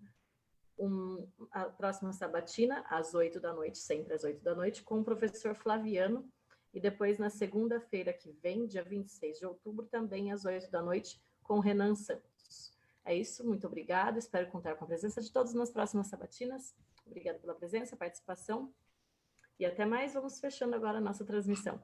a próxima sabatina, às 8 da noite, sempre às 8 da noite, com o professor Flaviano, e depois na segunda-feira que vem, dia 26 de outubro, também às 8 da noite, com o Renan Santos. É isso, muito obrigada. Espero contar com a presença de todos nas próximas sabatinas. Obrigada pela presença, participação. E até mais, vamos fechando agora a nossa transmissão.